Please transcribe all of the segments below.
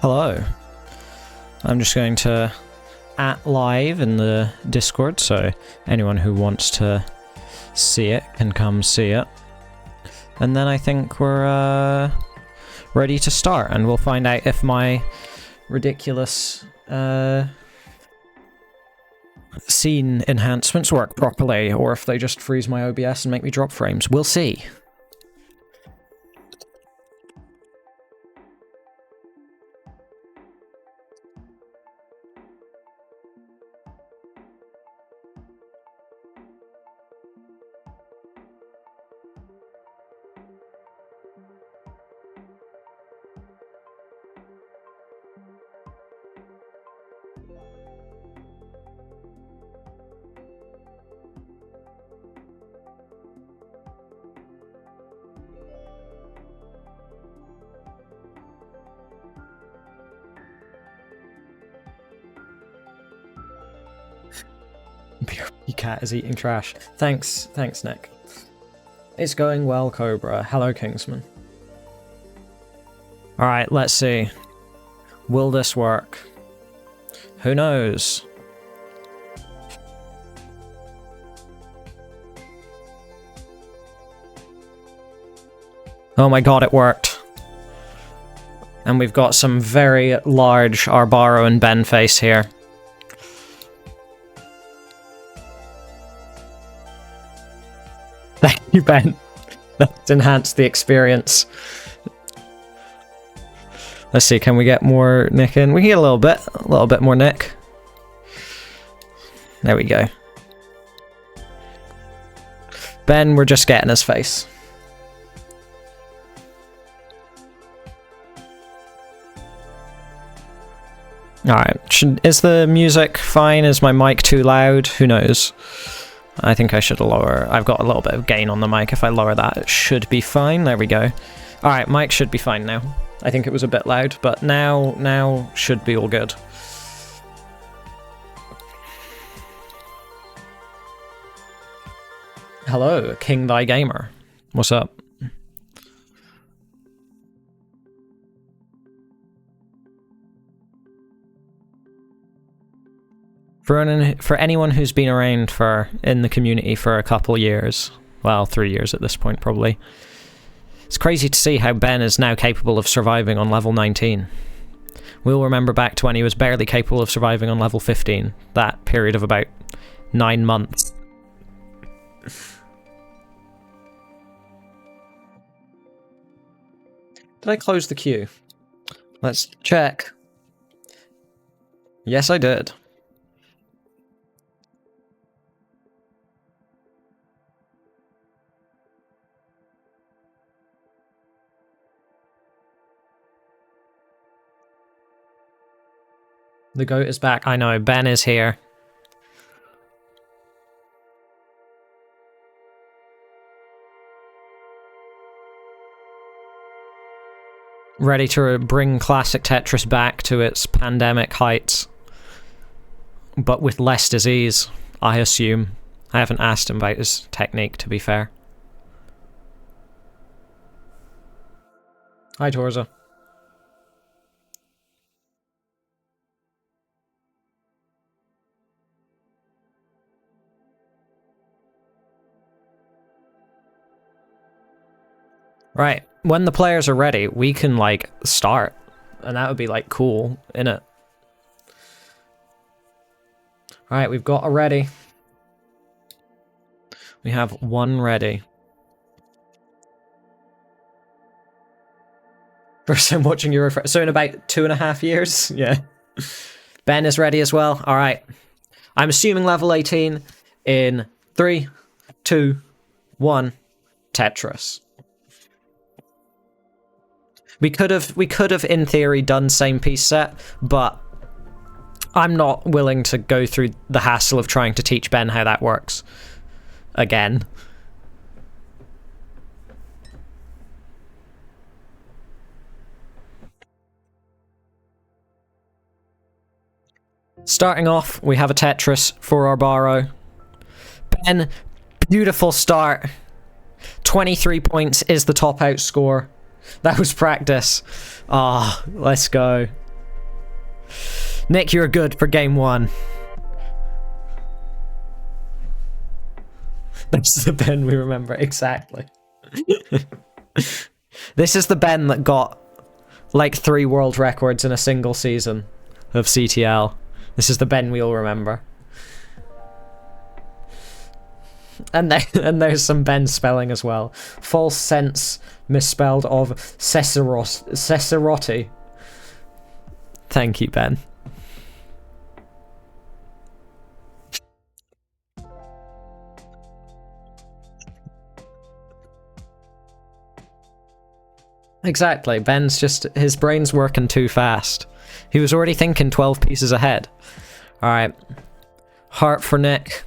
Hello. I'm just going to @ live in the Discord, so anyone who wants to see it can come see it. And then I think we're ready to start, and we'll find out if my ridiculous scene enhancements work properly, or if they just freeze my OBS and make me drop frames. We'll see. Your cat is eating trash. Thanks, Nick. It's going well, Cobra. Hello, Kingsman. Alright, let's see. Will this work? Who knows? Oh my god, it worked. And we've got some very large Arbaro and Ben face here. Thank you, Ben. That's enhanced the experience. Let's see, can we get more Nick in? We can get a little bit more Nick. There we go. Ben, we're just getting his face. Alright, is the music fine? Is my mic too loud? Who knows? I think I should lower... I've got a little bit of gain on the mic. If I lower that, it should be fine. There we go. Alright, mic should be fine now. I think it was a bit loud, but now should be all good. Hello, King Thy Gamer. What's up? For anyone who's been around in the community for a couple years, well, 3 years at this point probably, it's crazy to see how Ben is now capable of surviving on level 19. We'll remember back to when he was barely capable of surviving on level 15, that period of about 9 months. Did I close the queue? Let's check. Yes, I did. The goat is back. I know, Ben is here. Ready to bring classic Tetris back to its pandemic heights. But with less disease, I assume. I haven't asked him about his technique, to be fair. Hi, Torza. Right, when the players are ready, we can, like, start. And that would be, like, cool, innit? Alright, we've got a ready. We have one ready. First time watching Euro... So in about 2.5 years? Yeah. Ben is ready as well. Alright. I'm assuming level 18 in 3, 2, 1, Tetris. We could have in theory done same piece set, but I'm not willing to go through the hassle of trying to teach Ben how that works again. Starting off, we have a Tetris for our borrow. Ben, beautiful start. 23 points is the top out score. That was practice. Ah, oh, let's go. Nick, you're good for game 1. This is the Ben we remember, exactly. This is the Ben that got like 3 world records in a single season of CTL. This is the Ben we all remember. And there's some Ben spelling as well. False sense misspelled of Cesarotti. Thank you, Ben. Exactly, Ben's just, his brain's working too fast. He was already thinking 12 pieces ahead. Alright. Heart for Nick.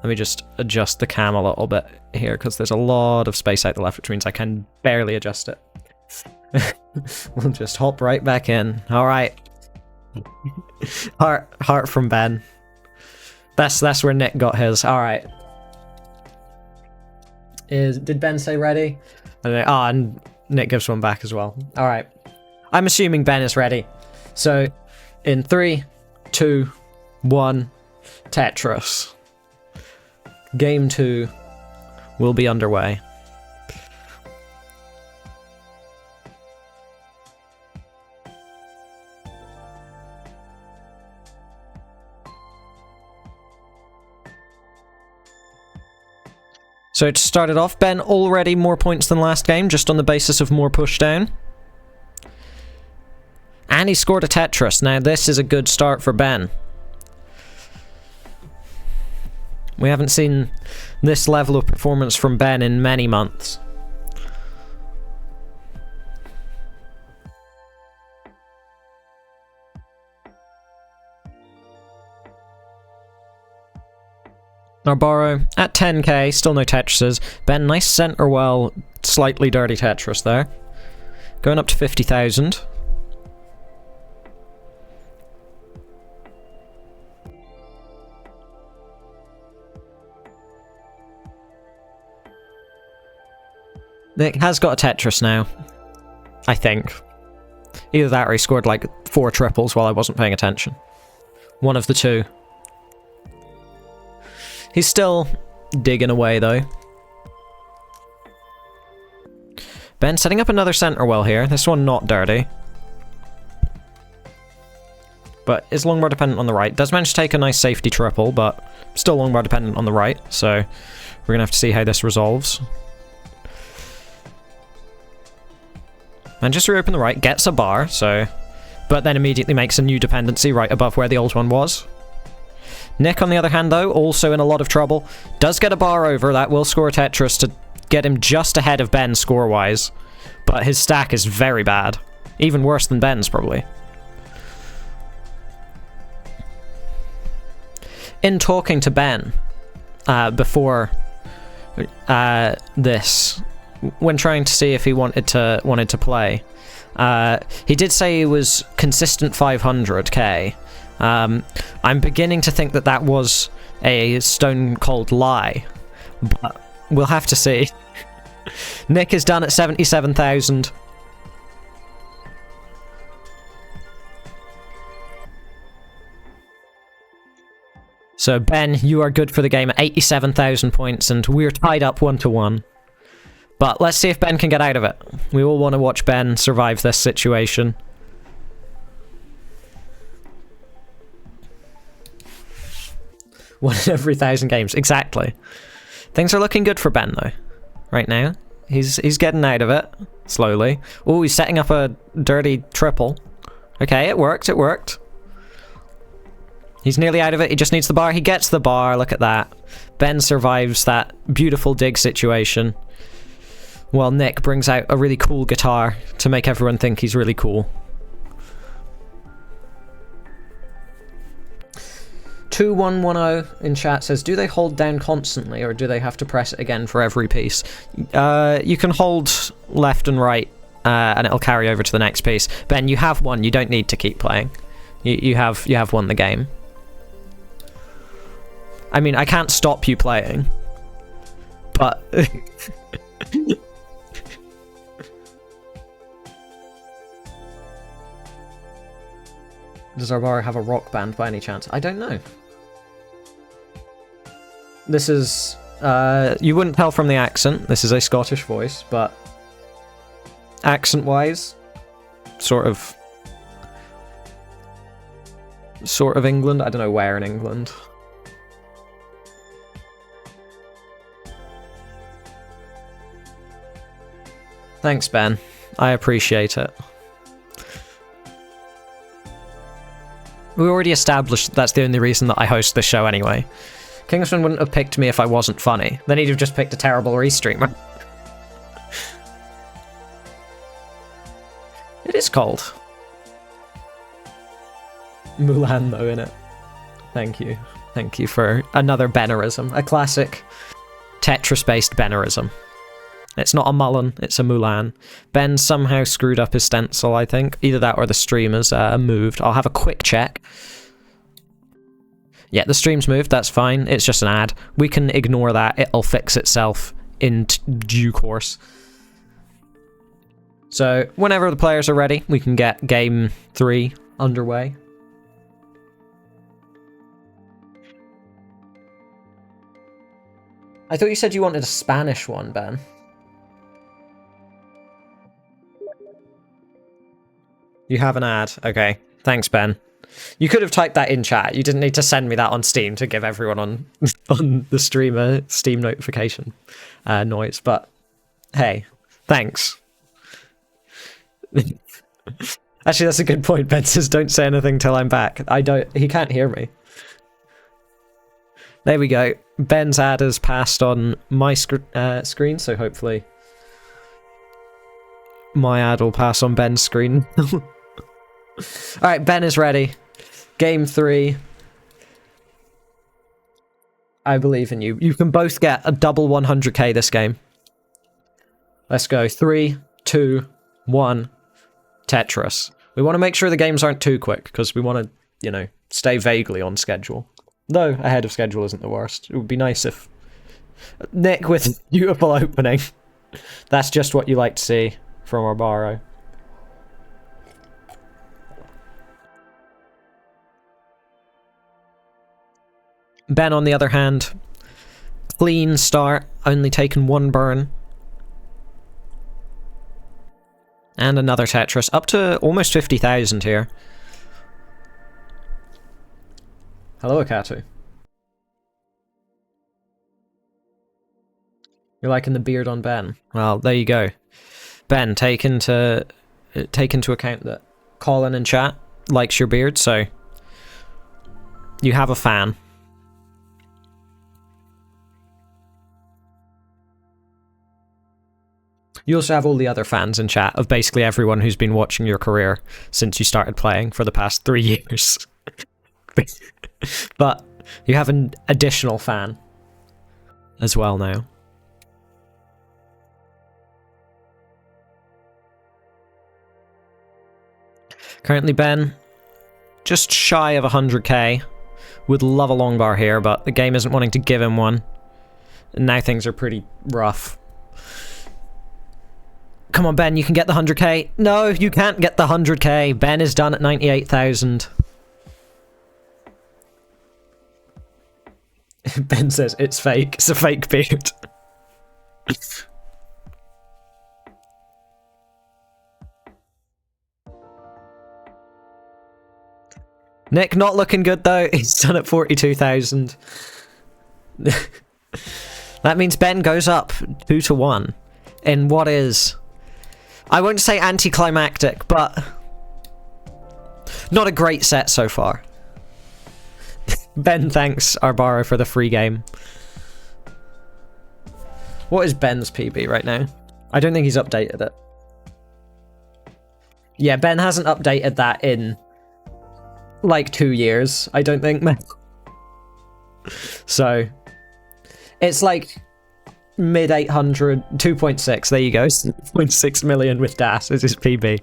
Let me just adjust the cam a little bit here, because there's a lot of space out the left, which means I can barely adjust it. We'll just hop right back in. Alright. Heart from Ben. That's where Nick got his. Alright. Did Ben say ready? And Nick gives one back as well. Alright. I'm assuming Ben is ready. So, in 3, 2, 1, Tetris. Game 2 will be underway. So to start it off, Ben already more points than last game, just on the basis of more pushdown. And he scored a Tetris. Now this is a good start for Ben. We haven't seen this level of performance from Ben in many months. Our borrow at 10k, still no Tetrises. Ben, nice center well, slightly dirty Tetris there. Going up to 50,000. Nick has got a Tetris now, I think. Either that or he scored like 4 triples while I wasn't paying attention. One of the two. He's still digging away, though. Ben setting up another center well here. This one not dirty. But is long bar dependent on the right. Does manage to take a nice safety triple, but still long bar dependent on the right. So we're going to have to see how this resolves. Manages to reopen the right, gets a bar, so... But then immediately makes a new dependency right above where the old one was. Nick, on the other hand, though, also in a lot of trouble. Does get a bar over. That will score Tetris to get him just ahead of Ben score-wise. But his stack is very bad. Even worse than Ben's, probably. In talking to Ben before this, when trying to see if he wanted to play, he did say he was consistent 500k. I'm beginning to think that that was a stone-cold lie, but we'll have to see. Nick is done at 77,000. So Ben, you are good for the game at 87,000 points, and we're tied up 1-1. But let's see if Ben can get out of it. We all want to watch Ben survive this situation. One in every 1,000 games, exactly. Things are looking good for Ben though, right now. He's getting out of it slowly. Oh, he's setting up a dirty triple. Okay, it worked. It worked. He's nearly out of it. He just needs the bar. He gets the bar. Look at that. Ben survives that beautiful dig situation. While Nick brings out a really cool guitar to make everyone think he's really cool. 2110 in chat says, do they hold down constantly or do they have to press it again for every piece? You can hold left and right and it'll carry over to the next piece. Ben, you have won. You don't need to keep playing. You have won the game. I mean, I can't stop you playing, but... Does our bar have a rock band by any chance? I don't know. This is... you wouldn't tell from the accent. This is a Scottish voice, but... accent-wise, sort of England. I don't know where in England. Thanks, Ben. I appreciate it. We already established that's the only reason that I host this show anyway. Kingsman wouldn't have picked me if I wasn't funny. Then he'd have just picked a terrible restreamer. It is cold. Mulan, though, innit? Thank you. Thank you for another Bennerism. A classic Tetris-based Bennerism. It's not a Mullen, it's a Mulan. Ben somehow screwed up his stencil, I think. Either that or the stream has moved. I'll have a quick check. Yeah, the stream's moved, that's fine. It's just an ad. We can ignore that. It'll fix itself in due course. So, whenever the players are ready, we can get game 3 underway. I thought you said you wanted a Spanish one, Ben. You have an ad. Okay. Thanks, Ben. You could have typed that in chat. You didn't need to send me that on Steam to give everyone on the stream a Steam notification noise. But hey, thanks. Actually, that's a good point. Ben says, don't say anything till I'm back. He can't hear me. There we go. Ben's ad has passed on my screen, so hopefully my ad will pass on Ben's screen. Alright, Ben is ready. Game 3. I believe in you. You can both get a double 100k this game. Let's go. 3, 2, 1. Tetris. We want to make sure the games aren't too quick, because we want to, you know, stay vaguely on schedule. Though, ahead of schedule isn't the worst. It would be nice if... Nick with beautiful opening. That's just what you like to see from our Baro. Ben, on the other hand, clean start, only taken 1 burn. And another Tetris, up to almost 50,000 here. Hello, Akatu. You're liking the beard on Ben. Well, there you go. Ben, take into account that Colin in chat likes your beard, so you have a fan. You also have all the other fans in chat of basically everyone who's been watching your career since you started playing for the past 3 years. But you have an additional fan as well now. Currently, Ben, just shy of 100k. Would love a long bar here, but the game isn't wanting to give him one. And now things are pretty rough. Come on, Ben, you can get the 100k. No, you can't get the 100k. Ben is done at 98,000. Ben says it's fake. It's a fake beard. Nick not looking good though. He's done at 42,000. That means Ben goes up 2-1 in what is, I won't say anticlimactic, but not a great set so far. Ben thanks Arbaro for the free game. What is Ben's PB right now? I don't think he's updated it. Yeah, Ben hasn't updated that in like 2 years, I don't think. So it's like mid 800, 2.6, there you go. 0.6 million with Das is his PB.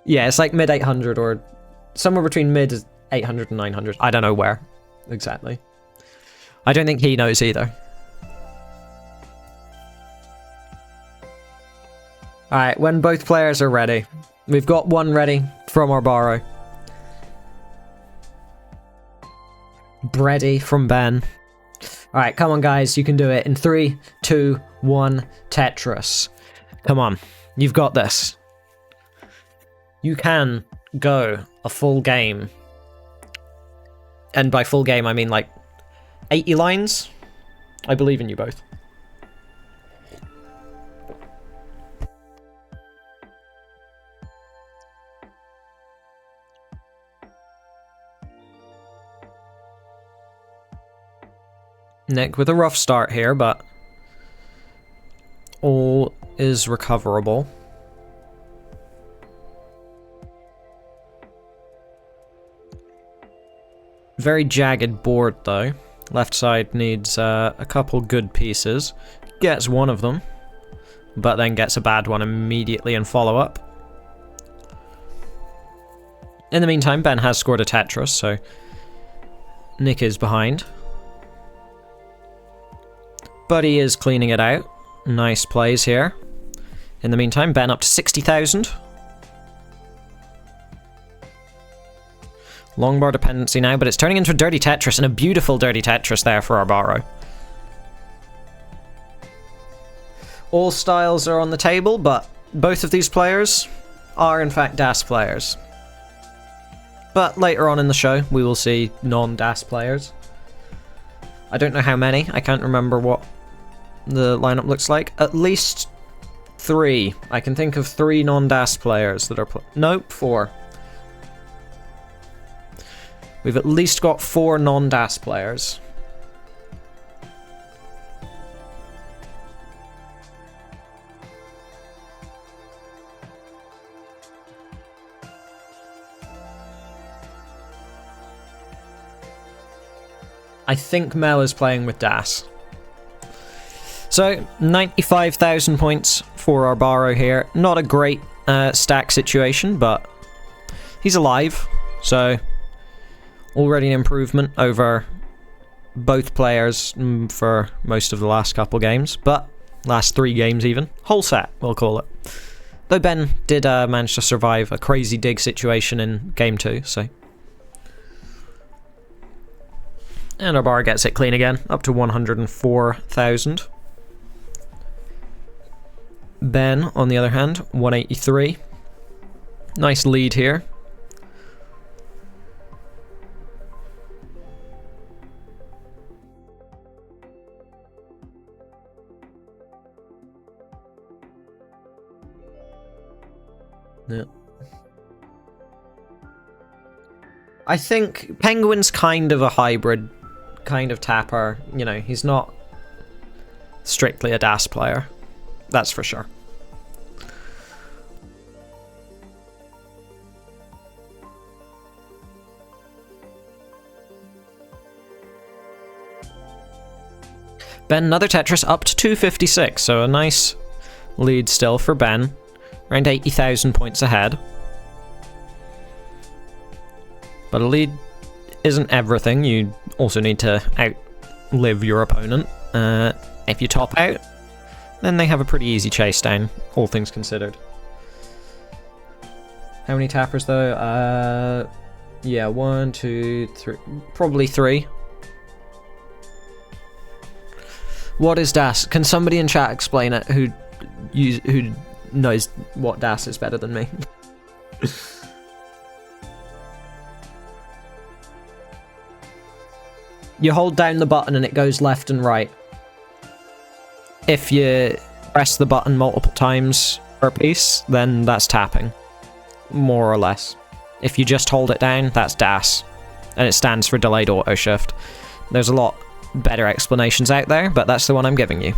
Yeah, it's like mid 800 or somewhere between mid 800 and 900. I don't know where exactly. I don't think he knows either. Alright, when both players are ready. We've got one ready from Arbaro. Bready from Ben. Alright, come on guys, you can do it. In 3, 2, 1, Tetris. Come on, you've got this. You can go a full game. And by full game, I mean like 80 lines. I believe in you both. Nick with a rough start here, but all is recoverable. Very jagged board though. Left side needs a couple good pieces. Gets one of them, but then gets a bad one immediately in follow-up. In the meantime, Ben has scored a Tetris, so Nick is behind. But he is cleaning it out. Nice plays here. In the meantime, Ben up to 60,000. Long bar dependency now, but it's turning into a dirty Tetris, and a beautiful dirty Tetris there for Arbaro. All styles are on the table, but both of these players are in fact DAS players. But later on in the show, we will see non-DAS players. I don't know how many, I can't remember what the lineup looks like. At least 3. I can think of 3 non-DAS players that are nope, 4. We've at least got 4 non-DAS players. I think Mel is playing with Das. So, 95,000 points for Arbaro here. Not a great stack situation, but he's alive, so already an improvement over both players for most of the last couple games, but last 3 games even. Whole set, we'll call it. Though Ben did manage to survive a crazy dig situation in game 2, so And our bar gets it clean again, up to 104,000. Ben, on the other hand, 183. Nice lead here. Yeah. I think Penguin's kind of a hybrid kind of tapper. You know, he's not strictly a DAS player. That's for sure. Ben, another Tetris up to 256, so a nice lead still for Ben. Around 80,000 points ahead. But a lead isn't everything. You also need to outlive your opponent. If you top out, then they have a pretty easy chase down, all things considered. How many tappers though? Yeah, 1, 2, 3, probably 3. What is DAS? Can somebody in chat explain it who knows what DAS is better than me? You hold down the button and it goes left and right. If you press the button multiple times per piece, then that's tapping. More or less. If you just hold it down, that's DAS. And it stands for Delayed Auto Shift. There's a lot better explanations out there, but that's the one I'm giving you.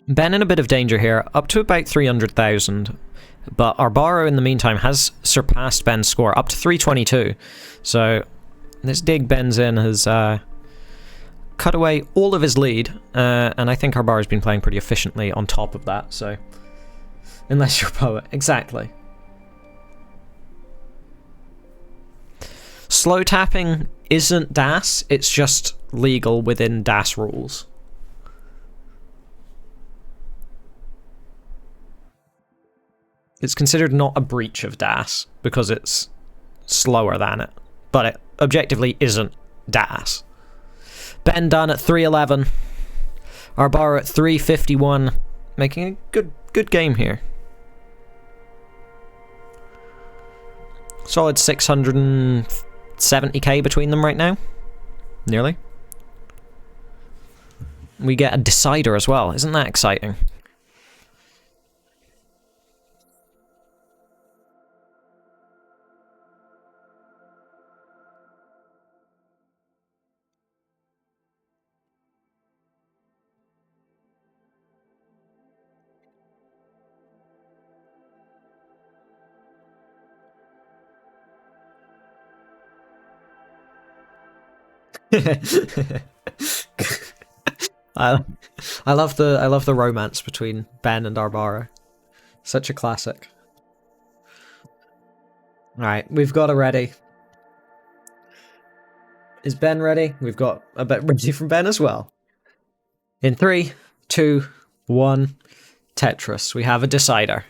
Ben in a bit of danger here, up to about 300,000. But Arbaro, in the meantime, has surpassed Ben's score, up to 322. So this dig Ben's in has cut away all of his lead, and I think Arbaro's been playing pretty efficiently on top of that, so... Unless you're a poet. Exactly. Slow tapping isn't DAS, it's just legal within DAS rules. It's considered not a breach of DAS because it's slower than it, but it objectively isn't DAS. Ben done at 311. Arbaro at 351, making a good game here. Solid 670k between them right now. Nearly. We get a decider as well. Isn't that exciting? I love the romance between Ben and Arbaro. Such a classic. Alright, we've got a ready. Is Ben ready? We've got a bit ready from Ben as well. In 3, 2, 1, Tetris. We have a decider.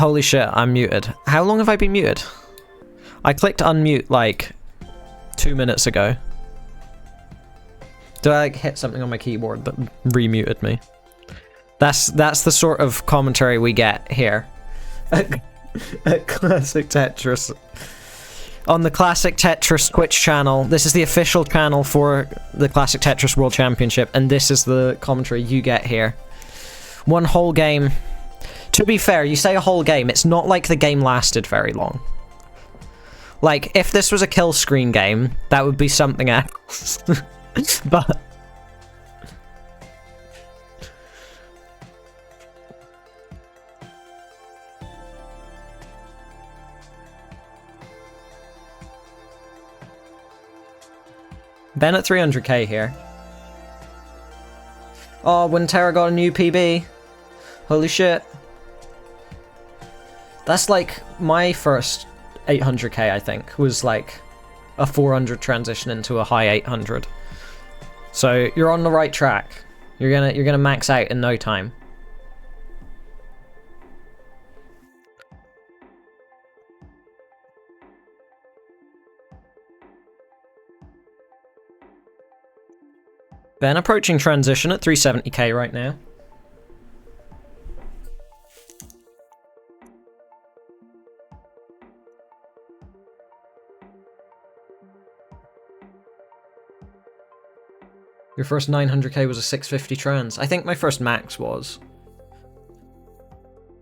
Holy shit, I'm muted. How long have I been muted? I clicked unmute like 2 minutes ago. Did I like hit something on my keyboard that remuted me? That's the sort of commentary we get here at Classic Tetris. On the Classic Tetris Twitch channel, this is the official channel for the Classic Tetris World Championship, and this is the commentary you get here. One whole game. To be fair, you say a whole game, it's not like the game lasted very long. Like, if this was a kill screen game, that would be something else. But... Ben at 300k here. Oh, Wintera got a new PB. Holy shit. That's like my first 800k, I think, was like a 400 transition into a high 800. So you're on the right track. You're gonna max out in no time. Ben approaching transition at 370k right now. Your first 900k was a 650 trans. I think my first max was.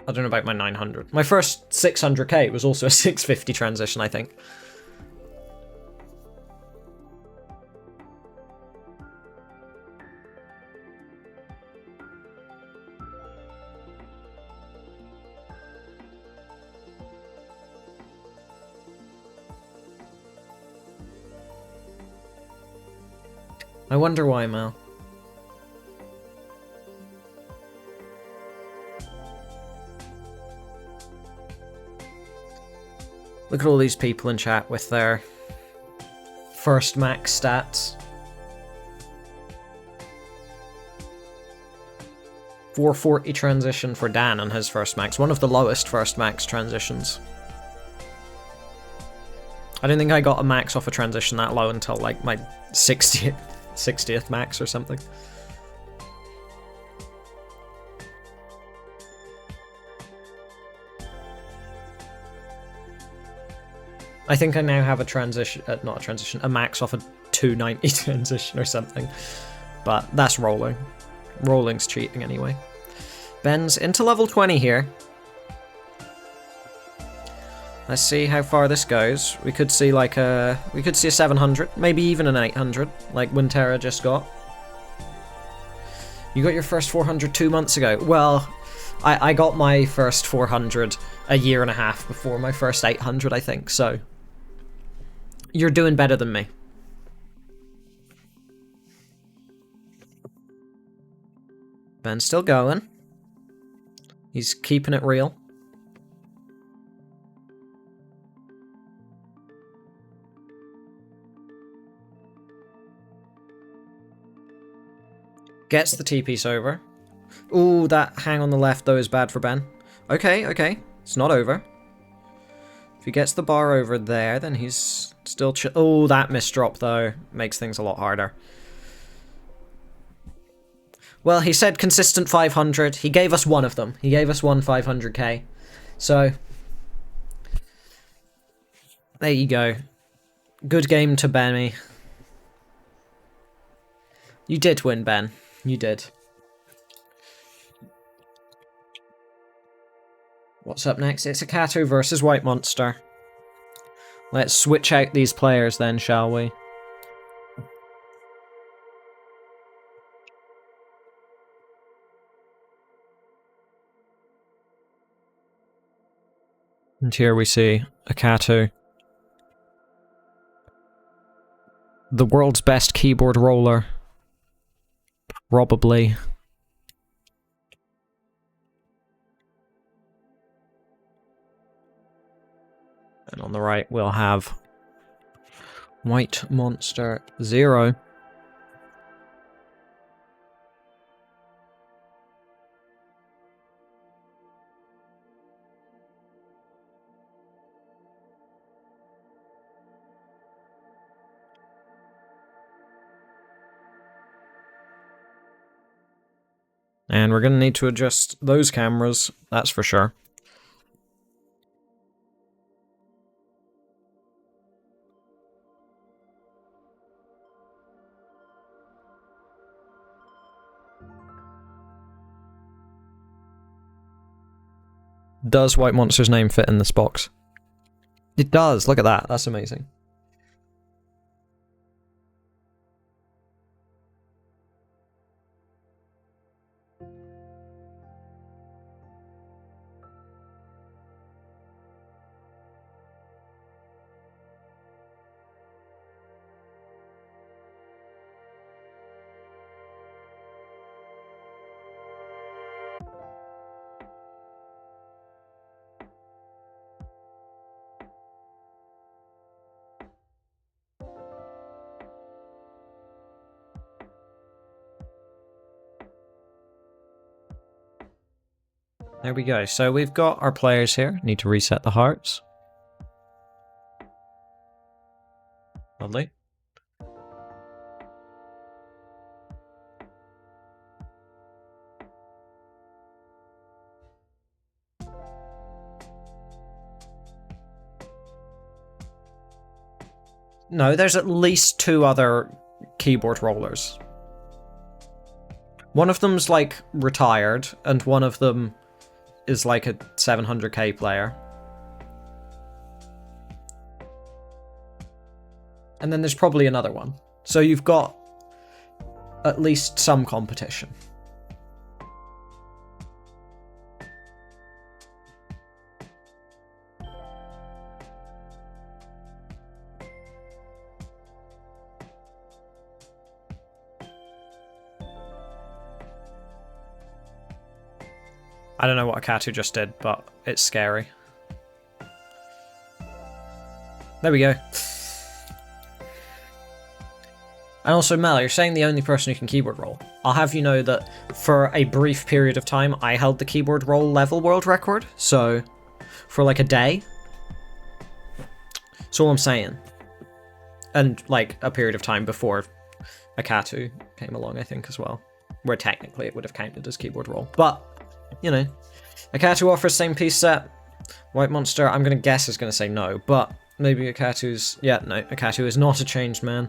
I don't know about my 900. My first 600k was also a 650 transition, I think. I wonder why, Mal. Look at all these people in chat with their first max stats. 440 transition for Dan on his first max. One of the lowest first max transitions. I don't think I got a max off a transition that low until like my 60th max or something. I think I now have a transition, not a transition, a max off a 290 transition or something. But that's rolling. Rolling's cheating anyway. Ben's into level 20 here. Let's see how far this goes. We could see like a 700, maybe even an 800, like Wintera just got. You got your first 400 2 months ago. Well, I got my first 400 a year and a half before my first 800, I think, so you're doing better than me. Ben's still going. He's keeping it real. Gets the T-piece over. Ooh, that hang on the left, though, is bad for Ben. Okay, okay. It's not over. If he gets the bar over there, then he's still oh, that misdrop, though, makes things a lot harder. Well, he said consistent 500. He gave us one of them. He gave us one 500k. So, there you go. Good game to Benny. You did win, Ben. You did. What's up next? It's a Kato versus White Monster. Let's switch out these players then, shall we? And here we see a Kato. The world's best keyboard roller. Probably. And on the right we'll have White Monster 0. And we're going to need to adjust those cameras, that's for sure. Does White Monster's name fit in this box? It does, look at that, that's amazing. There we go. So we've got our players here. Need to reset the hearts. Lovely. No, there's at least 2 other keyboard rollers. One of them's like retired, and one of them is like a 700k player. And then there's probably another one. So you've got at least some competition. I don't know what Akatu just did, but it's scary. There we go. And also, Mel, you're saying the only person who can keyboard roll. I'll have you know that for a brief period of time, I held the keyboard roll level world record. So, for like a day. That's all I'm saying. And like a period of time before Akatu came along, I think, as well. Where technically it would have counted as keyboard roll. But, you know, Akatu offers same piece set. White Monster, I'm going to guess, is going to say no. But maybe Akatu's... Yeah, no, Akatu is not a changed man.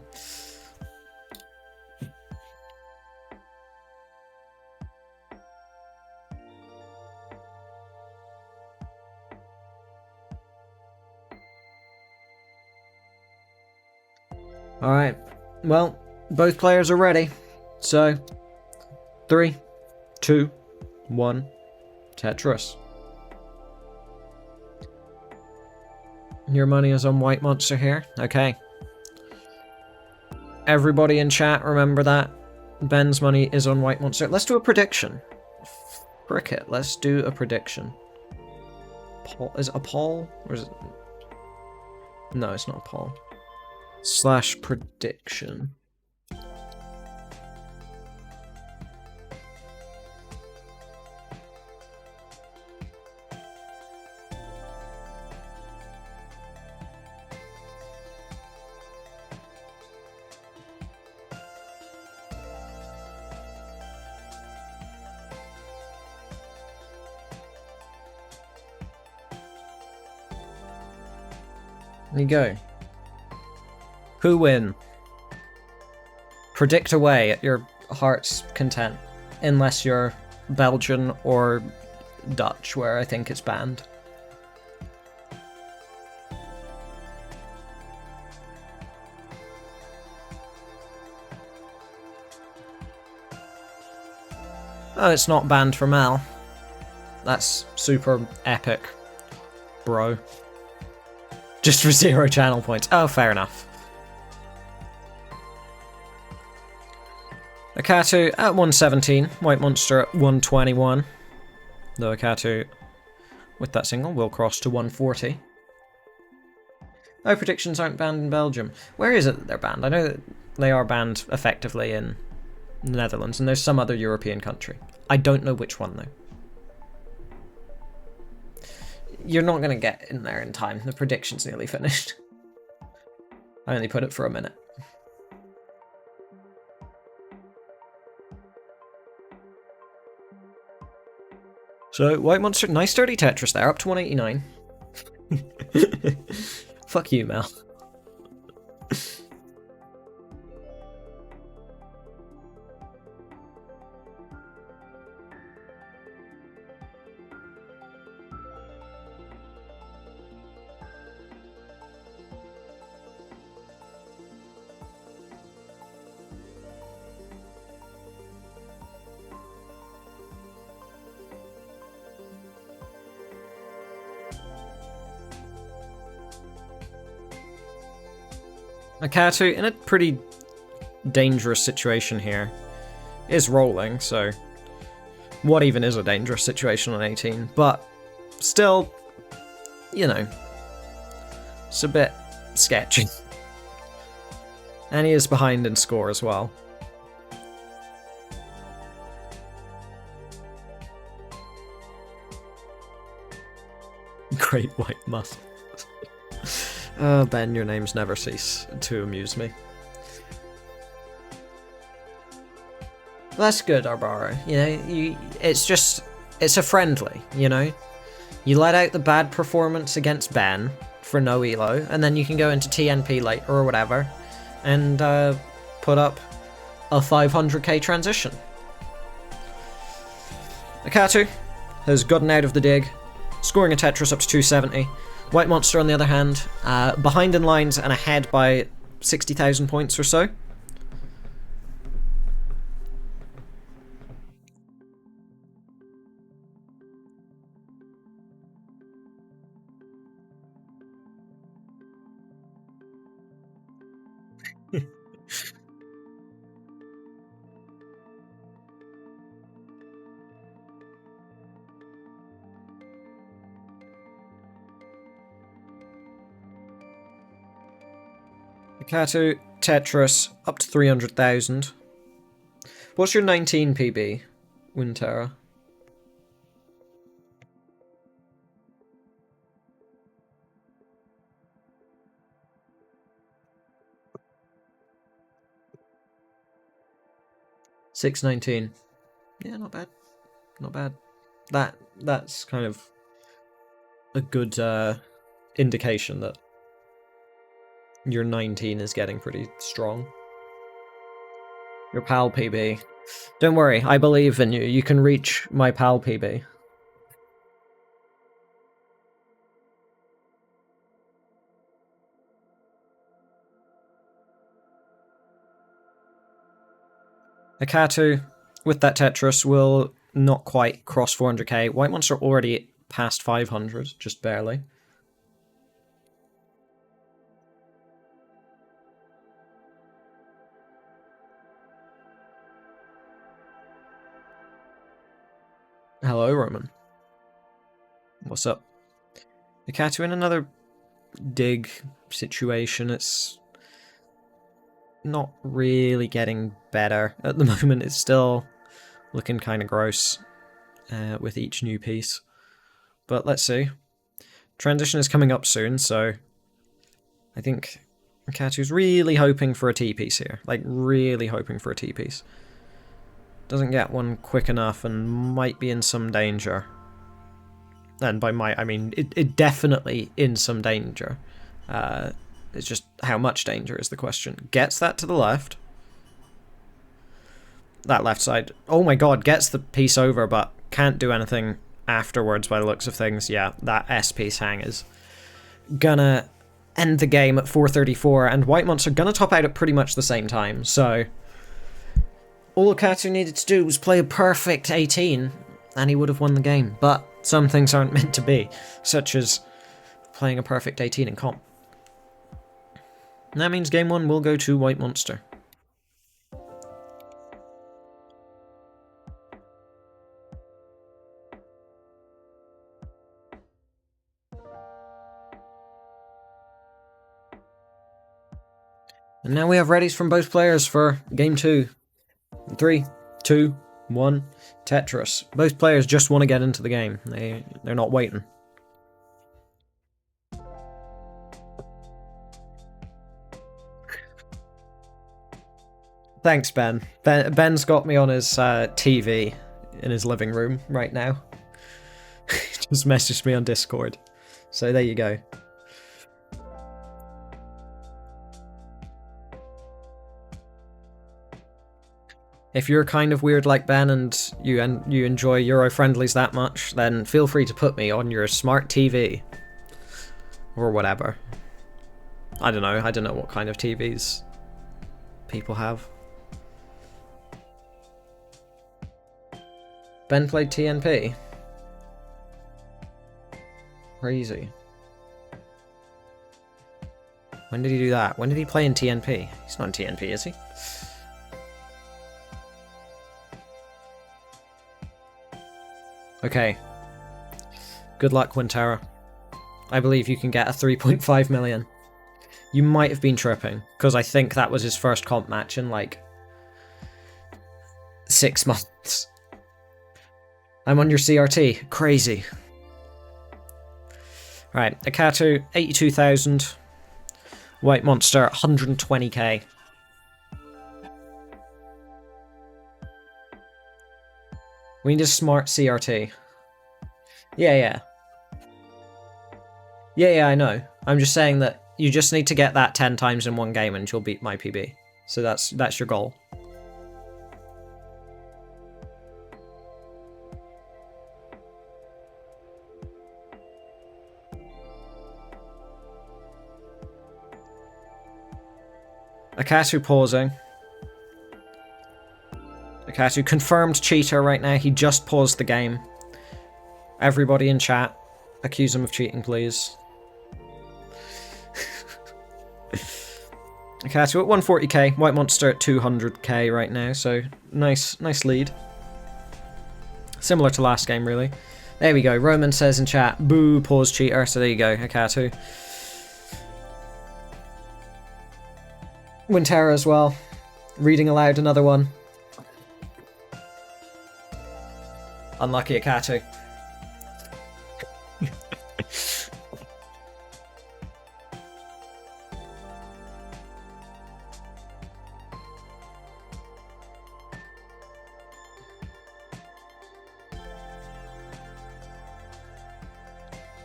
Alright, well, both players are ready. So, 3, 2, 1, Tetris. Your money is on White Monster here. Okay. Everybody in chat, remember that. Ben's money is on White Monster. Let's do a prediction. Frick it, let's do a prediction. Paul, is it a Paul? Or is it... No, it's not a Paul. / prediction. There you go. Who win? Predict away at your heart's content. Unless you're Belgian or Dutch, where I think it's banned. Oh, it's not banned for Mal. That's super epic, bro. Just for 0 channel points. Oh, fair enough. Akatu at 117, White Monster at 121. Though Akatu, with that single, will cross to 140. Oh, predictions aren't banned in Belgium. Where is it that they're banned? I know that they are banned effectively in the Netherlands, and there's some other European country. I don't know which one, though. You're not going to get in there in time. The prediction's nearly finished. I only put it for a minute. So, White Monster, nice dirty Tetris there, up to 189. Fuck you, Mel. Akatu, in a pretty dangerous situation here, is rolling, so what even is a dangerous situation on 18? But still, you know, it's a bit sketchy. And he is behind in score as well. Great white muscle. Oh, Ben, your names never cease to amuse me. That's good, Arbara. You know, it's a friendly, you know? You let out the bad performance against Ben for no elo, and then you can go into TNP later or whatever, and put up a 500k transition. Akatu has gotten out of the dig, scoring a Tetris up to 270. White Monster, on the other hand, behind in lines and ahead by 60,000 points or so. Akatu, Tetris, up to 300,000. What's your 19 PB, Wintera? $619. Yeah, not bad. Not bad. That's kind of a good indication that your 19 is getting pretty strong. Your PAL PB. Don't worry, I believe in you. You can reach my PAL PB. Akatu, with that Tetris, will not quite cross 400k. White Monster already past 500, just barely. Hello, Roman. What's up? Akatu in another dig situation. It's not really getting better at the moment. It's still looking kind of gross with each new piece. But let's see. Transition is coming up soon, so I think Akatu's really hoping for a T-piece here. Like, really hoping for a T-piece. Doesn't get one quick enough and might be in some danger. And by might, I mean it definitely in some danger. It's just how much danger is the question. Gets that to the left. That left side. Oh my god, gets the piece over, but can't do anything afterwards by the looks of things. Yeah, that S-piece hang is gonna end the game at 434, and White Monster gonna top out at pretty much the same time, so all Akatu needed to do was play a perfect 18, and he would have won the game. But some things aren't meant to be, such as playing a perfect 18 in comp. And that means game 1 will go to White Monster. And now we have readies from both players for game 2. 3, 2, 1, Tetris. Both players just want to get into the game. They're not waiting. Thanks, Ben. Ben's got me on his TV in his living room right now. Just messaged me on Discord. So there you go. If you're kind of weird like Ben and you enjoy Euro Friendlies that much, then feel free to put me on your smart TV. Or whatever. I don't know what kind of TVs people have. Ben played TNP. Crazy. When did he do that? When did he play in TNP? He's not in TNP, is he? Okay. Good luck, Quintera. I believe you can get a 3.5 million. You might have been tripping, because I think that was his first comp match in, like, 6 months. I'm on your CRT. Crazy. Right, Akatu, 82,000. White Monster, 120k. We need a smart CRT. Yeah, I know. I'm just saying that you just need to get that 10 times in one game and you'll beat my PB. So that's your goal. Akatu pausing. Akatu confirmed cheater right now. He just paused the game. Everybody in chat, accuse him of cheating, please. Akatu at 140k. White Monster at 200k right now. So nice lead. Similar to last game, really. There we go. Roman says in chat, boo, pause cheater. So there you go, Akatu. Wintera as well. Reading aloud another one. Unlucky Akatu.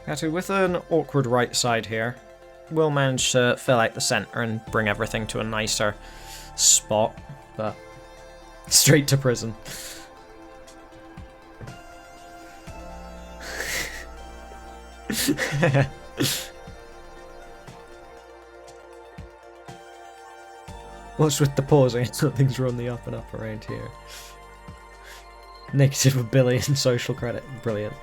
Akatu with an awkward right side here. Will manage to fill out the centre and bring everything to a nicer spot, but straight to prison. What's with the pausing? Something's run the up and up around here. Negative $1 billion social credit. Brilliant.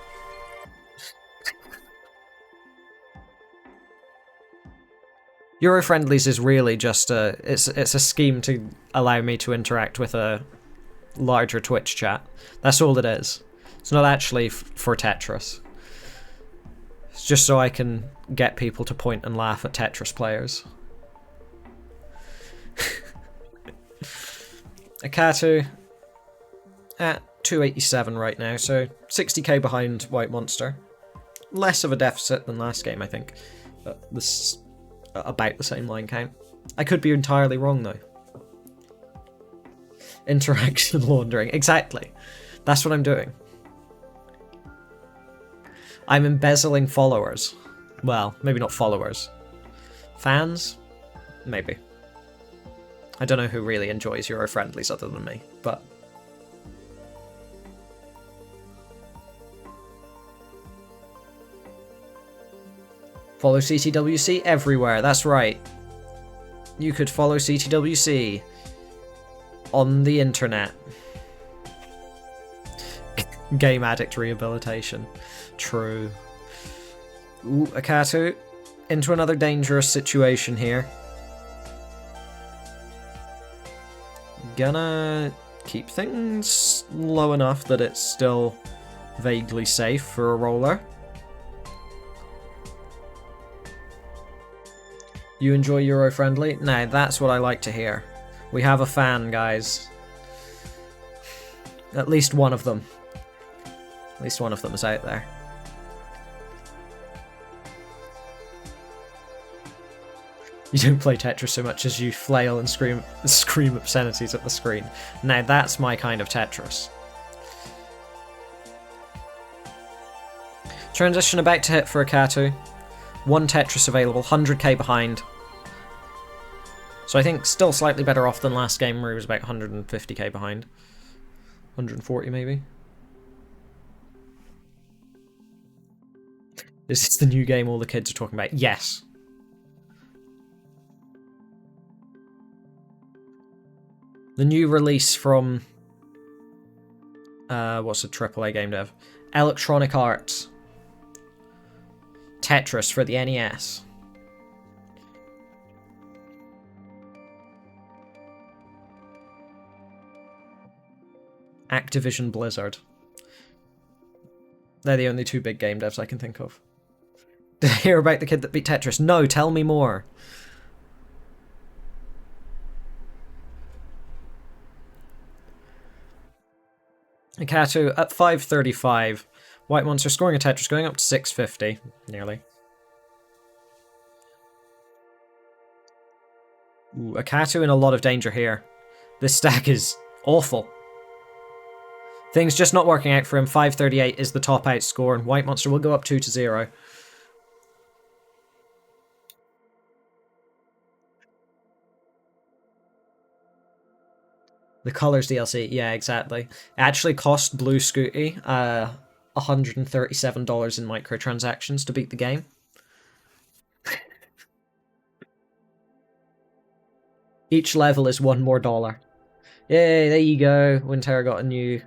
Euro Friendlies is really just it's a scheme to allow me to interact with a larger Twitch chat. That's all it is. It's not actually for Tetris. It's just so I can get people to point and laugh at Tetris players. Akatu at 287 right now, so 60k behind White Monster. Less of a deficit than last game, I think. But this about the same line count. I could be entirely wrong though. Interaction laundering. Exactly. That's what I'm doing. I'm embezzling followers. Well, maybe not followers. Fans? Maybe. I don't know who really enjoys Euro Friendlies other than me, but... Follow CTWC everywhere, that's right. You could follow CTWC on the internet. Game addict rehabilitation. True. Ooh, Akatu into another dangerous situation here. Gonna keep things low enough that it's still vaguely safe for a roller. You enjoy Euro Friendly? Now, that's what I like to hear. We have a fan, guys. At least one of them. At least one of them is out there. You don't play Tetris so much as you flail and scream obscenities at the screen. Now, that's my kind of Tetris. Transition about to hit for Akatu. 1 Tetris available, 100k behind. So I think still slightly better off than last game where he was about 150k behind. 140 maybe. Is this the new game all the kids are talking about? Yes. The new release from... what's a AAA game dev? Electronic Arts. Tetris for the NES. Activision Blizzard. They're the only 2 big game devs I can think of. Did I hear about the kid that beat Tetris? No, tell me more. Akatu at 535. White Monster scoring a Tetris, going up to 650, nearly. Ooh, Akatu in a lot of danger here. This stack is awful. Things just not working out for him. 538 is the top out score, and White Monster will go up 2-0. The Colors DLC, yeah, exactly. It actually cost Blue Scooty $137 in microtransactions to beat the game. Each level is $1 more. Yay, there you go. Winterra got a new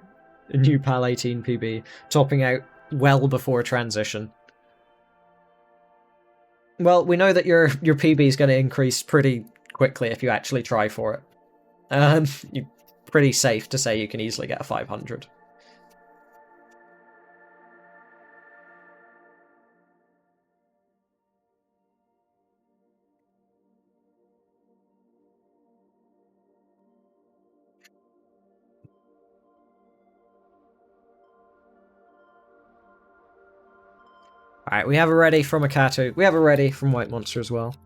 PAL 18 PB, topping out well before transition. Well, we know that your PB is going to increase pretty quickly if you actually try for it. You're pretty safe to say you can easily get a 500. Alright, we have a ready from Akatu. We have a ready from White Monster as well.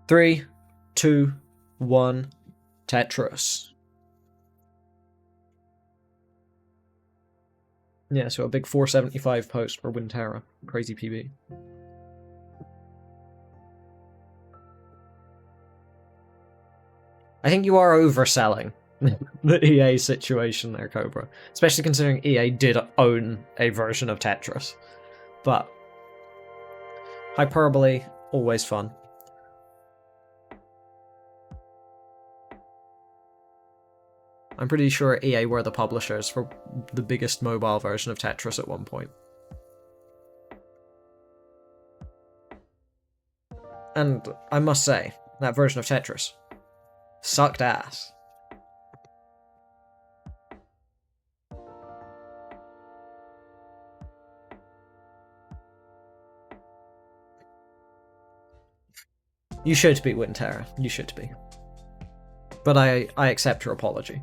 3, 2, 1, Tetris. Yeah, so a big 475 post for Winterra. Crazy PB. I think you are overselling the EA situation there, Cobra. Especially considering EA did own a version of Tetris. But hyperbole, always fun. I'm pretty sure EA were the publishers for the biggest mobile version of Tetris at one point. And I must say, that version of Tetris sucked ass. You should be, Winterra. You should be. But I accept your apology.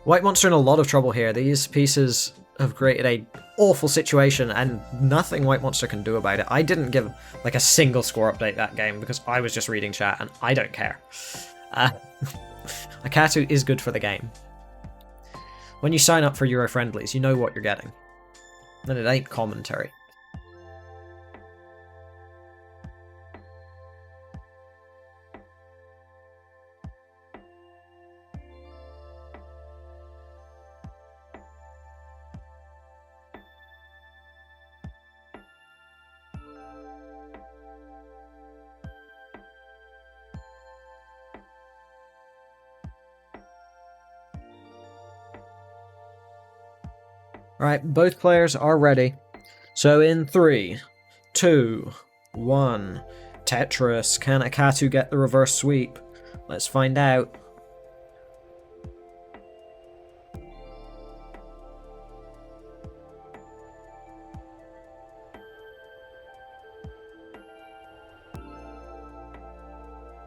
White Monster in a lot of trouble here. These pieces have created a awful situation and nothing White Monster can do about it. I didn't give like a single score update that game because I was just reading chat and I don't care. Akatu is good for the game. When you sign up for Euro Friendlies, you know what you're getting. And it ain't commentary. Alright, both players are ready. So in 3, 2, 1, Tetris. Can Akatu get the reverse sweep? Let's find out.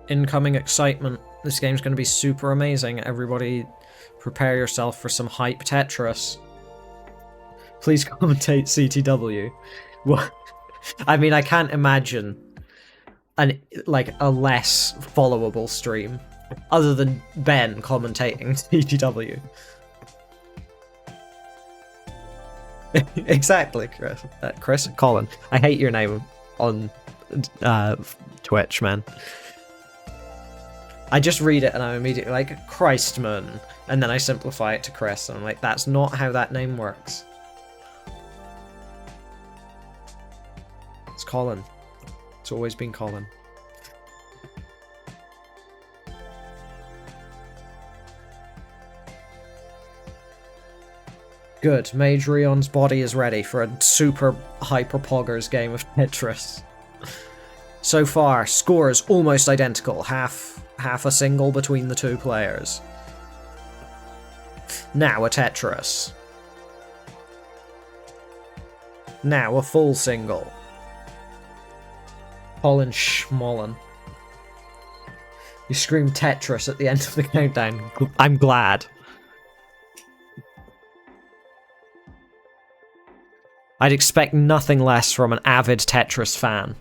Incoming excitement. This game's going to be super amazing. Everybody prepare yourself for some hype Tetris. Please commentate CTW. What? I mean, I can't imagine a less followable stream other than Ben commentating CTW. Exactly, Chris. Colin. I hate your name on Twitch, man. I just read it and I'm immediately like, Christman, and then I simplify it to Chris, and I'm like, that's not how that name works. It's Colin. It's always been Colin. Good. Mage Rion's body is ready for a super hyper poggers game of Tetris. So far, scores almost identical. Half a single between the two players. Now a Tetris. Now a full single. Colin Schmollen. You scream Tetris at the end of the countdown. I'm glad. I'd expect nothing less from an avid Tetris fan.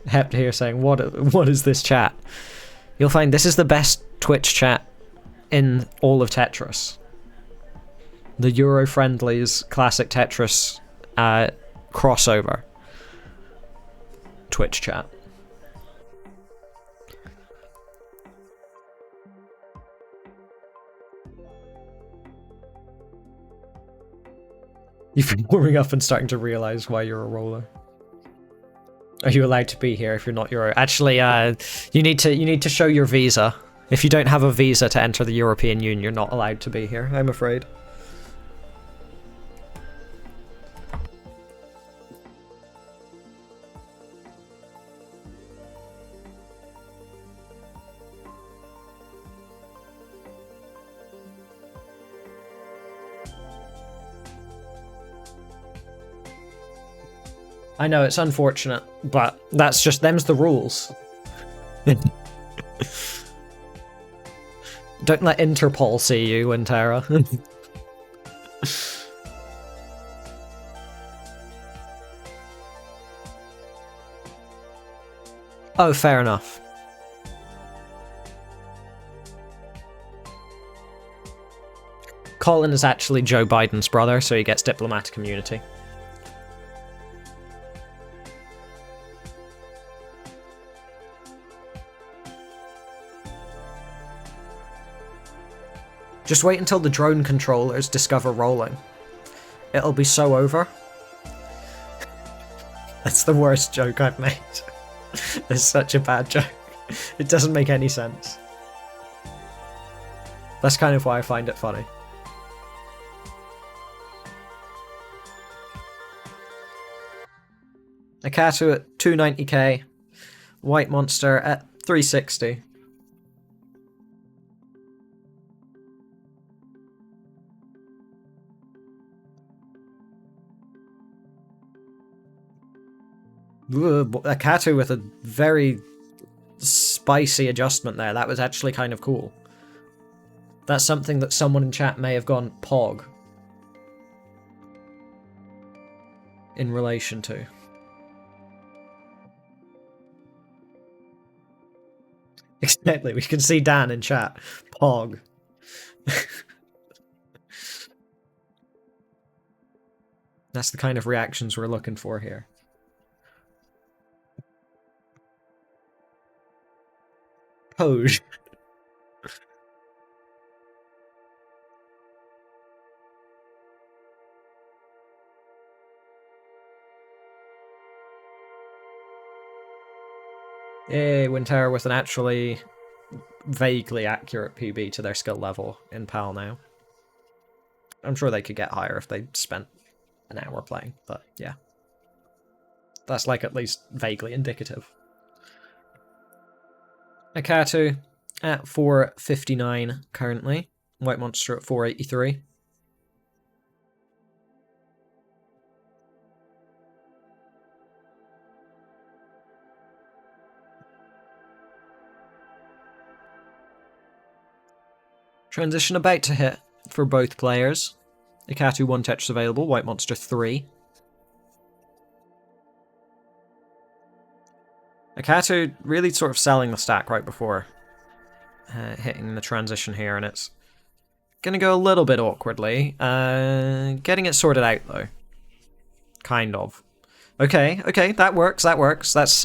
Hept here saying, what is this chat? You'll find this is the best Twitch chat in all of Tetris. The Euro Friendlies classic Tetris crossover. Twitch chat. You've been warming up and starting to realize why you're a roller. Are you allowed to be here if you're not Euro? Actually, you need to show your visa. If you don't have a visa to enter the European Union, you're not allowed to be here, I'm afraid. I know, it's unfortunate, but that's just, them's the rules. Don't let Interpol see you, Wintera. Oh, fair enough. Colin is actually Joe Biden's brother, so he gets diplomatic immunity. Just wait until the drone controllers discover rolling. It'll be so over. That's the worst joke I've made. It's such a bad joke. It doesn't make any sense. That's kind of why I find it funny. Akatu at 290k. White Monster at 360. Akatu with a very spicy adjustment there. That was actually kind of cool. That's something that someone in chat may have gone pog in relation to. Exactly, we can see Dan in chat. Pog. That's the kind of reactions we're looking for here. Poj. Yay, Wintera with an actually vaguely accurate PB to their skill level in PAL now. I'm sure they could get higher if they spent an hour playing, but yeah. That's like at least vaguely indicative. Akatu at 459 currently. White Monster at 483. Transition about to hit for both players. Akatu 1 Tetris available, White Monster 3. Akatu really sort of selling the stack right before hitting the transition here, and it's gonna go a little bit awkwardly. Getting it sorted out though. Kind of. Okay, that works, That's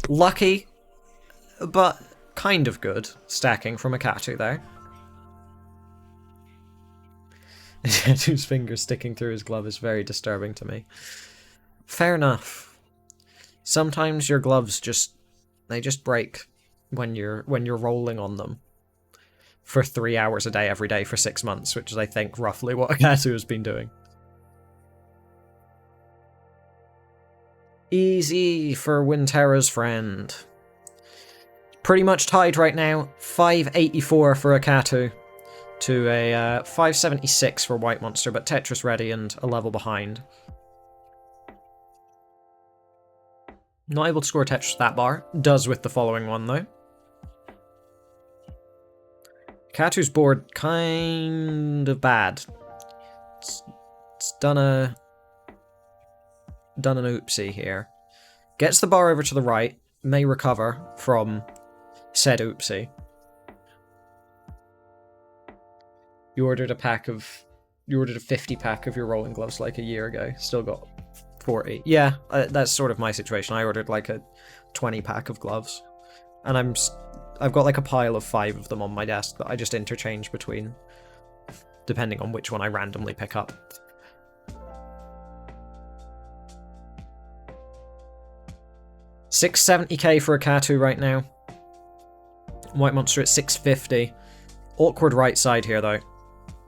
lucky, but kind of good stacking from Akatu there. Akatu's fingers sticking through his glove is very disturbing to me. Fair enough. Sometimes your gloves just break when you're rolling on them for 3 hours a day every day for 6 months, which is I think roughly what Akatu has been doing. Easy for Winterra's friend. Pretty much tied right now. 584 for Akatu to a 576 for White Monster, but Tetris ready and a level behind. Not able to score Tetris that bar. Does with the following one, though. Akatu's board kind of bad. It's done an oopsie here. Gets the bar over to the right. May recover from said oopsie. You ordered a 50 pack of your rolling gloves like a year ago. Still got 40. Yeah, that's sort of my situation. I ordered like a 20 pack of gloves, and I've got like a pile of 5 of them on my desk that I just interchange between, depending on which one I randomly pick up. $670k for Akatu right now. White Monster at 650. Awkward right side here though.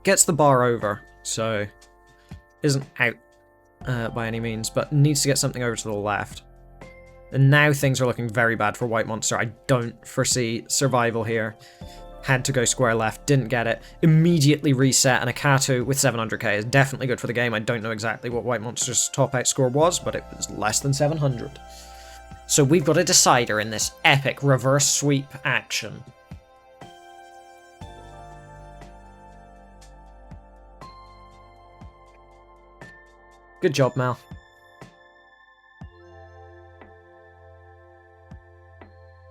Gets the bar over, so isn't out by any means, but needs to get something over to the left. And now things are looking very bad for White Monster. I don't foresee survival here. Had to go square left, didn't get it. Immediately reset, and Akatu with 700k is definitely good for the game. I don't know exactly what White Monster's top out score was, but it was less than 700. So we've got a decider in this epic reverse sweep action. Good job, Mal.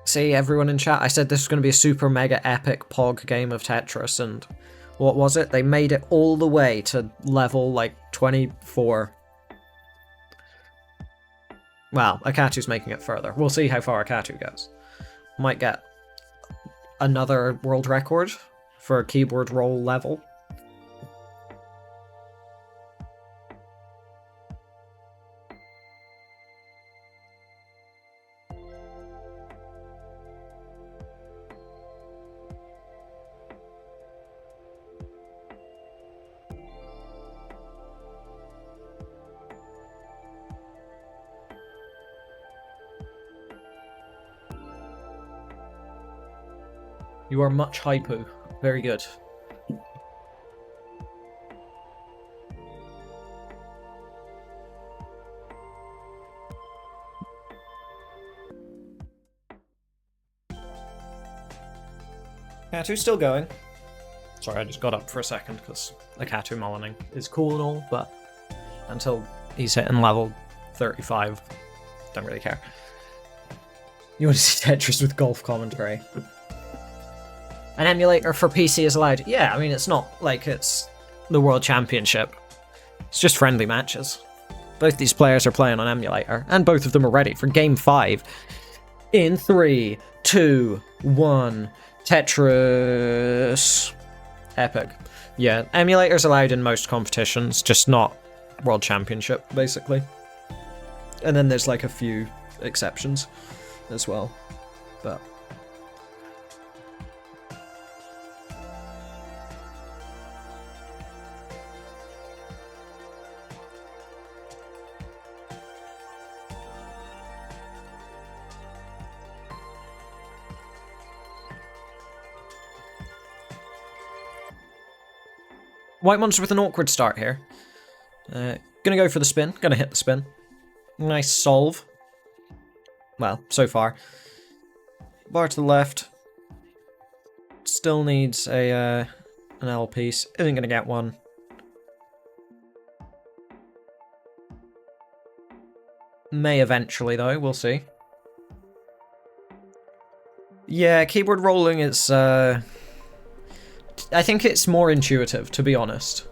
See, everyone in chat, I said this was going to be a super mega epic POG game of Tetris, and what was it? They made it all the way to level, like, 24. Well, Akatu's making it further. We'll see how far Akatu goes. Might get another world record for a keyboard roll level. You are much hypo. Very good. Akatu's still going. Sorry, I just got up for a second because Akatu mullining is cool and all, but until he's hitting level 35, don't really care. You want to see Tetris with golf commentary? An emulator for PC is allowed. Yeah, I mean, it's not like it's the World Championship. It's just friendly matches. Both these players are playing on emulator, and both of them are ready for Game 5. In 3, 2, 1, Tetris. Epic. Yeah, emulators allowed in most competitions, just not World Championship, basically. And then there's like a few exceptions as well, but... White monster with an awkward start here. Gonna go for the spin. Gonna hit the spin. Nice solve. Well, so far. Bar to the left. Still needs a an L piece. Isn't gonna get one. May eventually though, we'll see. Yeah, keyboard rolling is I think it's more intuitive, to be honest.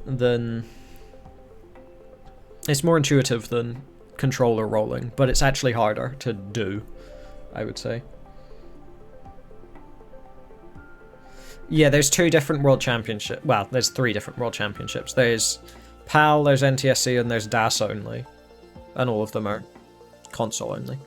It's more intuitive than controller rolling, but it's actually harder to do, I would say. Yeah, there's 2 different world championships. Well, there's 3 different world championships. There's PAL, there's NTSC, and there's DAS only. And all of them are console only.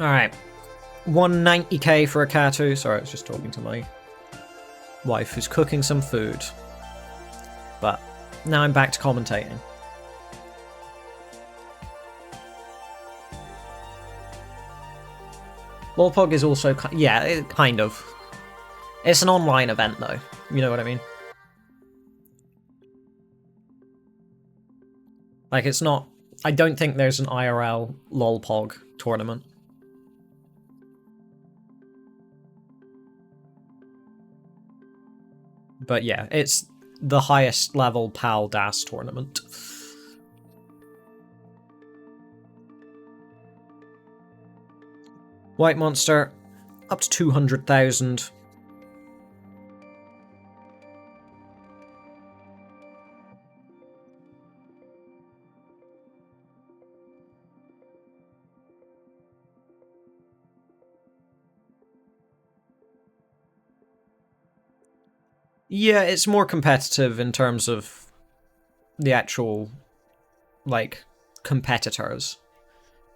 Alright. 190k for a Katu. Sorry, I was just talking to my wife who's cooking some food. But now I'm back to commentating. Lolpog is also... yeah, kind of. It's an online event, though. You know what I mean? Like, it's not... I don't think there's an IRL Lolpog tournament. But yeah, it's the highest level PAL DAS tournament. White monster, up to 200,000. Yeah, it's more competitive in terms of the actual, like, competitors.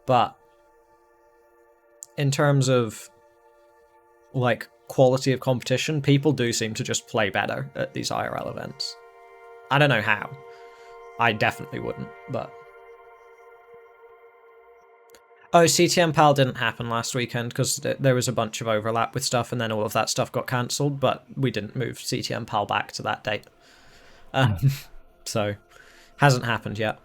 But in terms of, like, quality of competition, people do seem to just play better at these IRL events. I don't know how. I definitely wouldn't, but... Oh, CTM PAL didn't happen last weekend because there was a bunch of overlap with stuff and then all of that stuff got cancelled, but we didn't move CTM PAL back to that date. So, hasn't happened yet.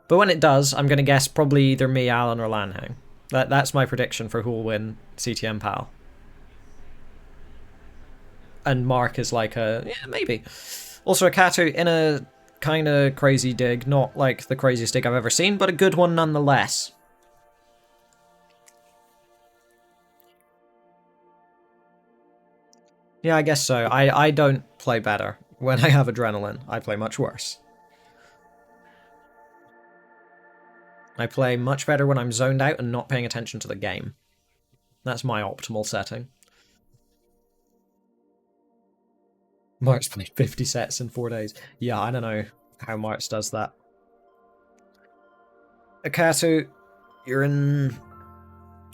But when it does, I'm going to guess probably either me, Alan, or Lanhang. That's my prediction for who will win CTM PAL. And Mark is like a... yeah, maybe. Also, a Katu in a kind of crazy dig. Not like the craziest dig I've ever seen, but a good one nonetheless. Yeah, I guess so. I don't play better when I have adrenaline. I play much worse. I play much better when I'm zoned out and not paying attention to the game. That's my optimal setting. Mark's played 50 sets in 4 days. Yeah, I don't know how March does that. Akatu, you're in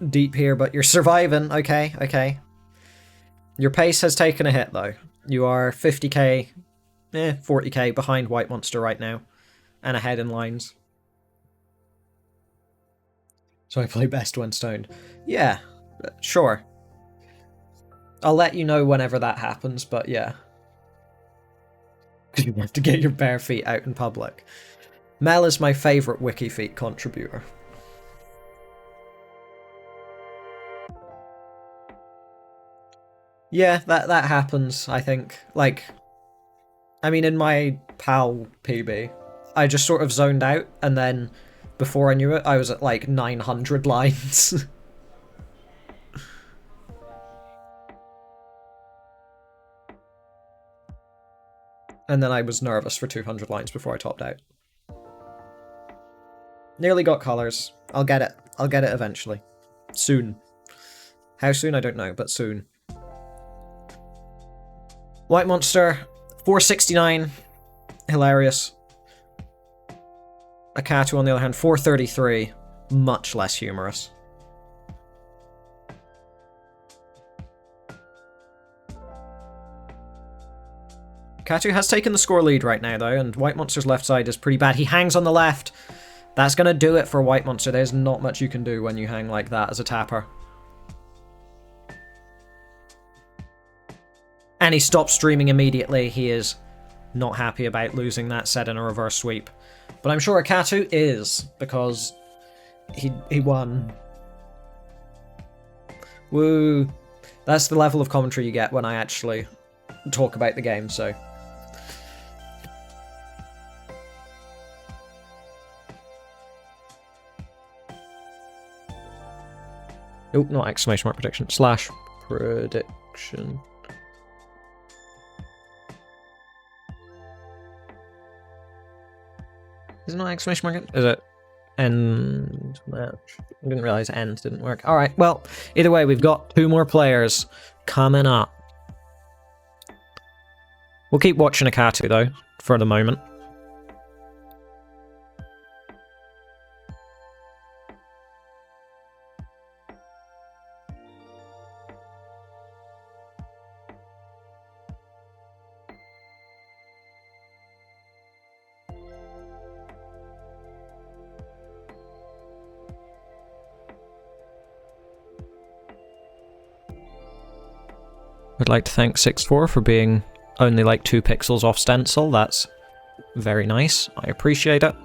deep here, but you're surviving. Okay, okay. Your pace has taken a hit, though. You are 50k, 40k behind White Monster right now, and ahead in lines. So I play best when stoned. Yeah, sure. I'll let you know whenever that happens, but yeah. You have to get your bare feet out in public. Mel is my favourite WikiFeet contributor. Yeah, that happens, I think. Like, I mean, in my PAL PB, I just sort of zoned out, and then before I knew it, I was at like 900 lines. And then I was nervous for 200 lines before I topped out. Nearly got colours. I'll get it. I'll get it eventually. Soon. How soon, I don't know, but soon. White Monster, 469. Hilarious. Akatu, on the other hand, 433. Much less humorous. Katu has taken the score lead right now, though, and White Monster's left side is pretty bad. He hangs on the left. That's going to do it for White Monster. There's not much you can do when you hang like that as a tapper. And he stops streaming immediately. He is not happy about losing that set in a reverse sweep. But I'm sure Akatu is, because he won. Woo. That's the level of commentary you get when I actually talk about the game, so... Oh, not exclamation mark prediction. Slash prediction. Is it not exclamation mark? Is it end match? I didn't realise end didn't work. Alright, well, either way, we've got 2 more players coming up. We'll keep watching Akatu, though, for the moment. I'd like to thank 6-4 for being only like 2 pixels off stencil. That's very nice. I appreciate it.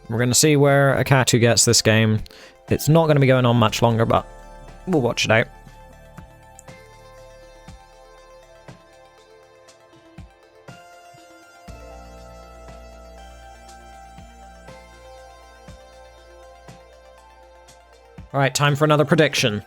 We're going to see where Akatu gets this game. It's not going to be going on much longer, but we'll watch it out. Alright, time for another prediction.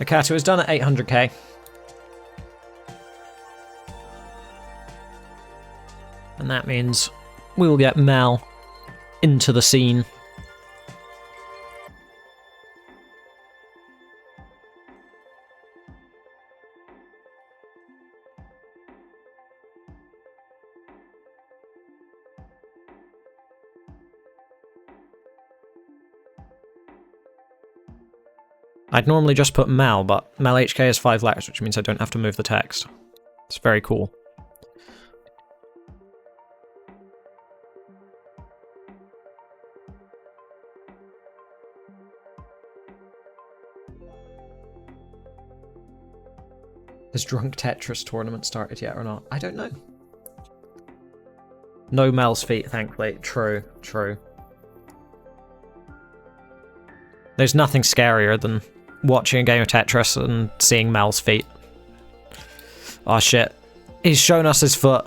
Akatu is done at 800k. And that means we will get Mel into the scene. I'd normally just put Mel, but Mel HK is 5 letters, which means I don't have to move the text. It's very cool. Has Drunk Tetris tournament started yet or not? I don't know. No Mel's feet, thankfully. True, true. There's nothing scarier than watching a game of Tetris and seeing Mel's feet. Oh shit. He's shown us his foot.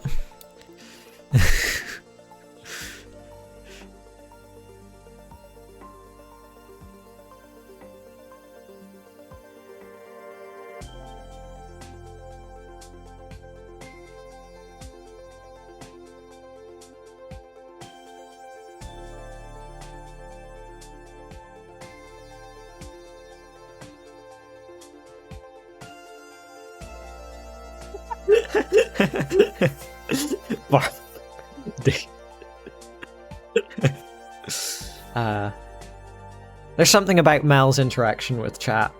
There's something about Mel's interaction with chat.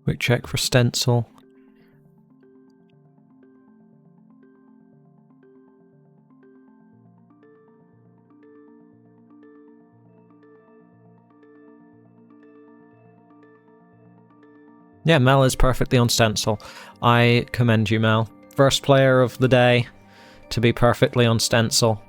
Quick check for stencil. Yeah, Mel is perfectly on stencil. I commend you, Mel. First player of the day to be perfectly on stencil.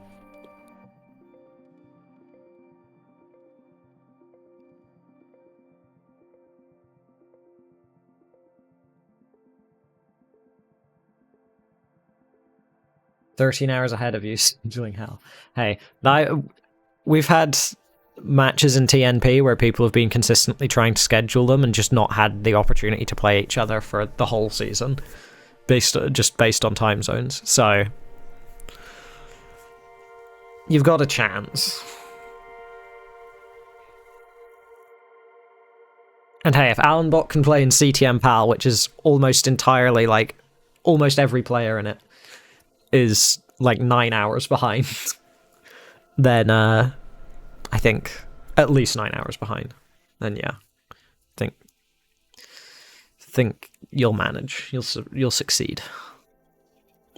"13 hours ahead of you, scheduling hell." Hey, we've had matches in TNP where people have been consistently trying to schedule them and just not had the opportunity to play each other for the whole season, based on time zones. So you've got a chance. And hey, if Alanbot can play in CTM PAL, which is almost entirely, like, almost every player in it is like 9 hours behind, then I think at least 9 hours behind. Then yeah, think you'll manage. You'll succeed.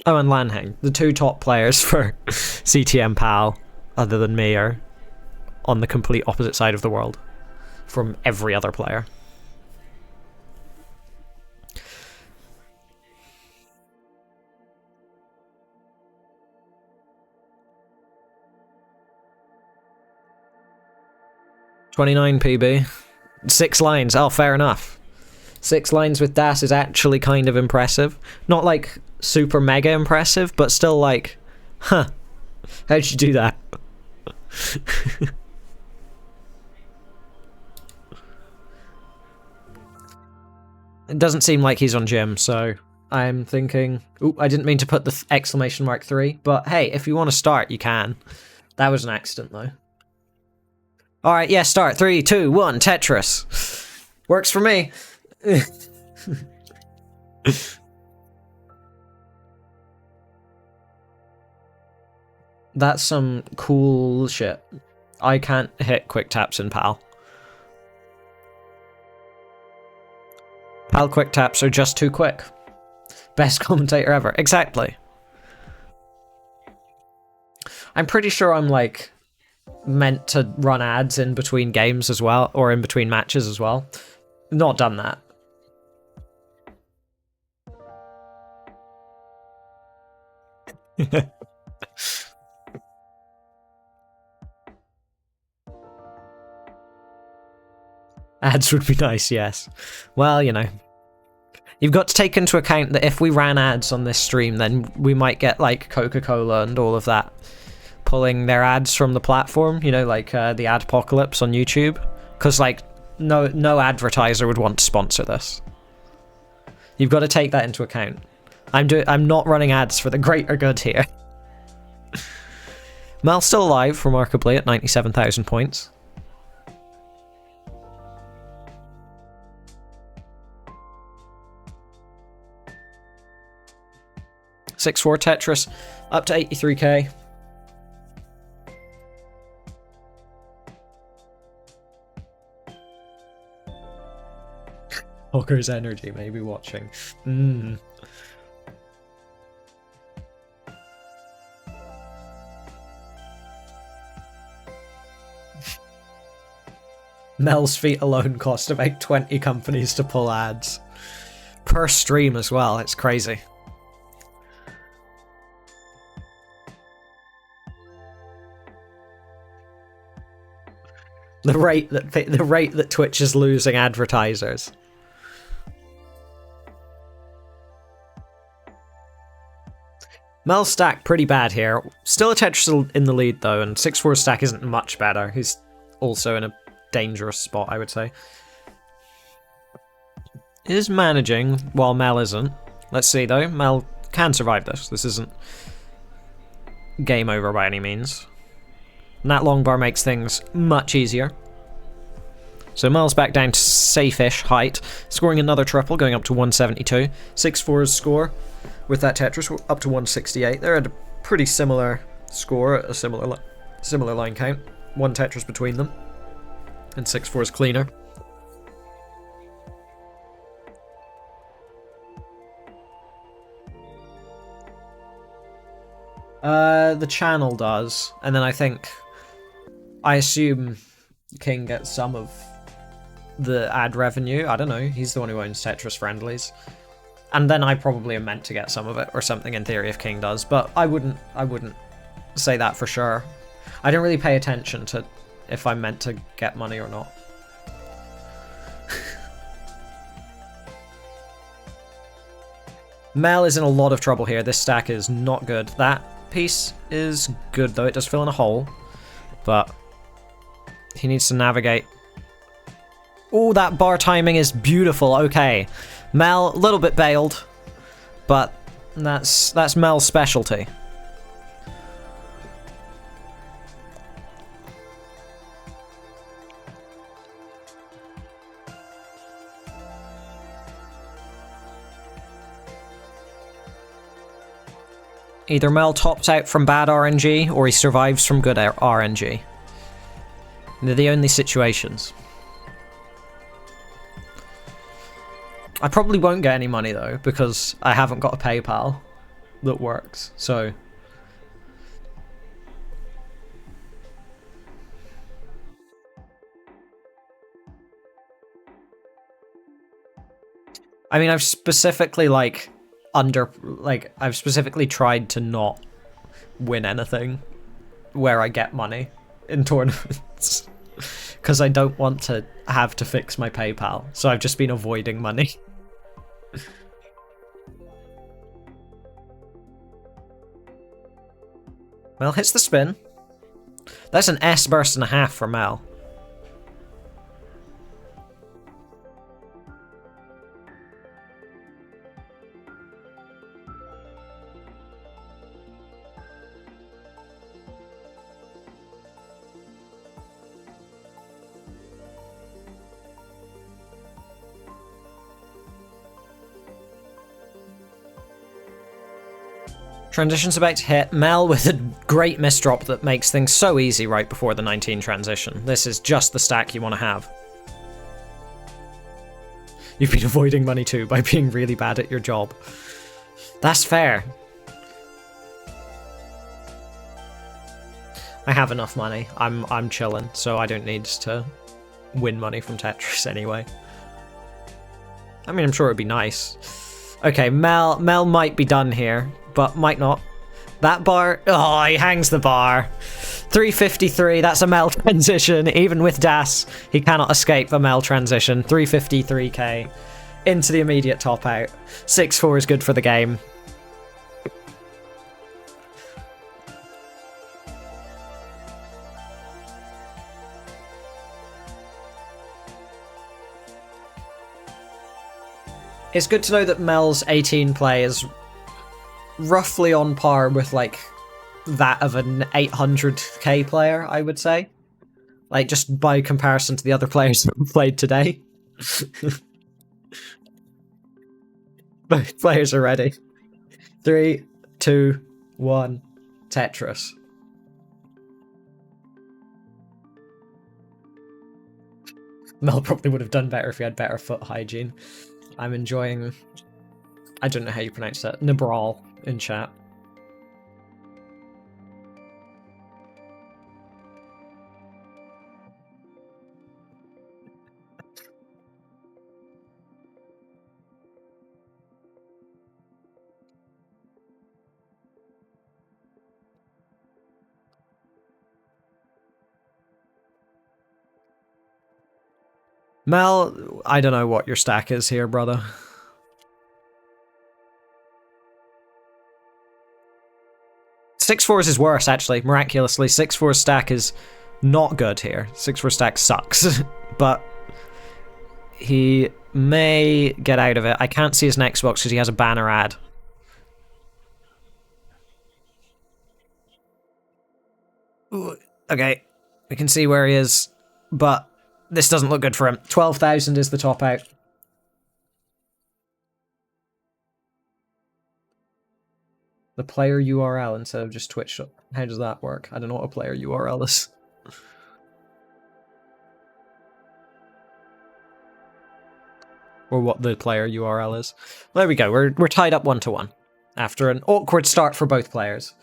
Oh, and Lanheng, the two top players for CTM PAL, other than me, are on the complete opposite side of the world from every other player. "29 PB. 6 lines. Oh, fair enough. 6 lines with Das is actually kind of impressive. Not like super mega impressive, but still like, huh, how'd you do that?" It doesn't seem like he's on gym, so I'm thinking... Ooh, I didn't mean to put the exclamation mark 3, but hey, if you want to start, you can. That was an accident, though. Alright, yeah, start. 3, 2, 1, Tetris. Works for me. That's some cool shit. I can't hit quick taps in PAL. PAL quick taps are just too quick. Best commentator ever. Exactly. I'm pretty sure I'm, like, meant to run ads in between games as well, or in between matches as well. Not done that. Ads would be nice, yes. Well, you know. You've got to take into account that if we ran ads on this stream, then we might get, like, Coca-Cola and all of that pulling their ads from the platform, you know, like the Adpocalypse on YouTube. Because, like, no advertiser would want to sponsor this. You've got to take that into account. I'm not running ads for the greater good here. Mel's still alive, remarkably, at 97,000 points. "6-4 Tetris, up to 83k. Hawker's Energy may be watching. Mel's feet alone cost about 20 companies to pull ads. Per stream as well, it's crazy. The rate that Twitch is losing advertisers. Mel's stack pretty bad here. Still a Tetris in the lead though, and 6-4's stack isn't much better. He's also in a dangerous spot, I would say. Is managing while Mel isn't. Let's see though. Mel can survive this. This isn't game over by any means. And that long bar makes things much easier. So Mel's back down to safe-ish height, scoring another triple, going up to 172. 6-4's score with that Tetris up to 168. They're at a pretty similar score, a similar line count. One Tetris between them, and 6-4's cleaner. The channel does, and then I assume King gets some of the ad revenue. I don't know. He's the one who owns Tetris Friendlies. And then I probably am meant to get some of it or something in theory if King does, but I wouldn't say that for sure. I don't really pay attention to if I'm meant to get money or not. Mel is in a lot of trouble here. This stack is not good. That piece is good though. It does fill in a hole, but he needs to navigate. Oh, that bar timing is beautiful. Okay. Mel, a little bit bailed, but that's Mel's specialty. Either Mel tops out from bad RNG, or he survives from good RNG. They're the only situations. I probably won't get any money though, because I haven't got a PayPal that works, so... I mean, I've specifically, I've specifically tried to not win anything where I get money in tournaments, because I don't want to have to fix my PayPal, so I've just been avoiding money. Mel hits the spin. That's an S burst and a half for Mel. Transition's about to hit. Mel with a great misdrop that makes things so easy right before the 19 transition. This is just the stack you want to have. You've been avoiding money too by being really bad at your job. That's fair. I have enough money. I'm chilling, so I don't need to win money from Tetris anyway. I mean, I'm sure it'd be nice. Okay, Mel might be done here, but might not. That bar, oh, he hangs the bar. 353, that's a Mel transition. Even with Das, he cannot escape a Mel transition. 353k into the immediate top out. 6-4 is good for the game. It's good to know that Mel's 18 play is roughly on par with, like, that of an 800k player, I would say. Like, just by comparison to the other players that played today. Both players are ready. 3, 2, 1, Tetris. Mel probably would have done better if he had better foot hygiene. I'm enjoying... I don't know how you pronounce that. Nabral in chat. Mel, I don't know what your stack is here, brother. Six fours is worse, actually, miraculously. 6-4 stack is not good here. 6-4 stack sucks, but he may get out of it. I can't see his next box because he has a banner ad. Ooh, okay, we can see where he is, but this doesn't look good for him. 12,000 is the top out. The player URL instead of just Twitch. How does that work? I don't know what a player URL is. Or what the player URL is. There we go, we're tied up 1-1. After an awkward start for both players.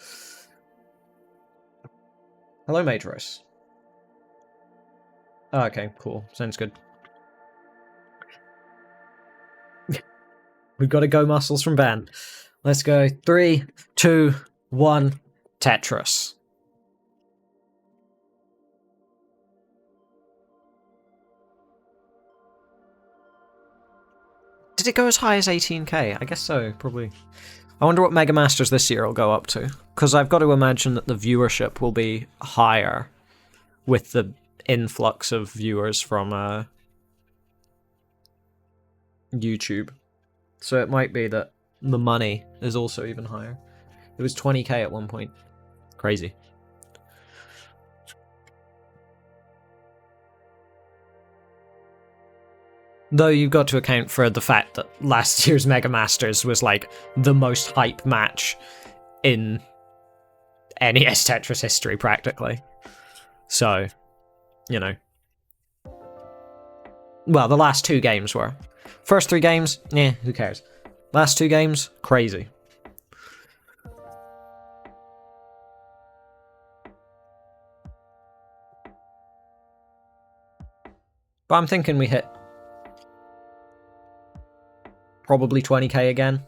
Hello, Majorus. Oh, okay, cool. Sounds good. We've got to go muscles from Ben. Let's go. 3, 2, 1. Tetris. Did it go as high as 18k? I guess so, probably. I wonder what Mega Masters this year will go up to. Because I've got to imagine that the viewership will be higher with the influx of viewers from YouTube. So it might be that the money is also even higher. It was 20k at one point. Crazy. Though you've got to account for the fact that last year's Mega Masters was like the most hype match in NES Tetris history, practically. So, you know. Well, the last 2 games were. First 3 games, who cares? Last 2 games, crazy. But I'm thinking we hit probably 20k again.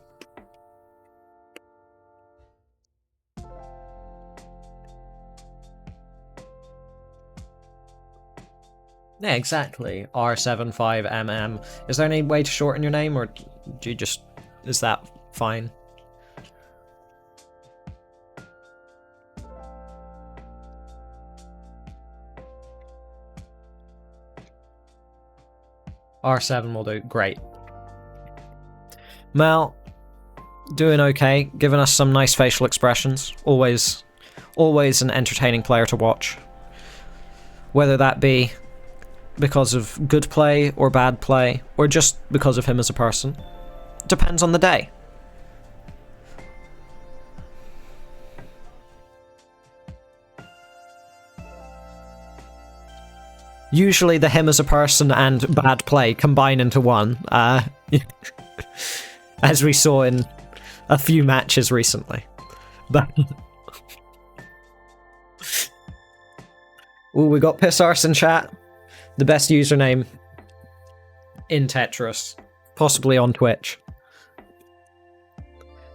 Yeah, exactly. R75MM. Is there any way to shorten your name, or do you just... is that fine? R7 will do. Great. Mel, doing okay, giving us some nice facial expressions. Always an entertaining player to watch. Whether that be because of good play or bad play, or just because of him as a person. Depends on the day. Usually the him as a person and bad play combine into one, as we saw in a few matches recently. But ooh, we got Piss Arse in chat. The best username in Tetris, possibly on Twitch.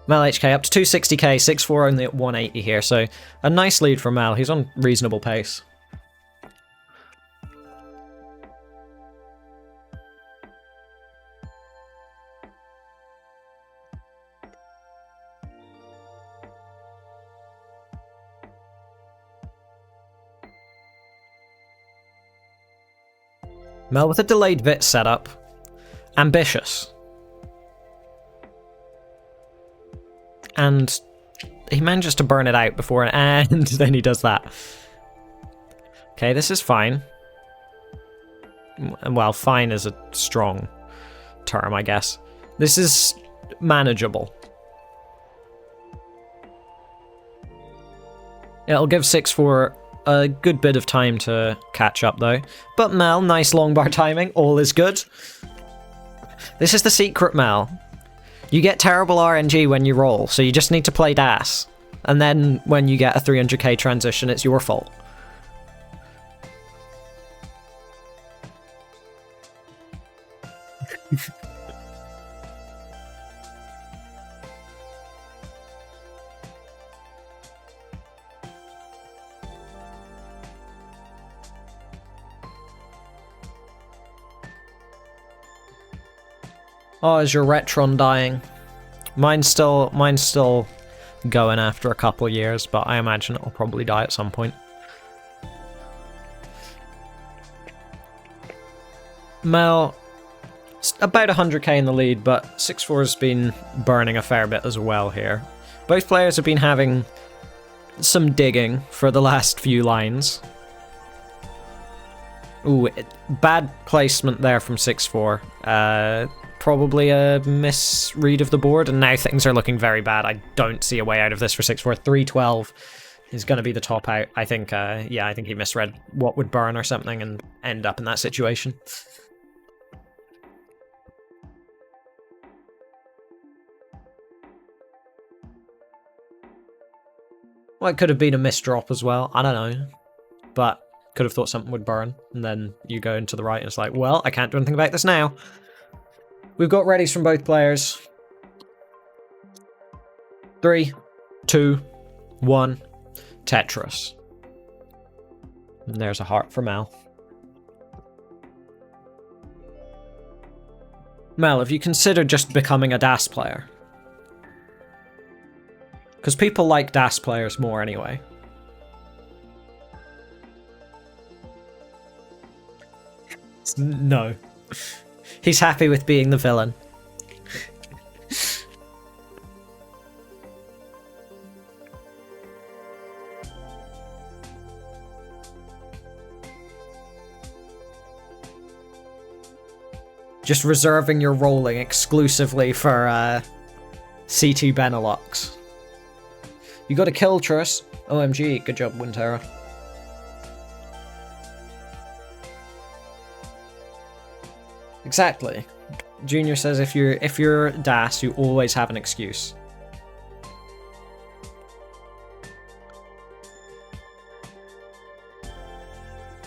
Mel HK up to 260k, 6-4 only at 180 here, so a nice lead for Mel. He's on reasonable pace. Mel with a delayed VIT setup. Ambitious. And he manages to burn it out before, and then he does that. Okay, this is fine. Well, fine is a strong term, I guess. This is manageable. It'll give 6-4 a good bit of time to catch up, though. But Mel, nice long bar timing, all is good. This is the secret, Mel. You get terrible RNG when you roll, so you just need to play DAS. And then when you get a 300k transition, it's your fault. Oh, is your Retron dying? Mine's still going after a couple years, but I imagine it'll probably die at some point. Mel, about 100k in the lead, but 6-4 has been burning a fair bit as well here. Both players have been having some digging for the last few lines. Ooh, bad placement there from 6-4. Probably a misread of the board, and now things are looking very bad. I don't see a way out of this for 6-4. 3-12 is going to be the top out. I think, yeah, I think he misread what would burn or something and end up in that situation. Well, it could have been a misdrop as well. I don't know. But could have thought something would burn. And then you go into the right and it's like, well, I can't do anything about this now. We've got readies from both players. 3, 2, 1. Tetris. And there's a heart for Mel. Mel, have you considered just becoming a DAS player? Because people like DAS players more anyway. No. He's happy with being the villain. Just reserving your rolling exclusively for CT Benelux. You got a kill, Truss. OMG, good job, Wintera. Exactly. Junior says if you're DAS, you always have an excuse.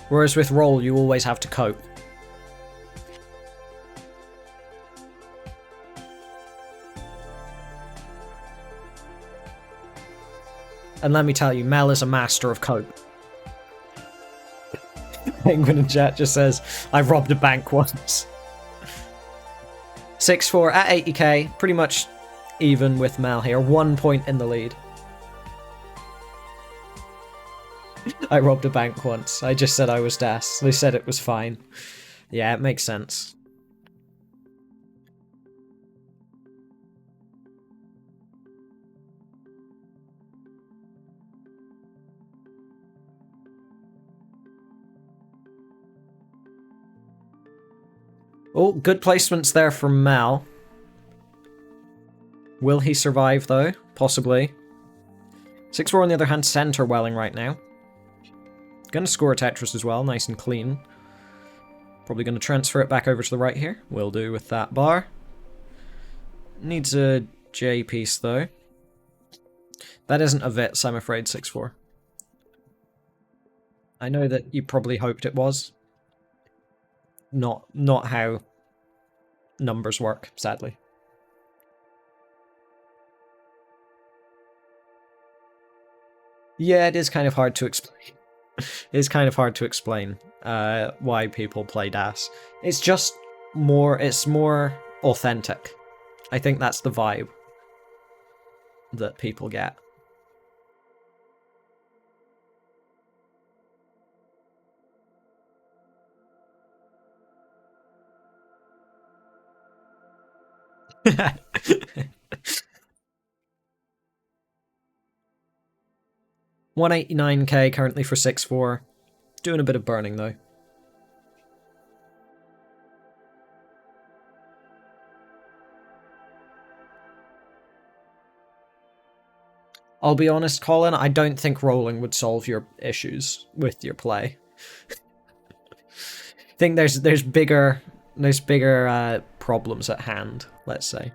Whereas with roll, you always have to cope. And let me tell you, Mel is a master of cope. Penguin in chat just says, I robbed a bank once. 6-4 at 80k, pretty much even with Mel here. 1 point in the lead. I robbed a bank once. I just said I was DAS. They said it was fine. Yeah, it makes sense. Oh, good placements there from Mel. Will he survive, though? Possibly. 6-4 on the other hand, center welling right now. Gonna score a Tetris as well, nice and clean. Probably gonna transfer it back over to the right here. Will do with that bar. Needs a J piece, though. That isn't a Vits, I'm afraid, 6-4. I know that you probably hoped it was. Not how numbers work, sadly. Yeah, it is kind of hard to explain. It's kind of hard to explain why people play DAS. It's just more, it's more authentic. I think that's the vibe that people get. $189k currently for 6-4. Doing a bit of burning though. I'll be honest, Colin, I don't think rolling would solve your issues with your play. I think there's bigger problems at hand, let's say.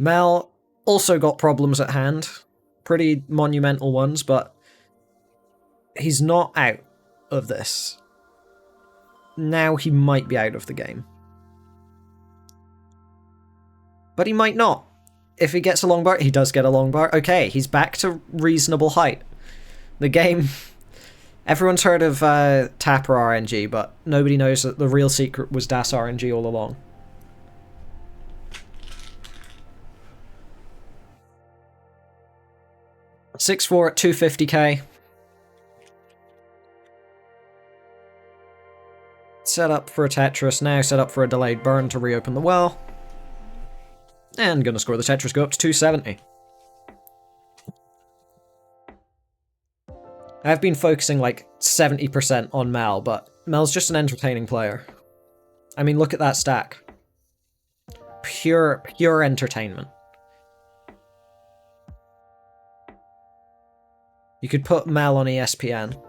Mel also got problems at hand. Pretty monumental ones, but he's not out of this. Now he might be out of the game. But he might not. If he gets a long bar, he does get a long bar. Okay, he's back to reasonable height. The game Everyone's heard of Tapper RNG, but nobody knows that the real secret was Das RNG all along. $6-4 at 250k. Set up for a Tetris, now set up for a delayed burn to reopen the well. And gonna score the Tetris, go up to 270. I've been focusing like 70% on Mel, but Mel's just an entertaining player. I mean, look at that stack. Pure entertainment. You could put Mel on ESPN.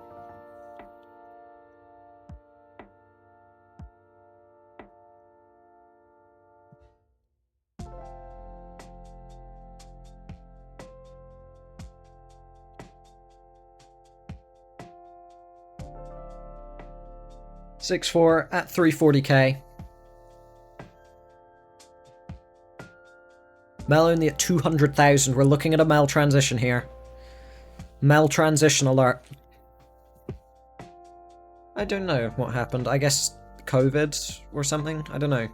$6-4 at 340k. Mel only at 200,000. We're looking at a Mel transition here. Mel transition alert. I don't know what happened. I guess COVID or something? I don't know.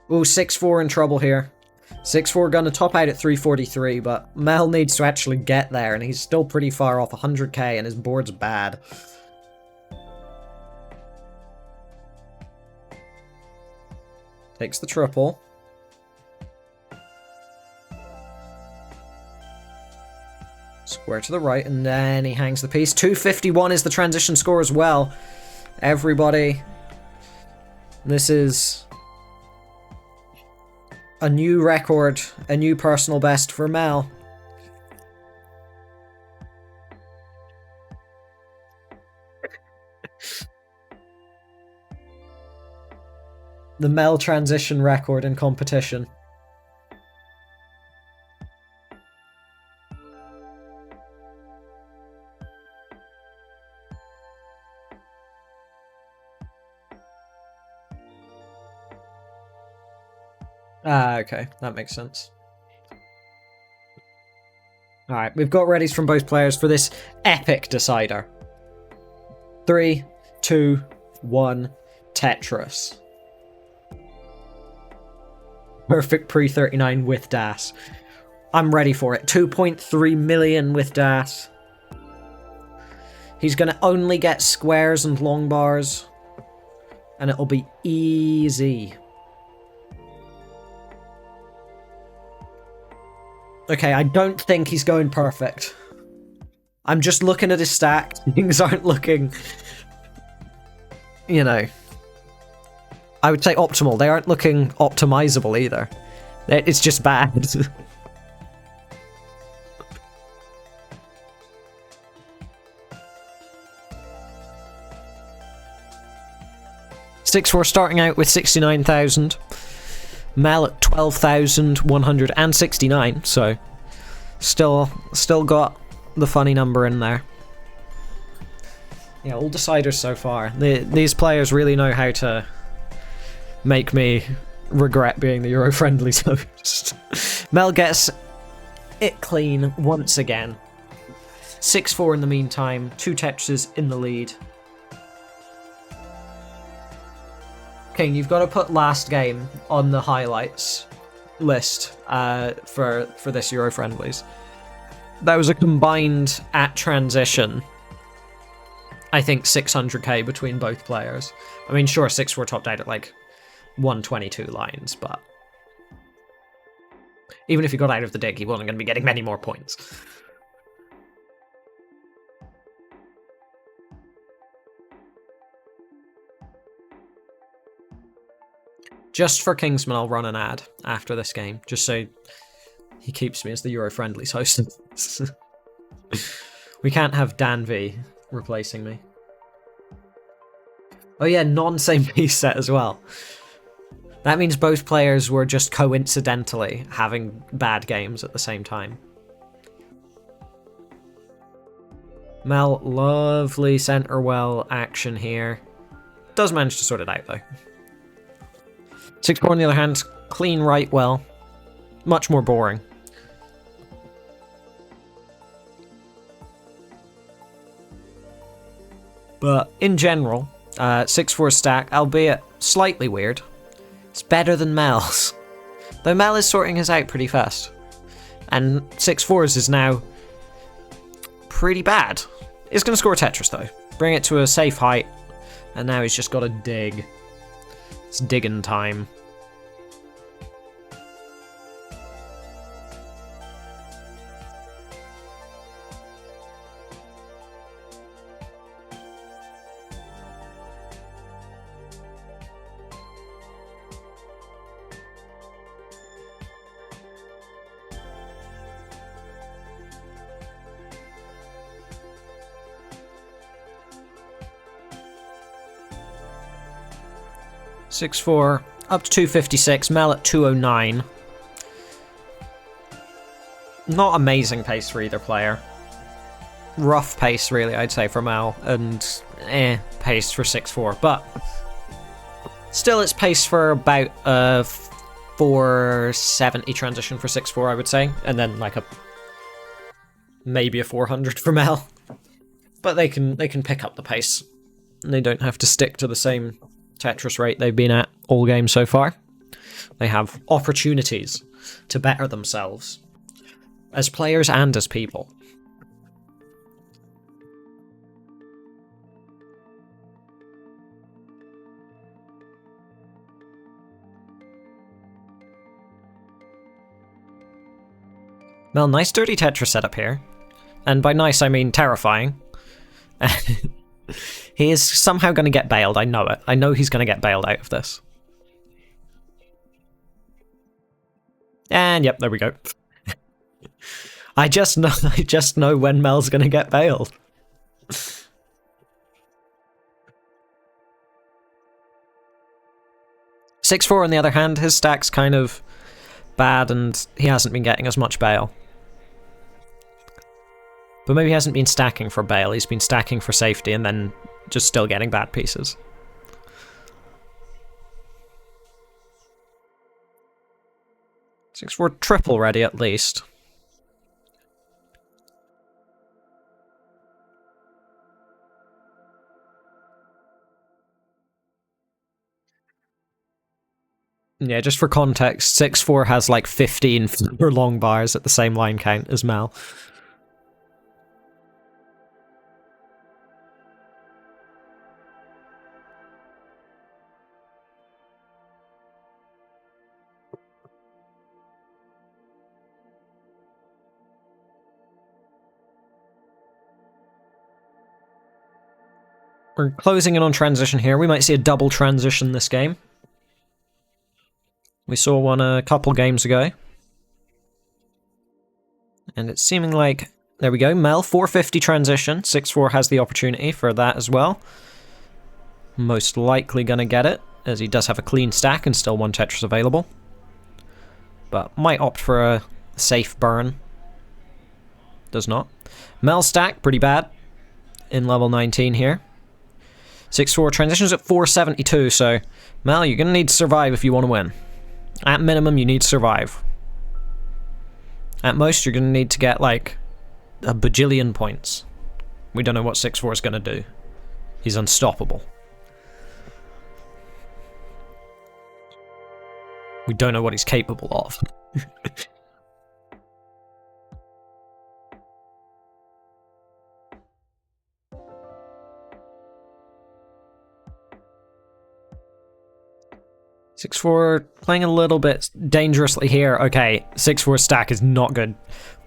Ooh, 6-4 in trouble here. 6-4 gonna top out at 343, but Mel needs to actually get there, and he's still pretty far off 100k, and his board's bad. Takes the triple. Square to the right, and then he hangs the piece. 251 is the transition score as well. Everybody. This is a new record, a new personal best for Mel. The Mel transition record in competition. Ah, okay. That makes sense. Alright, we've got readies from both players for this epic decider. 3, 2, 1, Tetris. Perfect pre-39 with DAS. I'm ready for it. 2.3 million with DAS. He's gonna only get squares and long bars. And it'll be easy. Okay, I don't think he's going perfect. I'm just looking at his stack. Things aren't looking... You know... I would say optimal. They aren't looking optimizable either. It's just bad. 6-4 starting out with 69,000. Mel at 12,169, so still got the funny number in there. Yeah, all deciders so far. These players really know how to make me regret being the Euro Friendlies host. Mel gets it clean once again. 6-4 in the meantime, 2 Tetris in the lead. King, you've got to put last game on the highlights list for this Euro Friendlies. That was a combined at transition, I think 600k between both players. I mean, sure, 6-4 topped out at like 122 lines, but even if he got out of the dig, he wasn't going to be getting many more points. Just for Kingsman, I'll run an ad after this game, just so he keeps me as the Euro Friendlies host. We can't have Dan V replacing me. Oh yeah, non-same piece set as well. That means both players were just coincidentally having bad games at the same time. Mel, lovely center well action here. Does manage to sort it out though. 6-4 on the other hand, clean right well. Much more boring. But in general, 6-4 stack, albeit slightly weird, it's better than Mel's. Though Mel is sorting his out pretty fast. And 6-4's is now pretty bad. He's going to score Tetris though. Bring it to a safe height. And now he's just got to dig. It's digging time. (6-4) up to 256. Mel at 209. Not amazing pace for either player. Rough pace, really, I'd say, for Mel, and pace for 6-4. But still, it's pace for about 470 transition for 6-4, I would say, and then like maybe a 400 for Mel. But they can pick up the pace. And they don't have to stick to the same Tetris rate they've been at all game so far. They have opportunities to better themselves as players and as people. Well, nice dirty Tetris setup here. And by nice I mean terrifying. He is somehow going to get bailed, I know it. I know he's going to get bailed out of this. And yep, there we go. I just know when Mel's going to get bailed. 6-4 on the other hand, his stack's kind of bad and he hasn't been getting as much bail. But maybe he hasn't been stacking for bail, he's been stacking for safety and then just still getting bad pieces. (6-4) triple ready at least. Yeah, just for context, 6-4 has like 15 fewer long bars at the same line count as Mel. We're closing in on transition here. We might see a double transition this game. We saw one a couple games ago. And it's seeming like... There we go, Mel, 450 transition. 6-4 has the opportunity for that as well. Most likely gonna get it, as he does have a clean stack and still one Tetris available. But might opt for a safe burn. Does not. Mel's stack, pretty bad. In level 19 here. 6-4 transitions at 472, so Mel, you're gonna need to survive if you want to win. At minimum, you need to survive. At most, you're gonna need to get like a bajillion points. We don't know what 6-4 is gonna do. He's unstoppable. We don't know what he's capable of. 6-4 playing a little bit dangerously here. Okay, 6-4 stack is not good.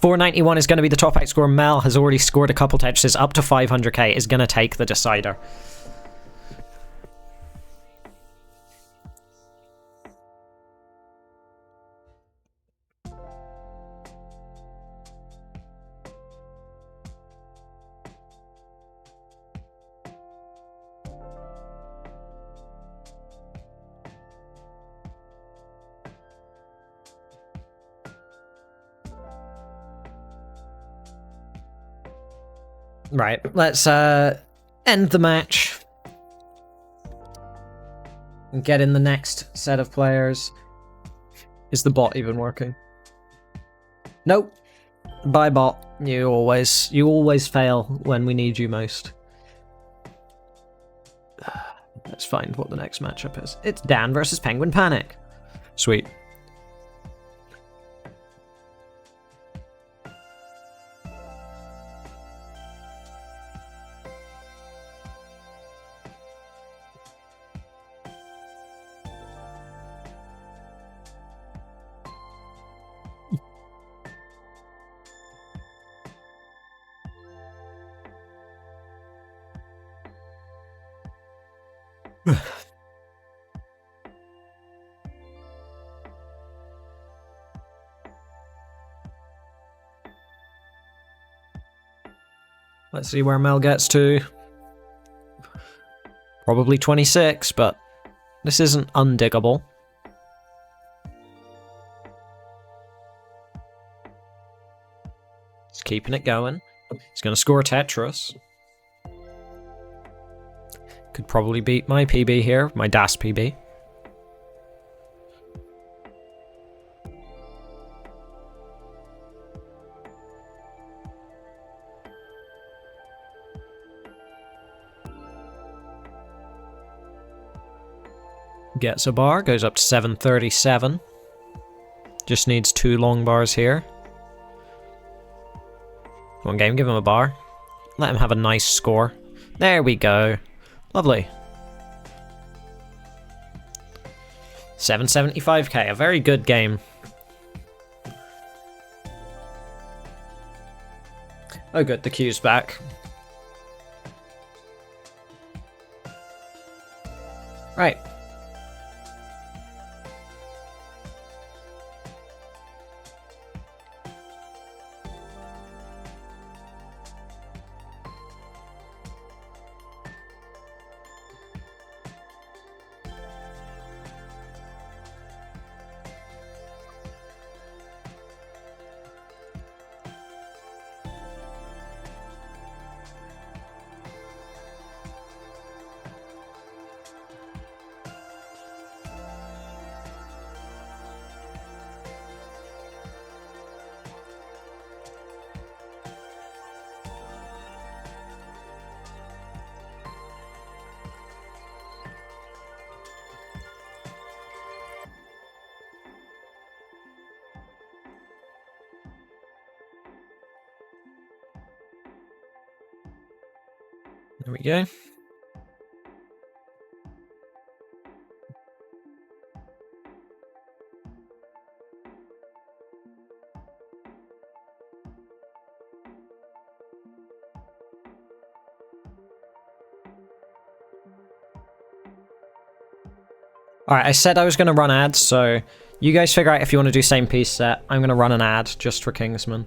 491 is going to be the top outscore. Mel has already scored a couple Tetrises up to 500k. Is going to take the decider. Right, let's end the match and get in the next set of players. Is the bot even working? Nope. Bye bot. You always fail when we need you most. Let's find what the next matchup is. It's Dan versus Penguin Panic. Sweet. Let's see where Mel gets to. Probably 26, but this isn't undiggable. He's keeping it going. He's going to score Tetris. Could probably beat my PB here, my DAS PB. Gets a bar, goes up to 737. Just needs 2 long bars here. Come on, game, give him a bar. Let him have a nice score. There we go. Lovely. 775k, a very good game. Oh good, the queue's back. Right. There we go. Alright, I said I was going to run ads, so you guys figure out if you want to do same piece set. I'm going to run an ad just for Kingsman.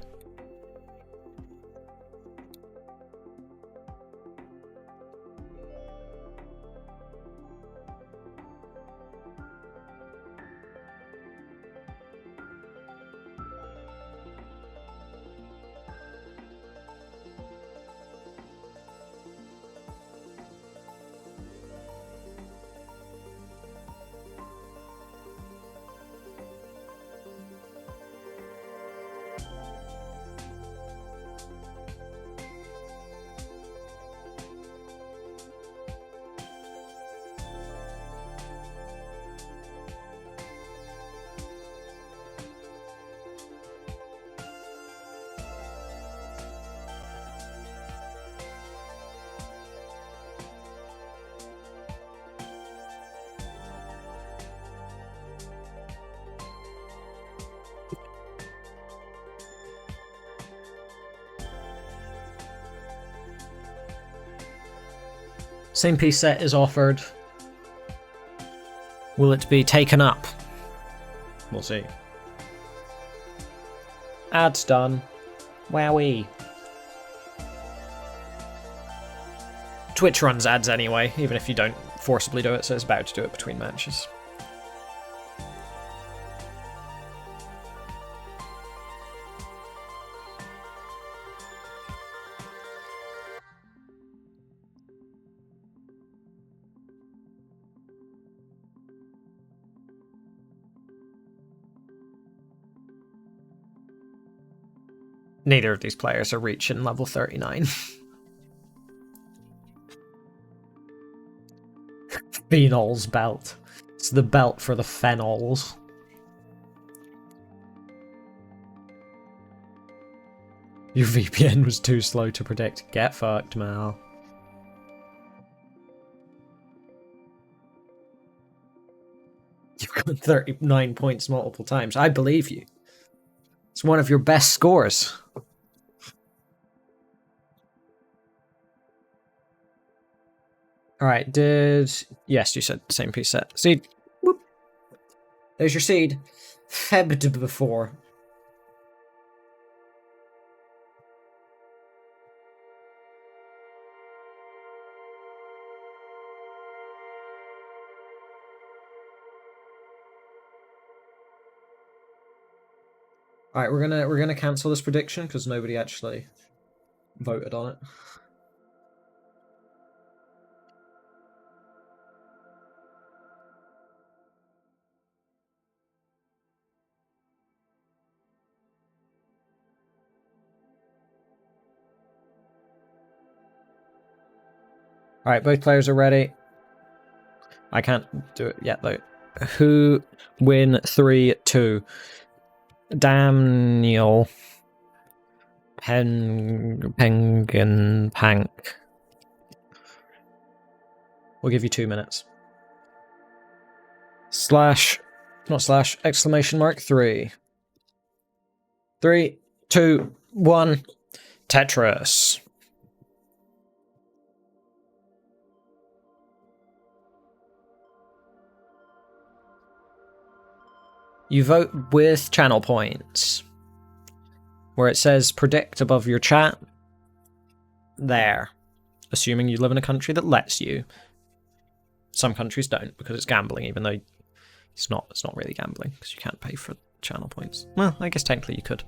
Same piece set is offered. Will it be taken up? We'll see. Ad's done. Wowee. Twitch runs ads anyway, even if you don't forcibly do it, so it's better to do it between matches. Neither of these players are reaching level 39. Phenol's belt. It's the belt for the phenols. Your VPN was too slow to predict. Get fucked, Mal. You've got 39 points multiple times. I believe you. It's one of your best scores. Alright, yes, you said same piece set. Seed. Whoop. There's your seed. Febbed before. Alright, we're gonna cancel this prediction because nobody actually voted on it. Alright, both players are ready. I can't do it yet though. Who win 3-2? Daniel. Penguin Pank. We'll give you 2 minutes. Exclamation mark 3. 3, 2, 1. Tetris. You vote with channel points. Where it says predict above your chat. There. Assuming you live in a country that lets you. Some countries don't because it's gambling, even though it's not really gambling because you can't pay for channel points. Well, I guess technically you could.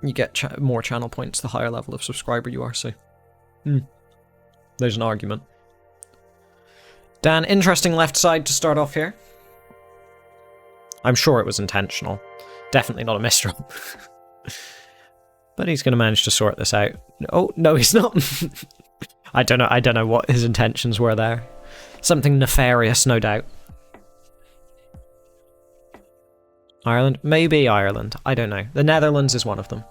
You get more channel points the higher level of subscriber you are, so there's an argument. Dan, interesting left side to start off here. I'm sure it was intentional. Definitely not a misdraw. But he's going to manage to sort this out. Oh, no, he's not. I don't know what his intentions were there. Something nefarious, no doubt. Ireland? Maybe Ireland. I don't know. The Netherlands is one of them.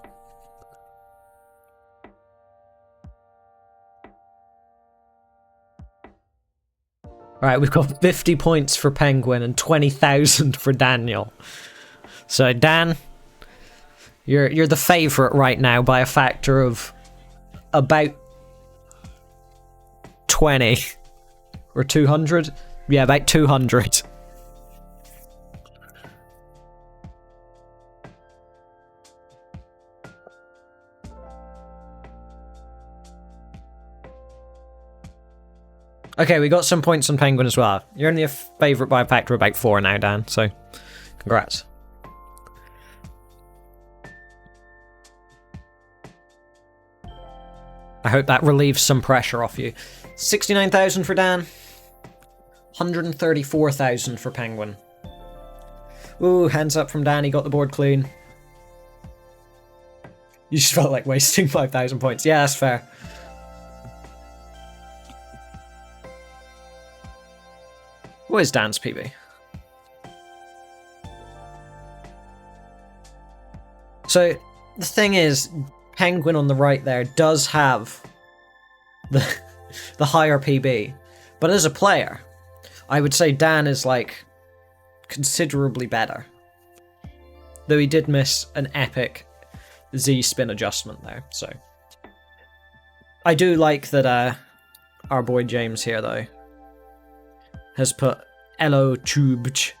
Alright, we've got 50 points for Penguin and 20,000 for Daniel. So, Dan, you're the favourite right now by a factor of about 20. Or 200? Yeah, about 200. Okay, we got some points on Penguin as well. You're only a favourite by a factor of about 4 now, Dan, so congrats. I hope that relieves some pressure off you. 69,000 for Dan. 134,000 for Penguin. Ooh, hands up from Dan, he got the board clean. You just felt like wasting 5,000 points. Yeah, that's fair. What is Dan's PB? So, the thing is, Penguin on the right there does have the higher PB. But as a player, I would say Dan is, like, considerably better. Though he did miss an epic Z-spin adjustment there, so. I do like that our boy James here, though, has put Elo Tubj.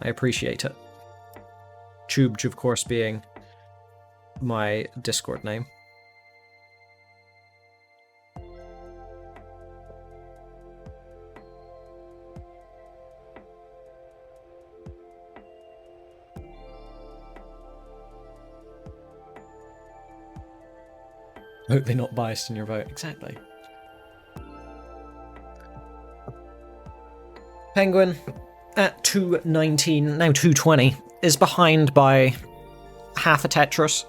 I appreciate it. Tubj, of course, being my Discord name. Hope they're not biased in your vote. Exactly. Penguin at 219, now 220, is behind by half a Tetris.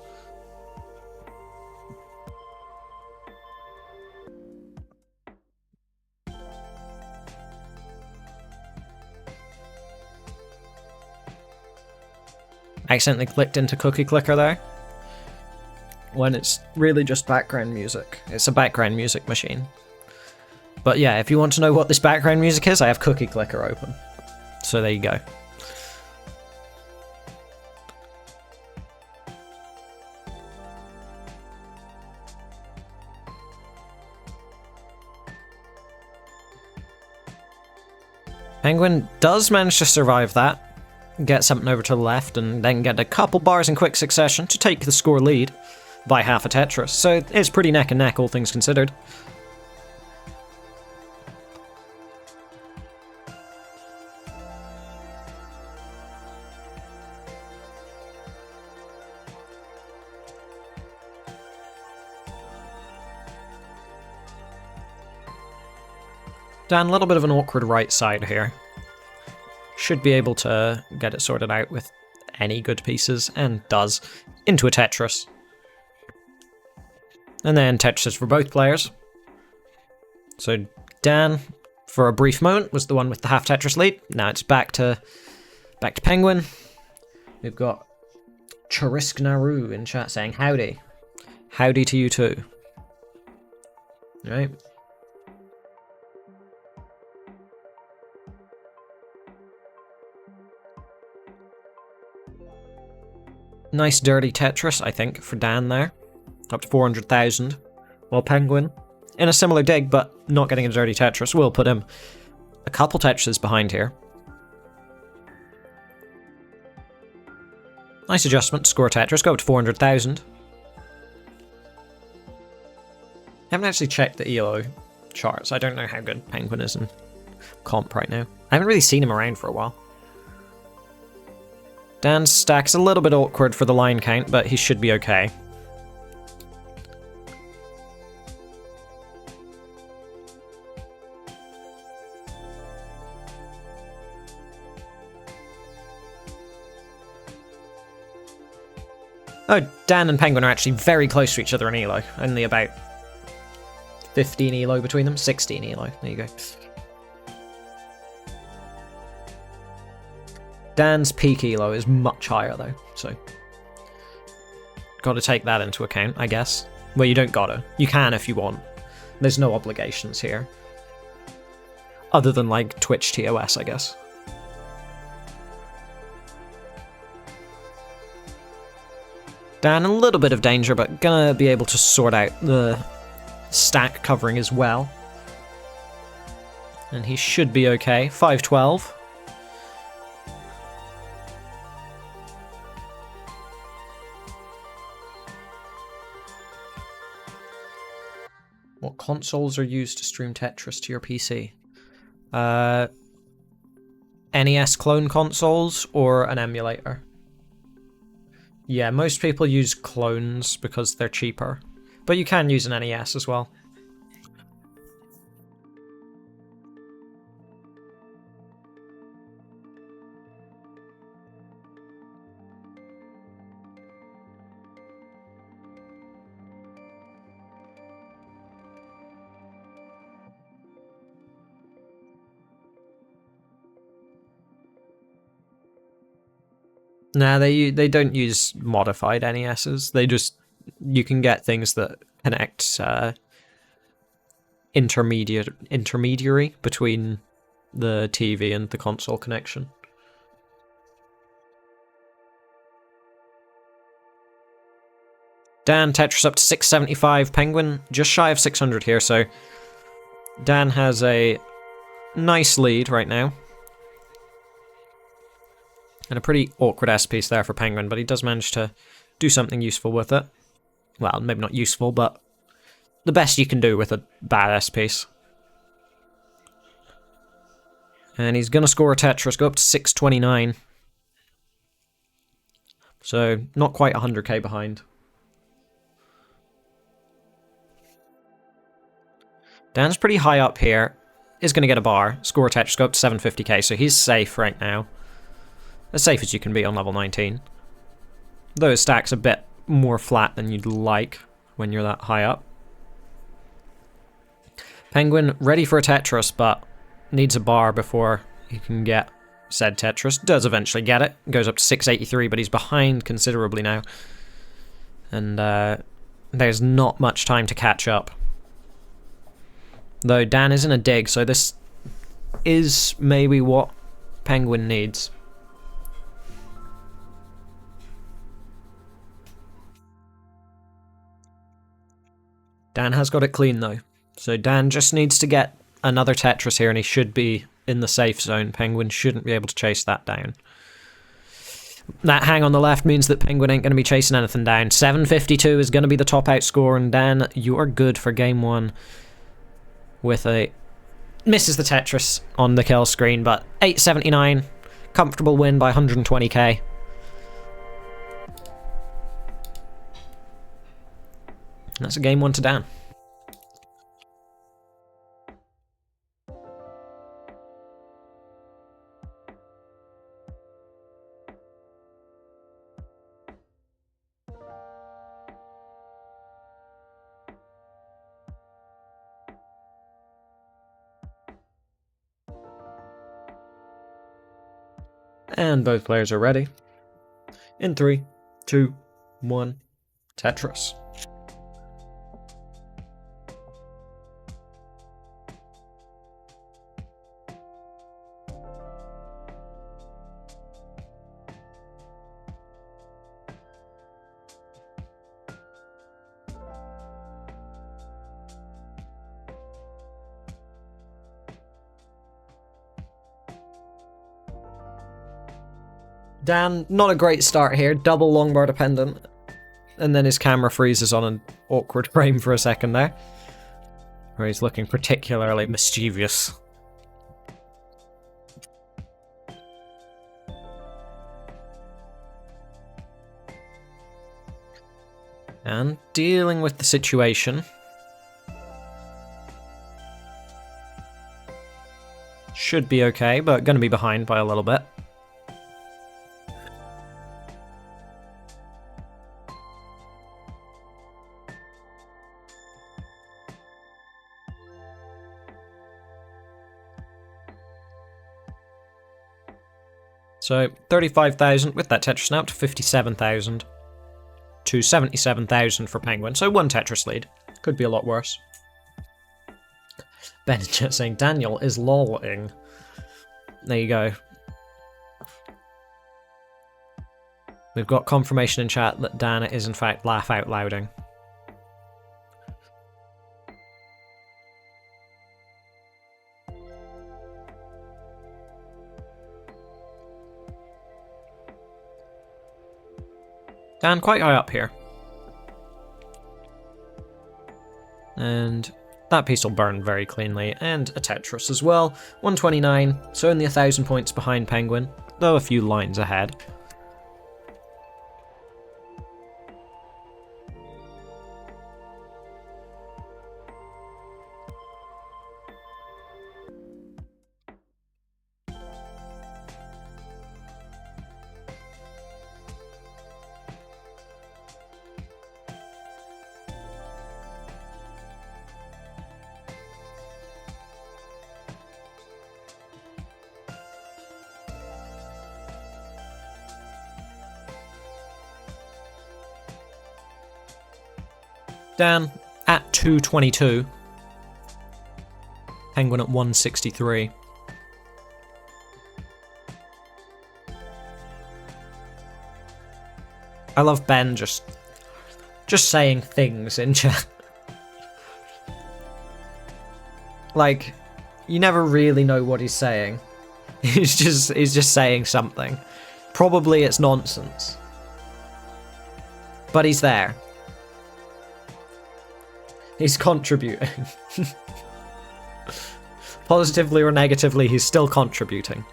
Accidentally clicked into Cookie Clicker there. When it's really just background music. It's a background music machine. But yeah, if you want to know what this background music is, I have Cookie Clicker open. So there you go. Penguin does manage to survive that, get something over to the left, and then get a couple bars in quick succession to take the score lead by half a Tetris. So it's pretty neck and neck, all things considered. Dan, a little bit of an awkward right side here. Should be able to get it sorted out with any good pieces, and does, into a Tetris. And then Tetris for both players. So Dan, for a brief moment, was the one with the half Tetris lead. Now it's back to Penguin. We've got Charisk Naru in chat saying howdy. Howdy to you too. Right. Nice dirty Tetris, I think, for Dan there. Up to 400,000. While Penguin, in a similar dig, but not getting a dirty Tetris, will put him a couple Tetrises behind here. Nice adjustment to score Tetris, go up to 400,000. I haven't actually checked the ELO charts. I don't know how good Penguin is in comp right now. I haven't really seen him around for a while. Dan's stack's a little bit awkward for the line count, but he should be okay. Oh, Dan and Penguin are actually very close to each other in ELO. Only about 15 ELO between them. 16 ELO. There you go. Dan's peak ELO is much higher though, so gotta take that into account, I guess. Well, you don't gotta. You can if you want. There's no obligations here. Other than like Twitch TOS, I guess. Dan, a little bit of danger, but gonna be able to sort out the stack covering as well. And he should be okay. 512. What consoles are used to stream Tetris to your PC? NES clone consoles or an emulator? Yeah, most people use clones because they're cheaper, but you can use an NES as well. Nah, they don't use modified NESs. They just, you can get things that connect intermediary between the TV and the console connection. Dan, Tetris up to 675, Penguin just shy of 600 here, so Dan has a nice lead right now. And a pretty awkward S-piece there for Penguin, but he does manage to do something useful with it. Well, maybe not useful, but the best you can do with a bad S-piece. And he's going to score a Tetris, go up to 629. So, not quite 100k behind. Dan's pretty high up here. Is going to get a bar, score a Tetris, go up to 750k, so he's safe right now. As safe as you can be on level 19. Though his stack's a bit more flat than you'd like when you're that high up. Penguin ready for a Tetris, but needs a bar before he can get said Tetris. Does eventually get it. Goes up to 683, but he's behind considerably now. And there's not much time to catch up. Though Dan is in a dig, so this is maybe what Penguin needs. Dan has got it clean though. So Dan just needs to get another Tetris here and he should be in the safe zone. Penguin shouldn't be able to chase that down. That hang on the left means that Penguin ain't going to be chasing anything down. 752 is going to be the top outscore, and Dan, you are good for game one. With a... misses the Tetris on the kill screen, but 879. Comfortable win by 120k. That's a game one to Dan. And both players are ready. In 3, 2, 1, Tetris. Dan, not a great start here. Double longbar dependent. And then his camera freezes on an awkward frame for a second there. Where he's looking particularly mischievous. And dealing with the situation. Should be okay, but gonna be behind by a little bit. So 35,000 with that Tetris now up to 57,000 to 77,000 for Penguin. So one Tetris lead. Could be a lot worse. Ben just saying Daniel is lolling. There you go. We've got confirmation in chat that Dan is in fact laugh out louding. Dan quite high up here. And that piece will burn very cleanly, and a Tetris as well. 129, so only 1,000 points behind Penguin, though a few lines ahead. Dan at 222. Penguin at 163. I love Ben just saying things in chat. Like, you never really know what he's saying. He's just saying something. Probably it's nonsense. But he's there. He's contributing. Positively or negatively, he's still contributing.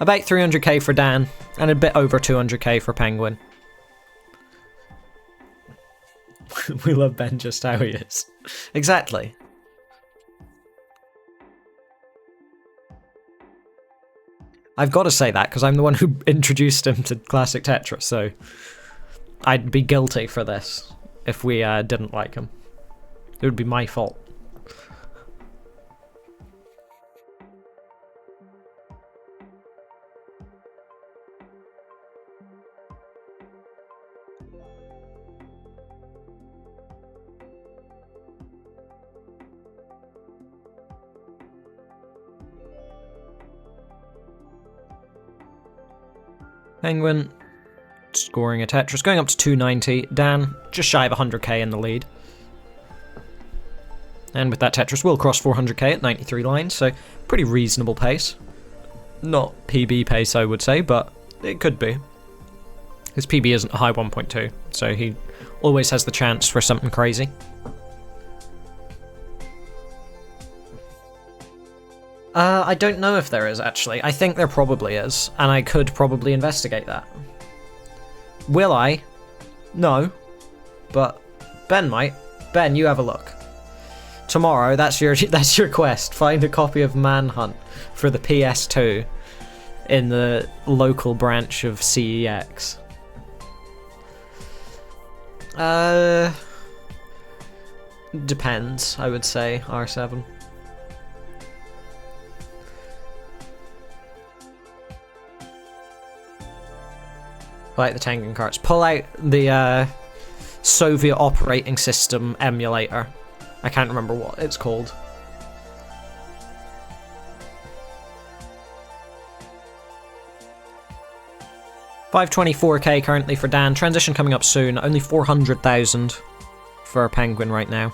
About 300k for Dan, and a bit over 200k for Penguin. We love Ben just how he is. Exactly. I've got to say that, because I'm the one who introduced him to Classic Tetris, so I'd be guilty for this if we didn't like him. It would be my fault. Penguin scoring a Tetris, going up to 290. Dan, just shy of 100k in the lead. And with that Tetris, we'll cross 400k at 93 lines, so pretty reasonable pace. Not PB pace, I would say, but it could be. His PB isn't a high 1.2, so he always has the chance for something crazy. I don't know if there is, actually. I think there probably is, and I could probably investigate that. Will I? No. But Ben might. Ben, you have a look. Tomorrow, that's your quest. Find a copy of Manhunt for the PS2 in the local branch of CEX. Depends, I would say, R7. Like the Tengen carts. Pull out the Soviet operating system emulator. I can't remember what it's called. $524k currently for Dan. Transition coming up soon. Only 400,000 for Penguin right now.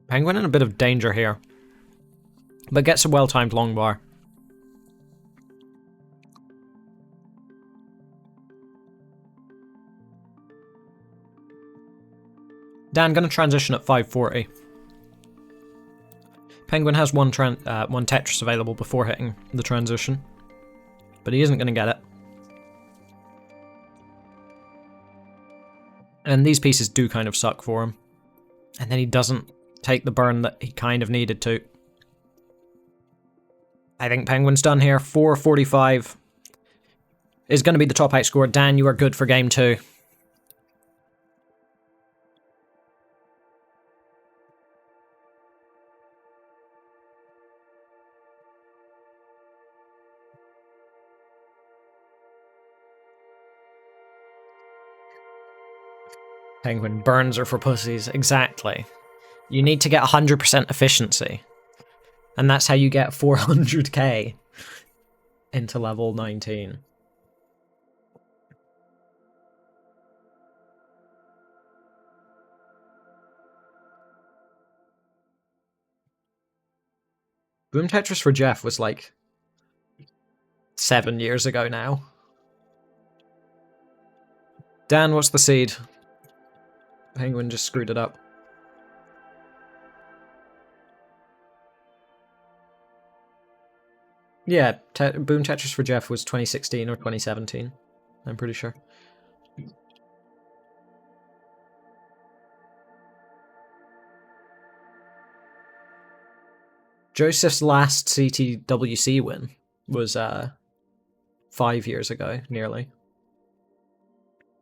Penguin in a bit of danger here, but gets a well-timed long bar. Dan gonna transition at 540. Penguin has one Tetris available before hitting the transition, but he isn't gonna get it. And these pieces do kind of suck for him. And then he doesn't take the burn that he kind of needed to. I think Penguin's done here. 445 is going to be the top outscore. Dan, you are good for game 2. Penguin, burns are for pussies. Exactly. You need to get 100% efficiency. And that's how you get 400k into level 19. Boom Tetris for Jeff was like 7 years ago now. Dan, what's the seed? Penguin just screwed it up. Yeah, Boom Tetris for Jeff was 2016 or 2017, I'm pretty sure. Joseph's last CTWC win was 5 years ago, nearly.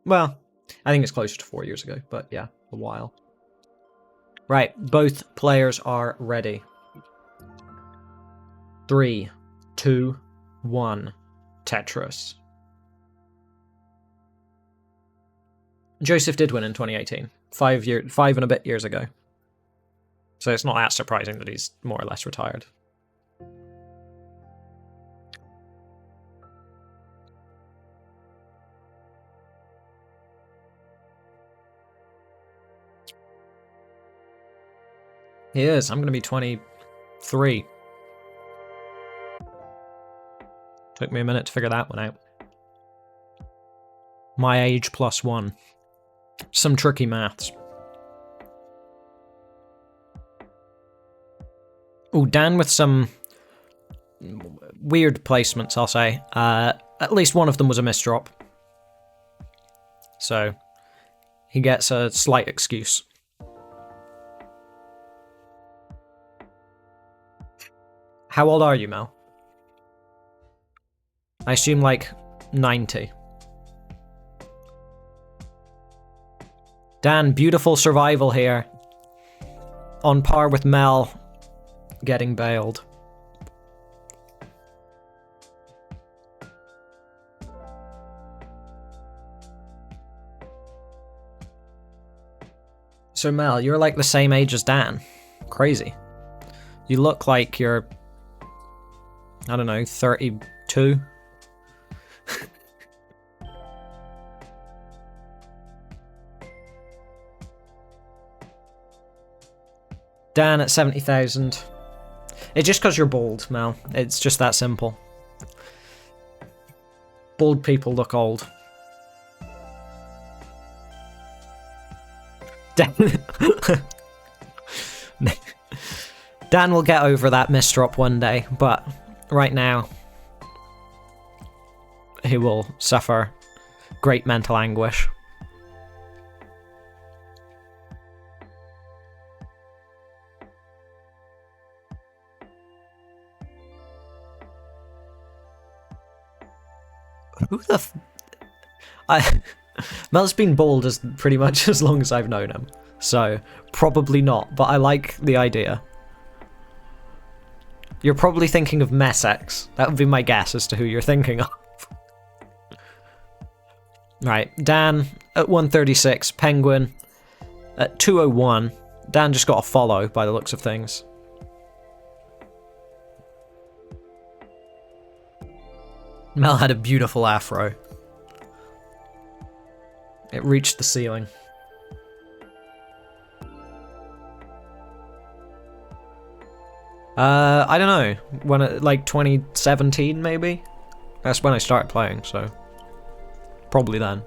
Well, I think it's closer to 4 years ago, but yeah, a while. Right, both players are ready. 3, 2, 1, Tetris. Joseph did win in 2018, 5 and a bit years ago. So it's not that surprising that he's more or less retired. He is. I'm going to be 23. Took me a minute to figure that one out. My age plus 1. Some tricky maths. Oh, Dan with some weird placements, I'll say. At least one of them was a misdrop. So, he gets a slight excuse. How old are you, Mel? I assume like 90. Dan, beautiful survival here. On par with Mel getting bailed. So Mel, you're like the same age as Dan. Crazy. You look like you're, I don't know, 32? Dan at 70,000. It's just because you're bald, Mel. It's just that simple. Bald people look old. Dan Dan will get over that misdrop one day, but right now he will suffer great mental anguish. Who the Mel's been bald as pretty much as long as I've known him, so probably not, but I like the idea. You're probably thinking of Messex. That would be my guess as to who you're thinking of. Right, Dan at 136, Penguin at 201. Dan just got a follow by the looks of things. Mel had a beautiful afro. It reached the ceiling. I don't know. When like 2017 maybe? That's when I started playing, so probably then.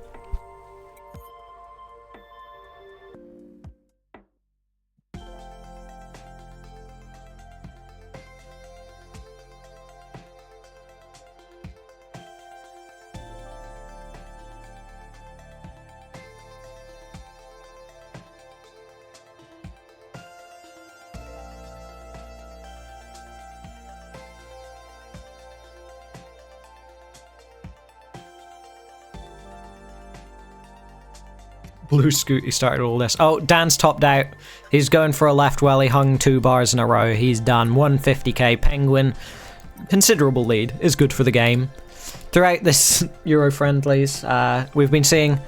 Blue Scooty started all this. Oh, Dan's topped out. He's going for a left welly, hung 2 bars in a row. He's done. 150k. Penguin, considerable lead, is good for the game. Throughout this Euro Friendlies, we've been seeing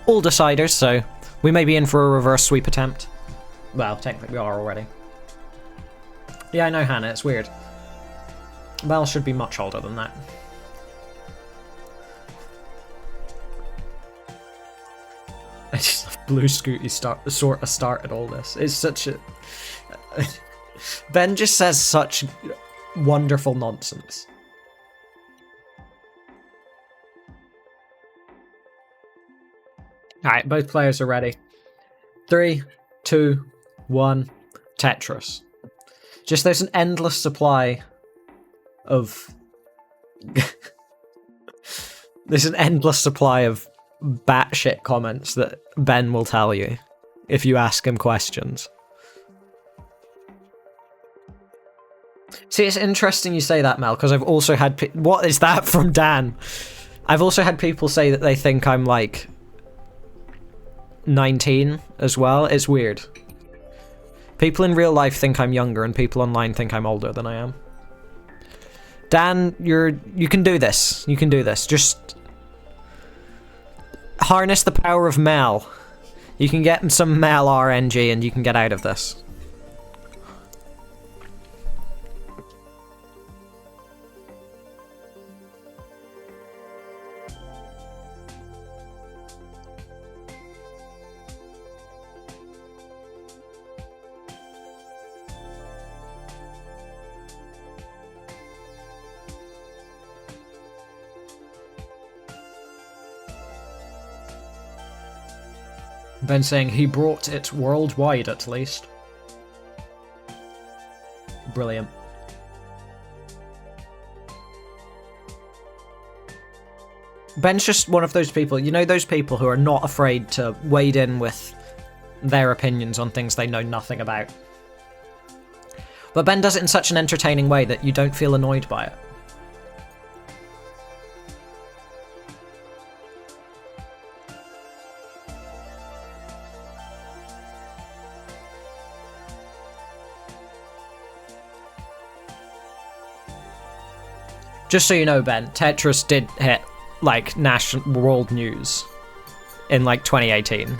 all deciders, so we may be in for a reverse sweep attempt. Well, technically we are already. Yeah, I know, Hannah, it's weird. Mel should be much older than that. I just love Blue Scooty sort of started all this. It's such a... Ben just says such wonderful nonsense. Alright, both players are ready. 3, 2, 1, Tetris. Just there's an endless supply of... there's an endless supply of batshit comments that Ben will tell you if you ask him questions. See, it's interesting you say that, Mel, because I've also had... What is that from Dan? I've also had people say that they think I'm, like, 19 as well. It's weird. People in real life think I'm younger, and people online think I'm older than I am. Dan, you can do this. You can do this. Just harness the power of Mel. You can get some Mel RNG and you can get out of this. Ben saying he brought it worldwide at least. Brilliant. Ben's just one of those people, you know, those people who are not afraid to wade in with their opinions on things they know nothing about. But Ben does it in such an entertaining way that you don't feel annoyed by it. Just so you know, Ben, Tetris did hit, like, world news in, like, 2018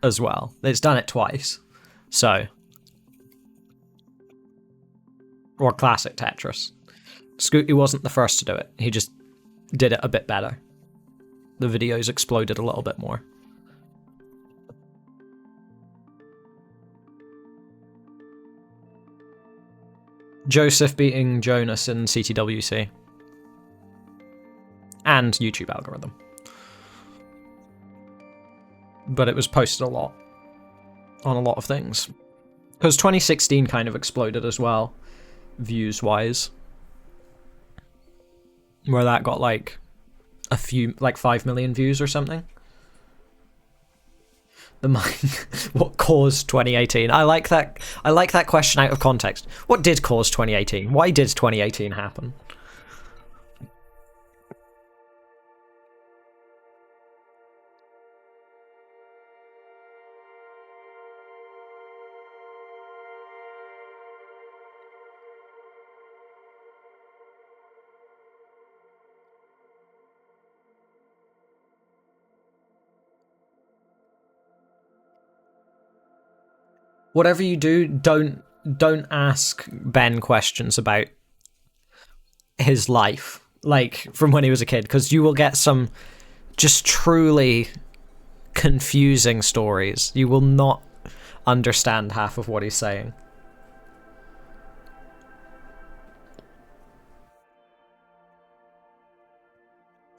as well. It's done it twice. So, Or classic Tetris. Scooty wasn't the first to do it. He just did it a bit better. The videos exploded a little bit more. Joseph beating Jonas in CTWC. And YouTube algorithm. But it was posted a lot. On a lot of things. Because 2016 kind of exploded as well. Views-wise. Where that got like a few, like 5 million views or something. What caused 2018? I like that question out of context. What did cause 2018? Why did 2018 happen? Whatever you do, don't ask Ben questions about his life, like from when he was a kid, because you will get some just truly confusing stories. You will not understand half of what he's saying.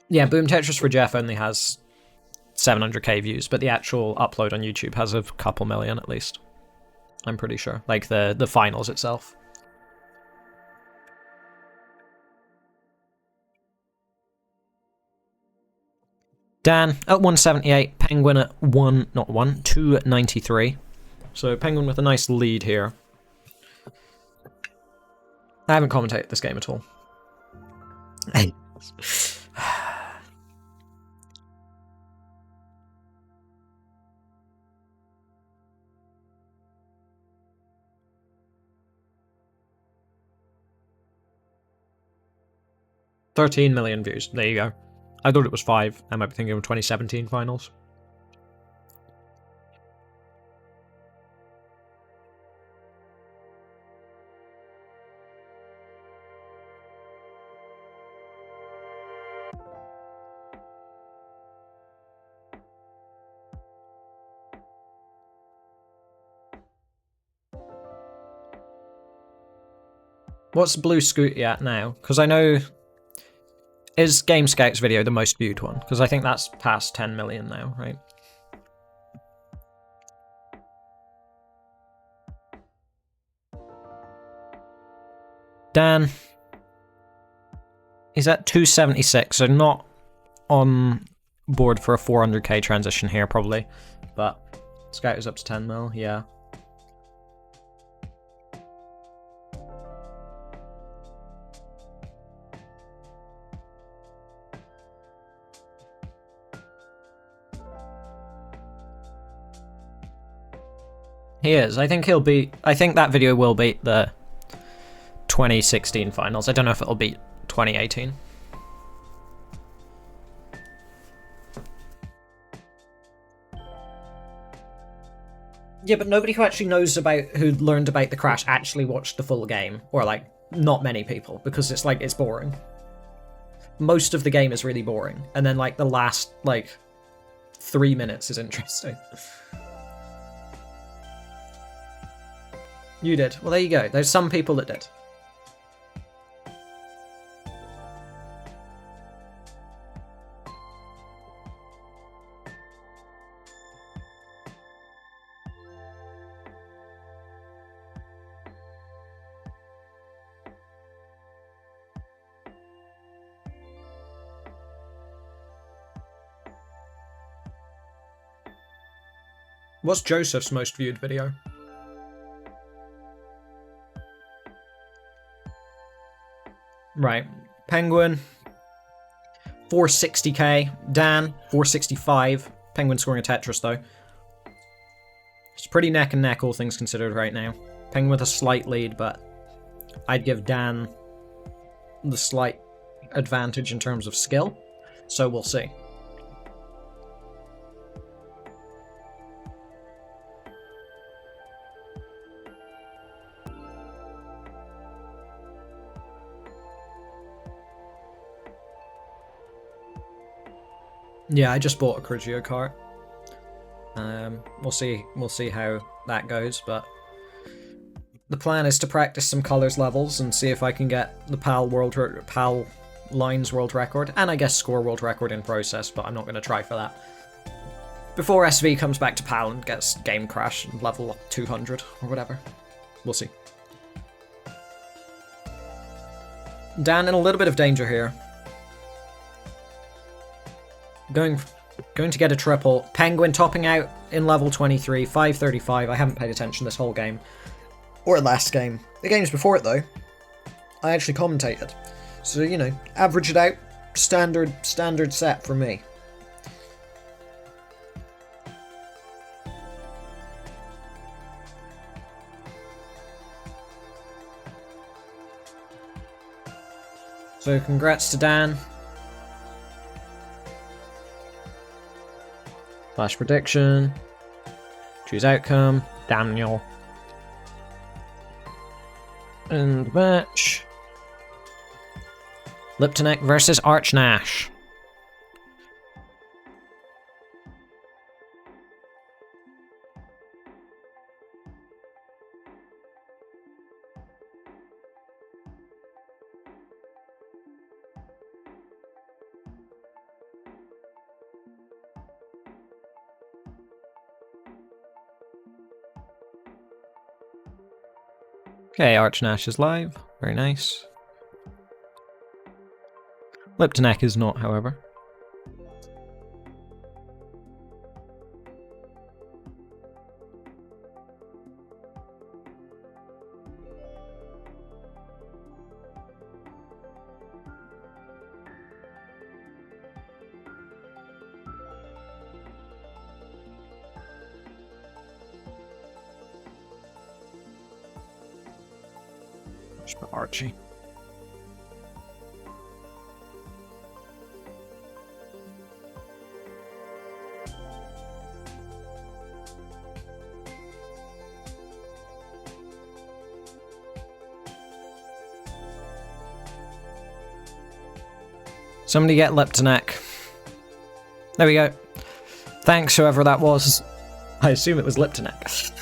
Yeah, Boom Tetris for Jeff only has 700k views, but the actual upload on YouTube has a couple million at least. I'm pretty sure. Like the finals itself. Dan at 178, Penguin at 293. So Penguin with a nice lead here. I haven't commentated this game at all. Hey. $13 million views. There you go. I thought it was 5. I might be thinking of 2017 finals. What's Blue Scooty at now? Because I know... Is Game Scout's video the most viewed one? Because I think that's past 10 million now, right? Dan. He's at 276, so not on board for a 400k transition here, probably. But Scout is up to 10 mil, yeah. He is. I think he'll beat... I think that video will beat the 2016 finals. I don't know if it'll beat 2018. Yeah, but nobody who actually knows about... who learned about the crash actually watched the full game. Or, like, not many people. Because it's, like, it's boring. Most of the game is really boring. And then, like, the last, like, 3 minutes is interesting. You did. Well, there you go. There's some people that did. What's Joseph's most viewed video? Right. Penguin, 460k. Dan, 465. Penguin scoring a Tetris, though. It's pretty neck and neck, all things considered, right now. Penguin with a slight lead, but I'd give Dan the slight advantage in terms of skill. So we'll see. Yeah, I just bought a Crugio cart. We'll see how that goes, but the plan is to practice some colors levels and see if I can get the PAL lines world record, and I guess score world record in process, but I'm not going to try for that. Before SV comes back to PAL and gets game crash and level up 200 or whatever. We'll see. Dan in a little bit of danger here. Going to get a triple. Penguin topping out in level 23, 535. I haven't paid attention this whole game. Or last game. The games before it, though, I actually commentated. So, you know, average it out. Standard set for me. So, congrats to Dan. Flash prediction. Choose outcome. Daniel. And match. Liptonek versus Archnash. Okay, Archnash is live. Very nice. Liptonek is not, however. Just put Archie. Somebody get Liptonek. There we go. Thanks, whoever that was. I assume it was Liptonek.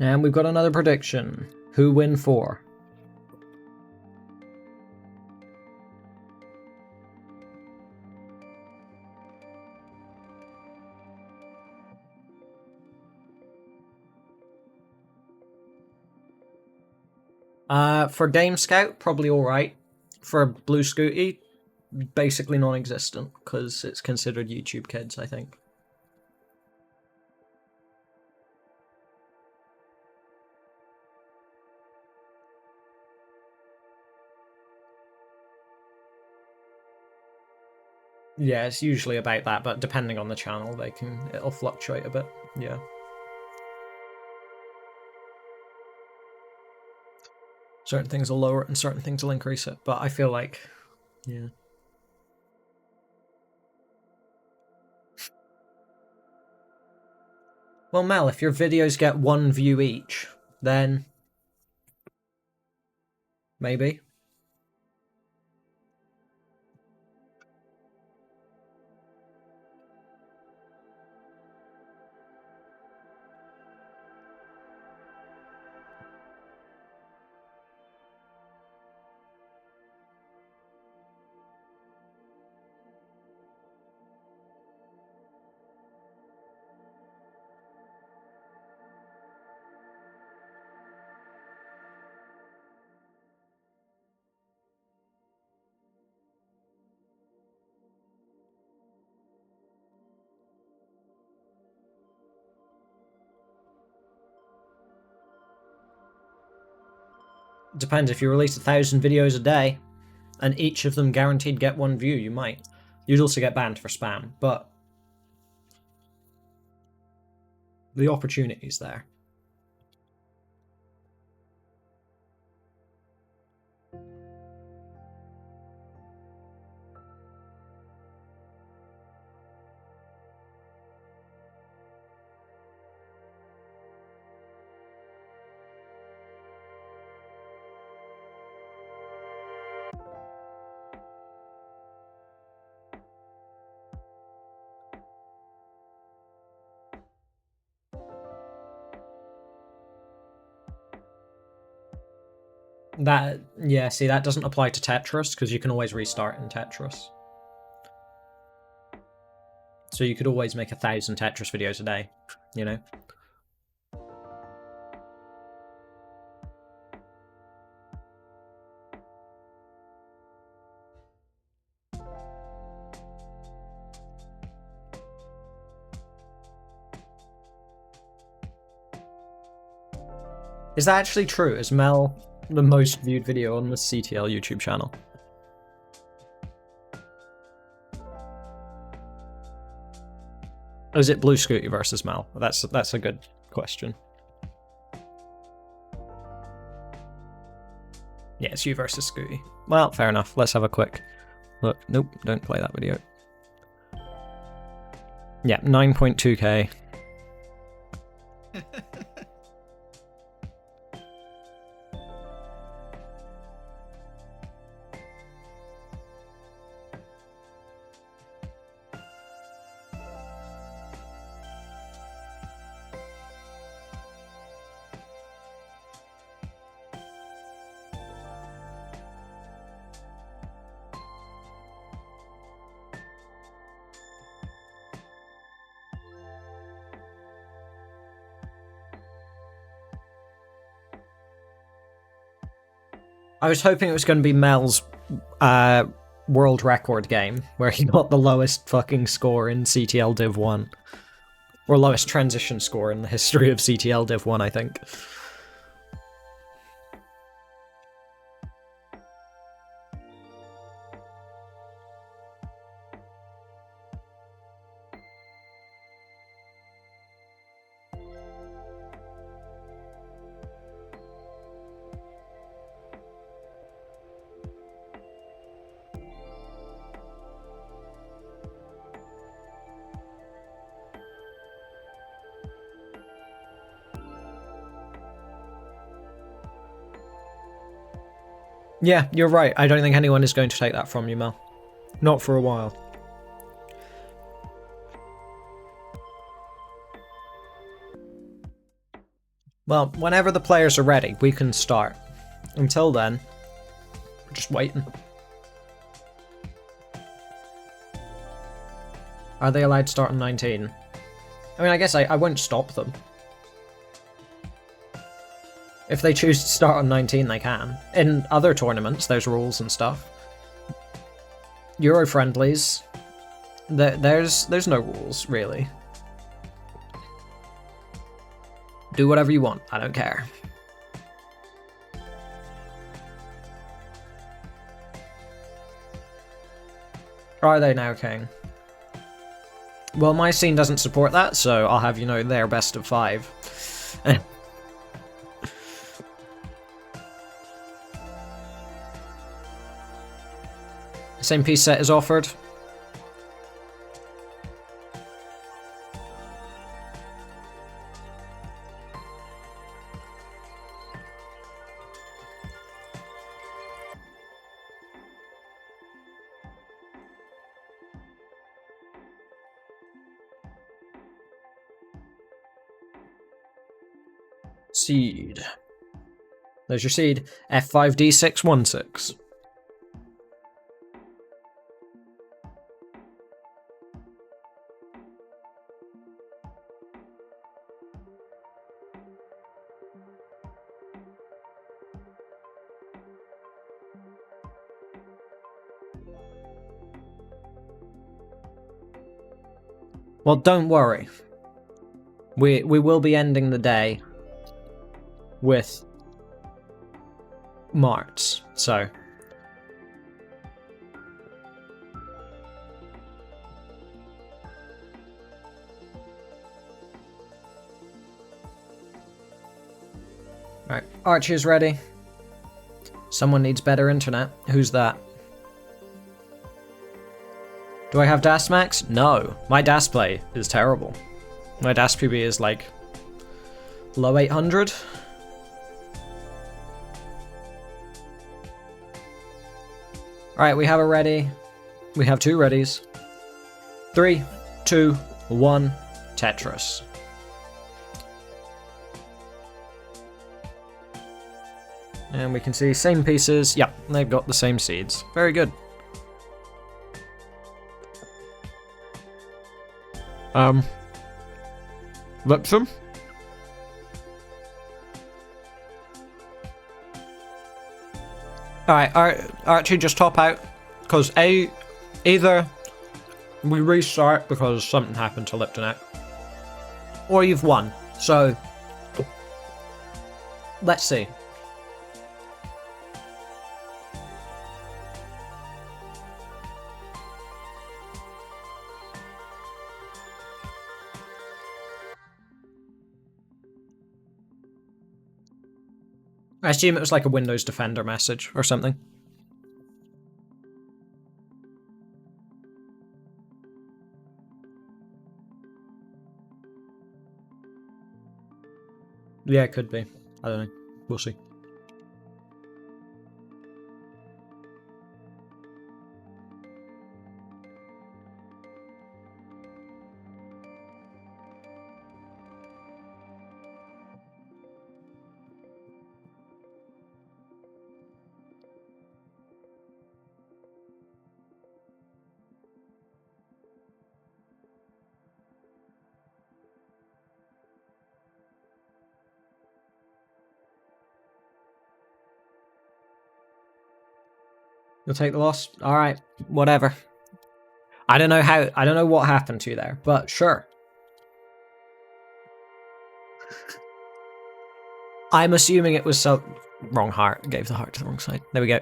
And we've got another prediction. Who win 4? For Game Scout, probably alright. For Blue Scooty, basically non-existent, because it's considered YouTube Kids, I think. Yeah, it's usually about that, but depending on the channel, it'll fluctuate a bit. Yeah. Certain things will lower it and certain things will increase it, but I feel like, yeah. Well, Mel, if your videos get 1 view each, then maybe. Depends, if you release 1,000 videos a day, and each of them guaranteed get 1 view, you might. You'd also get banned for spam, but the opportunity's there. That, yeah, see, that doesn't apply to Tetris, because you can always restart in Tetris. So you could always make 1,000 Tetris videos a day, you know? Is that actually true? Is Mel the most viewed video on the CTL YouTube channel? Or is it Blue Scooty versus Mel? That's a good question. Yeah, it's you versus Scooty. Well, fair enough. Let's have a quick look. Nope, don't play that video. Yeah, 9.2k. I was hoping it was going to be Mel's world record game, where he got the lowest fucking score in CTL Div 1. Or lowest transition score in the history of CTL Div 1, I think. Yeah, you're right. I don't think anyone is going to take that from you, Mel. Not for a while. Well, whenever the players are ready, we can start. Until then, we're just waiting. Are they allowed to start on 19? I mean, I guess I won't stop them. If they choose to start on 19, they can. In other tournaments, there's rules and stuff. Euro Friendlies, there's no rules, really. Do whatever you want, I don't care. Are they now, King? Well, my scene doesn't support that, so I'll have you know they're best of 5. Same piece set is offered. Seed. There's your seed. F5D616. Well, don't worry. We will be ending the day with marts, so... Right, Archie's ready. Someone needs better internet. Who's that? Do I have DAS Max? No. My DAS play is terrible. My DAS PB is like low 800. Alright, we have a ready. We have two readies. 3, 2, 1, Tetris. And we can see same pieces. Yep, they've got the same seeds. Very good. Lipsum? Alright, Archie, just top out. Because either we restart because something happened to Liptonek, or you've won. So, let's see. I assume it was like a Windows Defender message or something. Yeah, it could be. I don't know. We'll see. You'll take the loss? Alright, whatever. I don't know what happened to you there, but sure. I'm assuming it was so... Wrong heart. Gave the heart to the wrong side. There we go.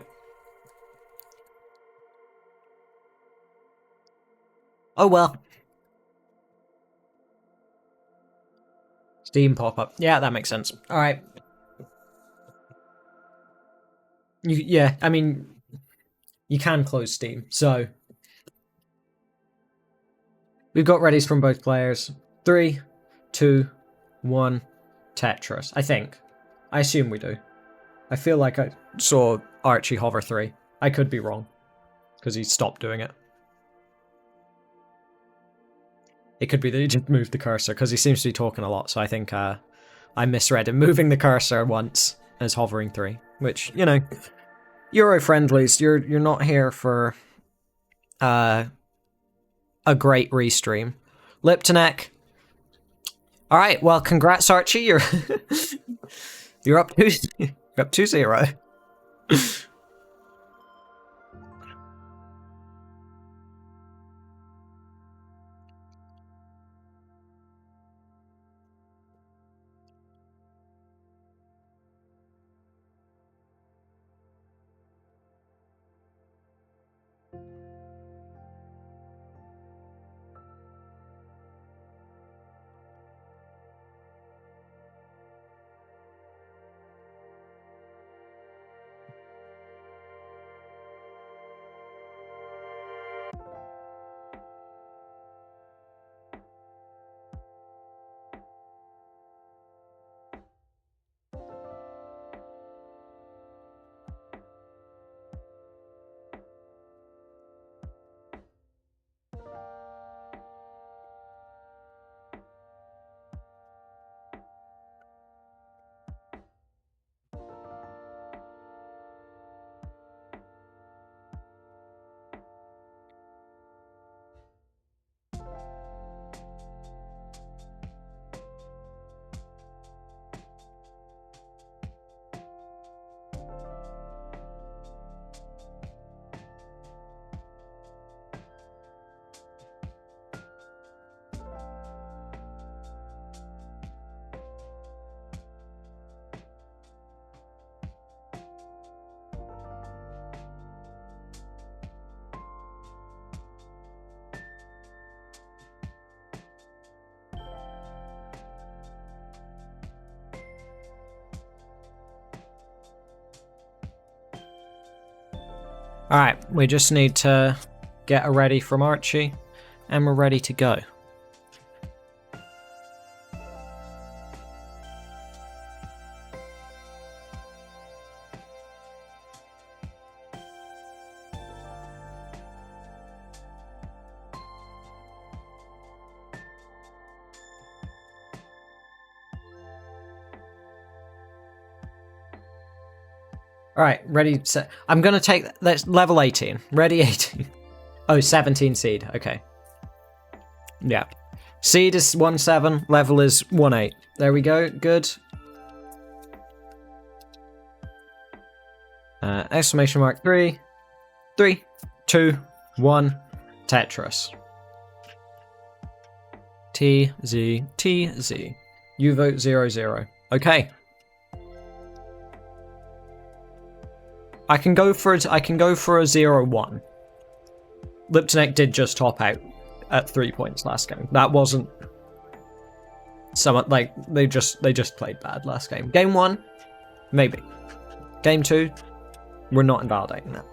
Oh well. Steam pop-up. Yeah, that makes sense. Alright. Yeah, I mean... You can close Steam, so... We've got readies from both players. 3, 2, 1, Tetris. I think. I assume we do. I feel like I saw Archie hover 3. I could be wrong, because he stopped doing it. It could be that he just moved the cursor, because he seems to be talking a lot, so I think I misread him moving the cursor once as hovering 3, which, you know, Euro Friendlies, you're not here for a great restream. Liptonek. Alright, well, congrats, Archie, you're up 2-0. Alright, we just need to get a ready from Archie, and we're ready to go. Alright, ready, set. I'm gonna take, that's level 18. Ready 18. Oh, 17 seed, okay. Yeah. Seed is 1-7, level is 1-8. There we go, good. Exclamation mark 3, 3, 2, 1, Tetris. T-Z, T-Z. You vote 0-0. Okay. I can go for a 0-1. Liptonek did just top out at 3 points last game. That wasn't somewhat like they just played bad last game. Game 1, maybe. Game 2, we're not invalidating that.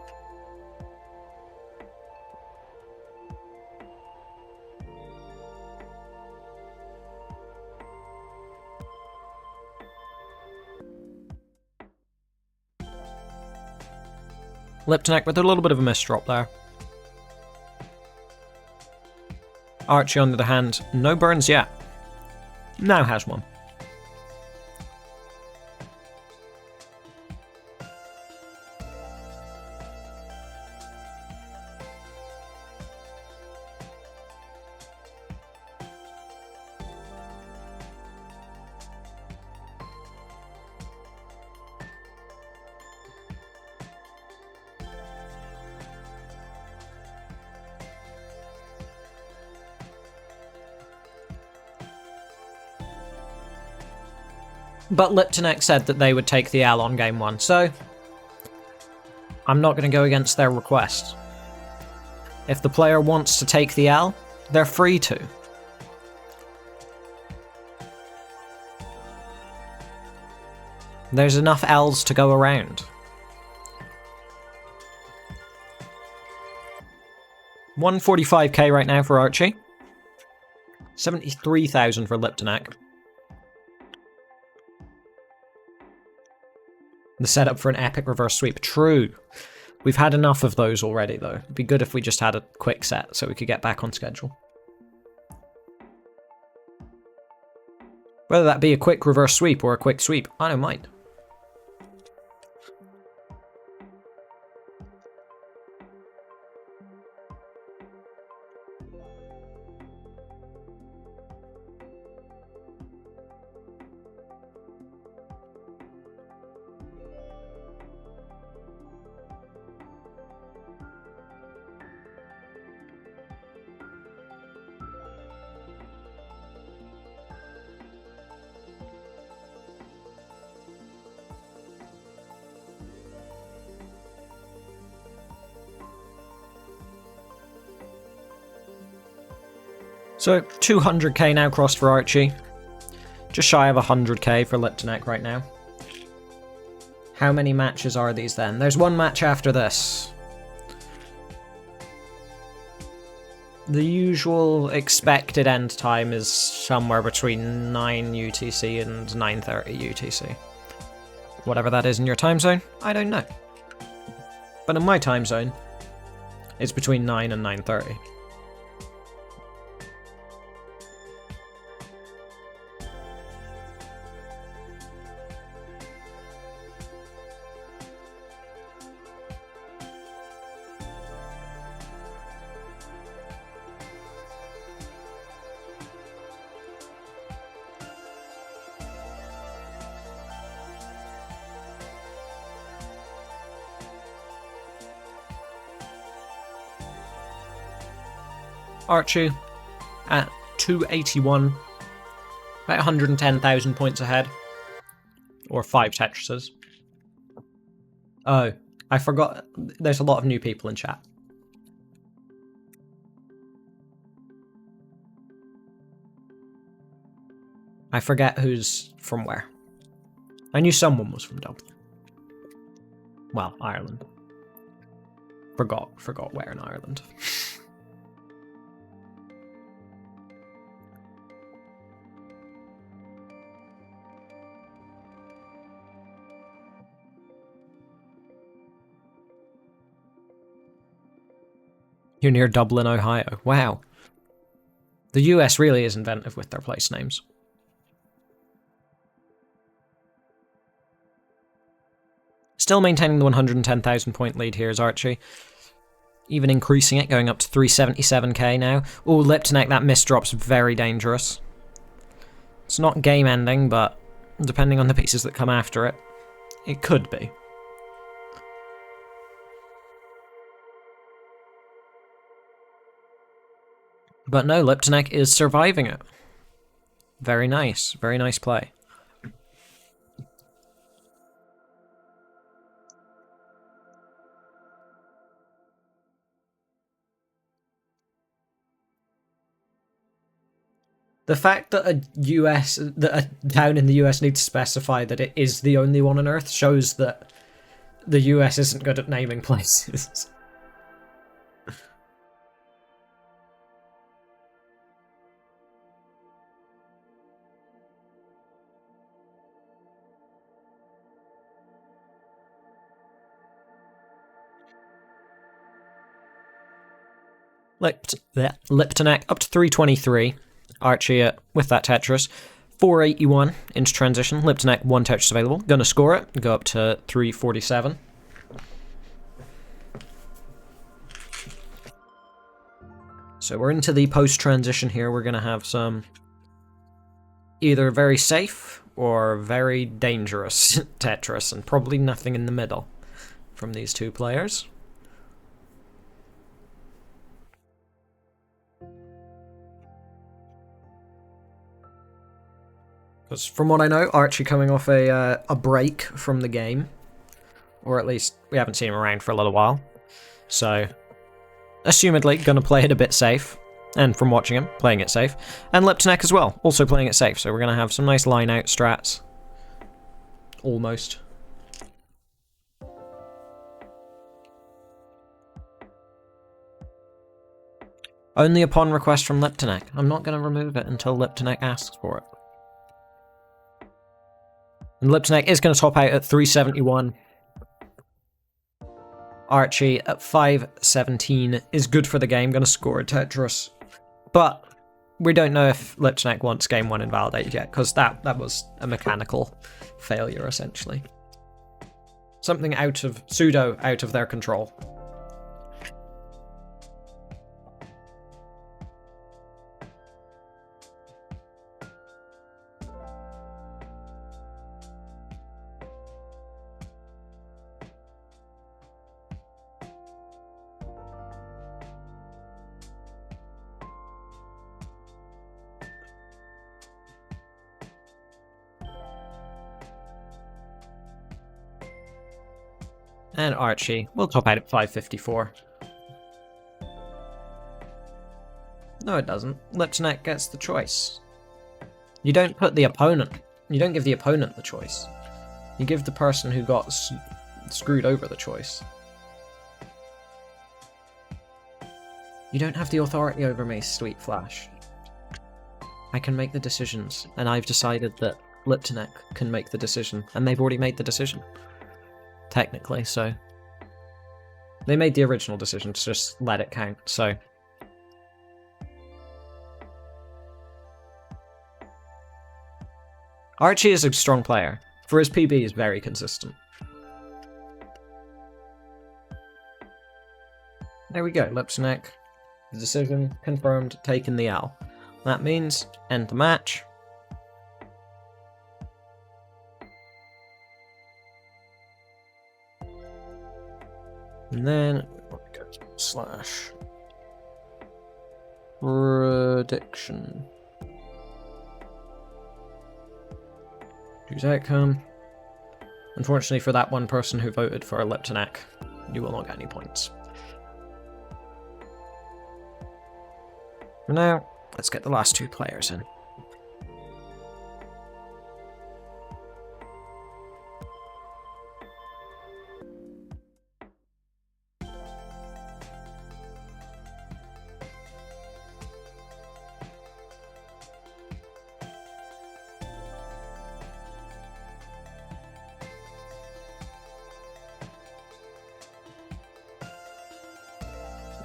Liptonek with a little bit of a misdrop there. Archie, on the other hand, no burns yet. Now has one. But Liptonek said that they would take the L on game 1, so I'm not going to go against their request. If the player wants to take the L, they're free to. There's enough L's to go around. 145k right now for Archie. 73,000 for Liptonek. The setup for an epic reverse sweep. True. We've had enough of those already, though. It'd be good if we just had a quick set so we could get back on schedule. Whether that be a quick reverse sweep or a quick sweep, I don't mind. So 200k now crossed for Archie. Just shy of 100k for Liptonek right now. How many matches are these then? There's one match after this. The usual expected end time is somewhere between 9 UTC and 9:30 UTC. Whatever that is in your time zone, I don't know. But in my time zone, it's between 9 and 9:30. Archie at 281, about 110,000 points ahead, or 5 Tetrises. Oh, I forgot, there's a lot of new people in chat. I forget who's from where. I knew someone was from Dublin. Well, Ireland. Forgot where in Ireland. You're near Dublin, Ohio. Wow. The US really is inventive with their place names. Still maintaining the 110,000 point lead here is Archie. Even increasing it, going up to 377k now. Oh, Liptonek, that misdrop's very dangerous. It's not game ending, but depending on the pieces that come after it, it could be. But no, Liptonek is surviving it. Very nice play. The fact that a town in the US needs to specify that it is the only one on Earth shows that the US isn't good at naming places. Liptonek up to 323. Archie with that Tetris. 481 into transition. Liptonek, 1 Tetris available. Gonna score it. Go up to 347. So we're into the post-transition here. We're gonna have some either very safe or very dangerous Tetris, and probably nothing in the middle from these two players. Because from what I know, Archie coming off a break from the game, or at least we haven't seen him around for a little while, so assumedly gonna play it a bit safe, and from watching him, playing it safe, and Liptonek as well, also playing it safe, so we're gonna have some nice line-out strats. Almost. Only upon request from Liptonek. I'm not gonna remove it until Liptonek asks for it. And Liptonek is going to top out at 371. Archie at 517 is good for the game, going to score a Tetris. But we don't know if Liptonek wants game 1 invalidated yet, because that was a mechanical failure, essentially. Something out of their control. And Archie will top out at 554. No, it doesn't. Liptonek gets the choice. You don't give the opponent the choice. You give the person who got screwed over the choice. You don't have the authority over me, Sweet Flash. I can make the decisions, and I've decided that Liptonek can make the decision, and they've already made the decision. Technically, so they made the original decision to just let it count, so Archie is a strong player. For his PB, is very consistent. There we go, Liptonek. The decision confirmed, taking the L. That means end the match. And then we go to slash prediction. Choose outcome. Unfortunately for that one person who voted for Liptonek, you will not get any points. For now, let's get the last 2 players in.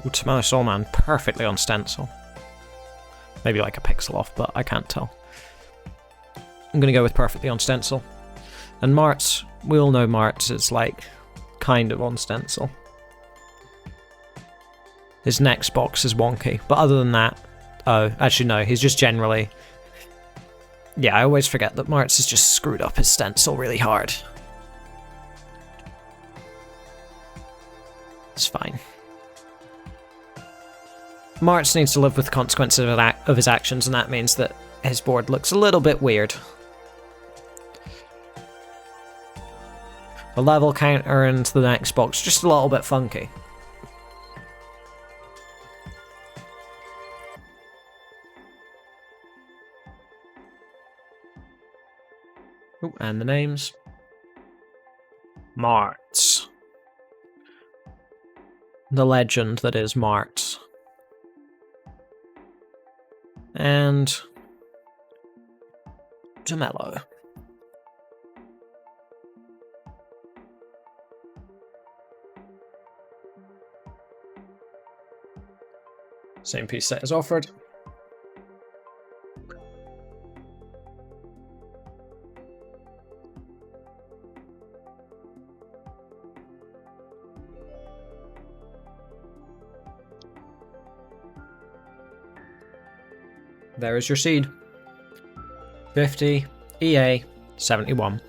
Ooh, Tomato Soulman, perfectly on stencil. Maybe like a pixel off, but I can't tell. I'm gonna go with perfectly on stencil. And Martz, we all know Martz is like kind of on stencil. His next box is wonky, but other than that, oh, actually no, he's just generally... Yeah, I always forget that Martz has just screwed up his stencil really hard. It's fine. Martz needs to live with the consequences of his actions, and that means that his board looks a little bit weird. The level counter and the next box just a little bit funky. Ooh, and the names. Martz. The legend that is Martz. And... Gemello. Same piece set as offered. There is your seed. 50, EA, 71.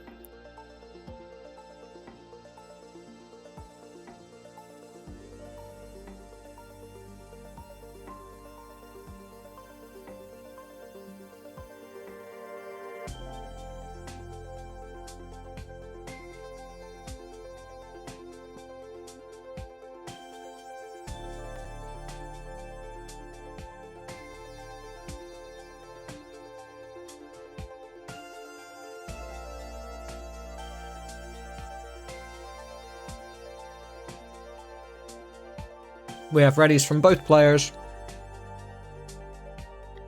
We have readies from both players.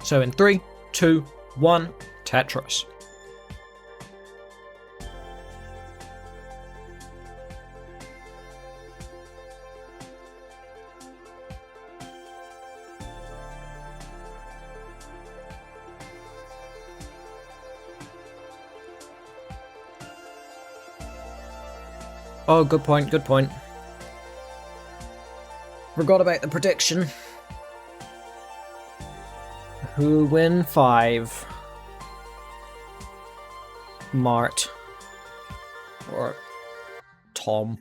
So in 3, 2, 1, Tetris. Oh, good point, good point. Forgot about the prediction. Who win 5? Mart. Or Tom.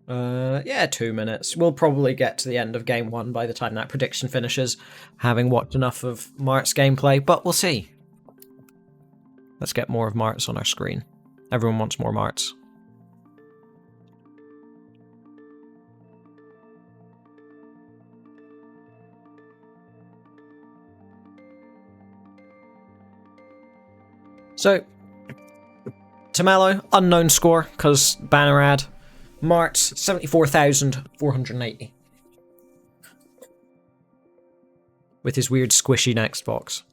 Yeah, 2 minutes. We'll probably get to the end of game 1 by the time that prediction finishes, having watched enough of Mart's gameplay, but we'll see. Let's get more of Mart's on our screen. Everyone wants more Mart's. So, Tomello, unknown score, because banner ad. Mart's, 74,480. With his weird squishy next box.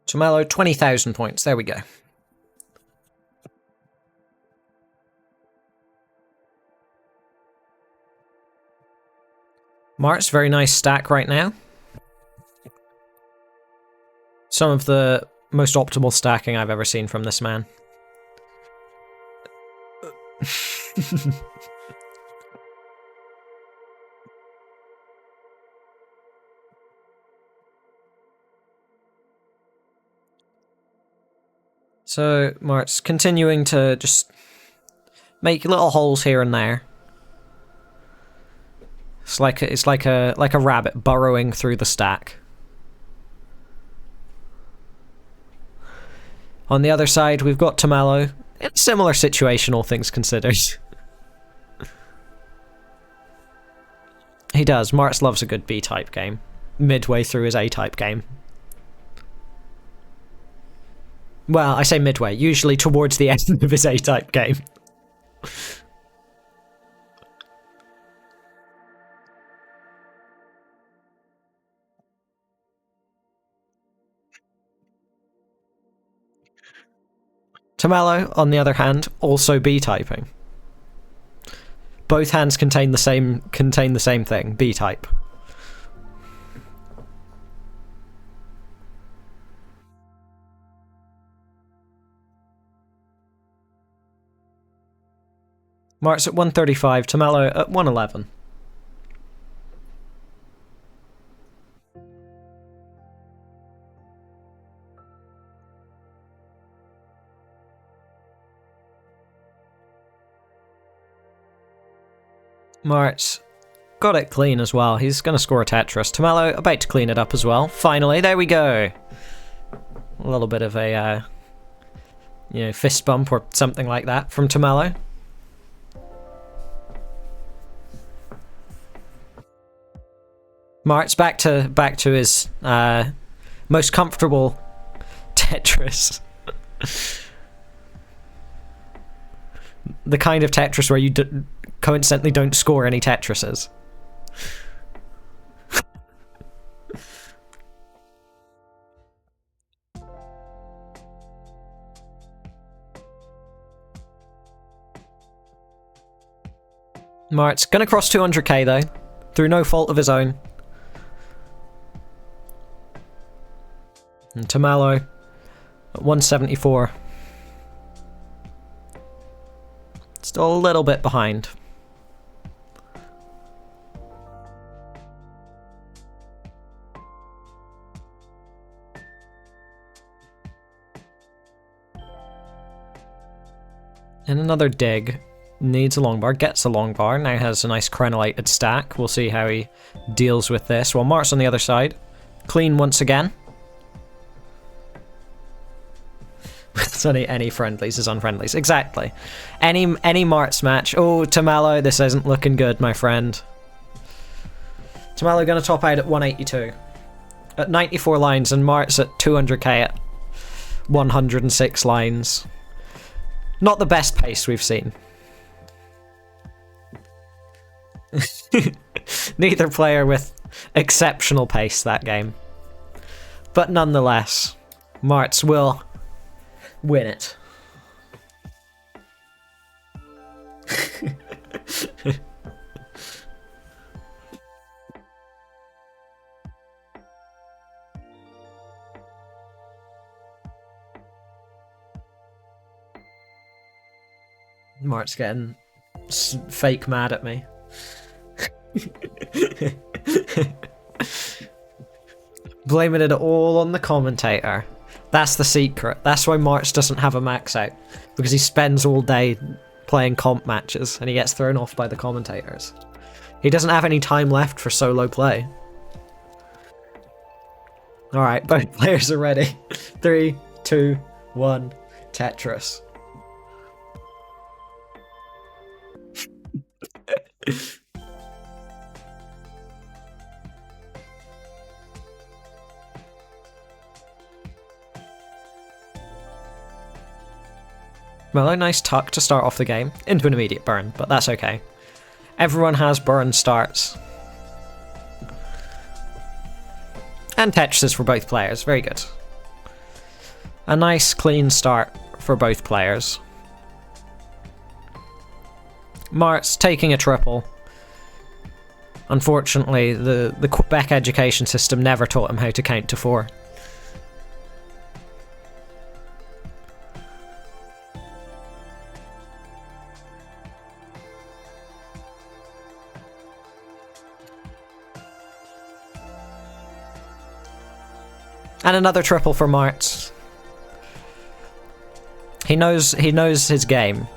Tomello, 20,000 points. There we go. Mart's, very nice stack right now. Some of the most optimal stacking I've ever seen from this man. So Mart's continuing to just make little holes here and there. It's like a rabbit burrowing through the stack. On the other side, we've got Tomello. In a similar situation, all things considered. He does. Martz loves a good B-type game. Midway through his A-type game. Well, I say midway. Usually towards the end of his A-type game. Tomello, on the other hand, also B-typing. Both hands contain the same thing, B-type. Mart's at 135, Tomelo at 111. Mart's got it clean as well. He's going to score a Tetris. Tomelo about to clean it up as well. Finally, there we go. A little bit of a, fist bump or something like that from Tomelo. Mart's back to his most comfortable Tetris. The kind of Tetris where you coincidentally don't score any Tetrises. Mart's gonna cross 200k though, through no fault of his own. And Tomelo at 174. Still a little bit behind. And another dig. Needs a long bar, gets a long bar, now has a nice crenellated stack. We'll see how he deals with this. While Mart's on the other side. Clean once again. It's only any friendlies is on friendlies. Exactly. Any Mart's match. Oh, Tomelo, this isn't looking good, my friend. Tomelo going to top out at 182. At 94 lines, and Mart's at 200k at 106 lines. Not the best pace we've seen. Neither player with exceptional pace that game. But nonetheless, Mart's will win it. Mart's getting fake mad at me. Blaming it all on the commentator. That's the secret. That's why Mart's doesn't have a max out. Because he spends all day playing comp matches and he gets thrown off by the commentators. He doesn't have any time left for solo play. Alright, both players are ready. 3, 2, 1, Tetris. Well, a nice tuck to start off the game, into an immediate burn, but that's okay. Everyone has burn starts. And Tetrises for both players, very good. A nice clean start for both players. Mart's taking a triple. Unfortunately, the Quebec education system never taught him how to count to 4. And another triple for Mart's. He knows his game.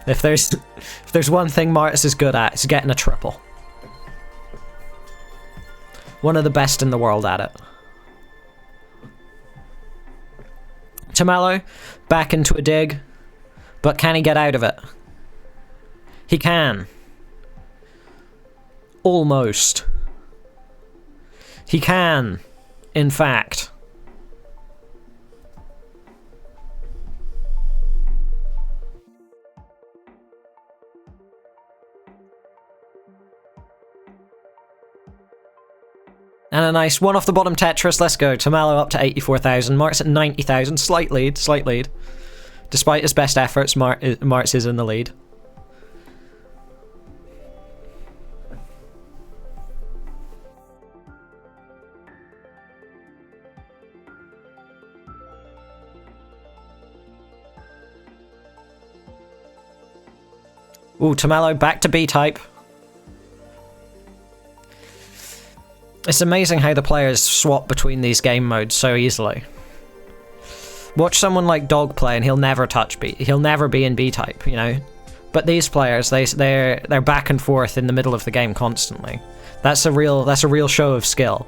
If there's one thing Mart's is good at, it's getting a triple. One of the best in the world at it. Tomelo back into a dig, but can he get out of it? He can. Almost. He can, in fact. And a nice one off the bottom Tetris. Let's go. Tomelo up to 84,000. Mart's at 90,000. Slight lead. Despite his best efforts, Mart's is in the lead. Ooh, Tamalo back to B-type. It's amazing how the players swap between these game modes so easily. Watch someone like Dog play and he'll never touch B. He'll never be in B-type, you know? But these players, they're back and forth in the middle of the game constantly. That's a real show of skill.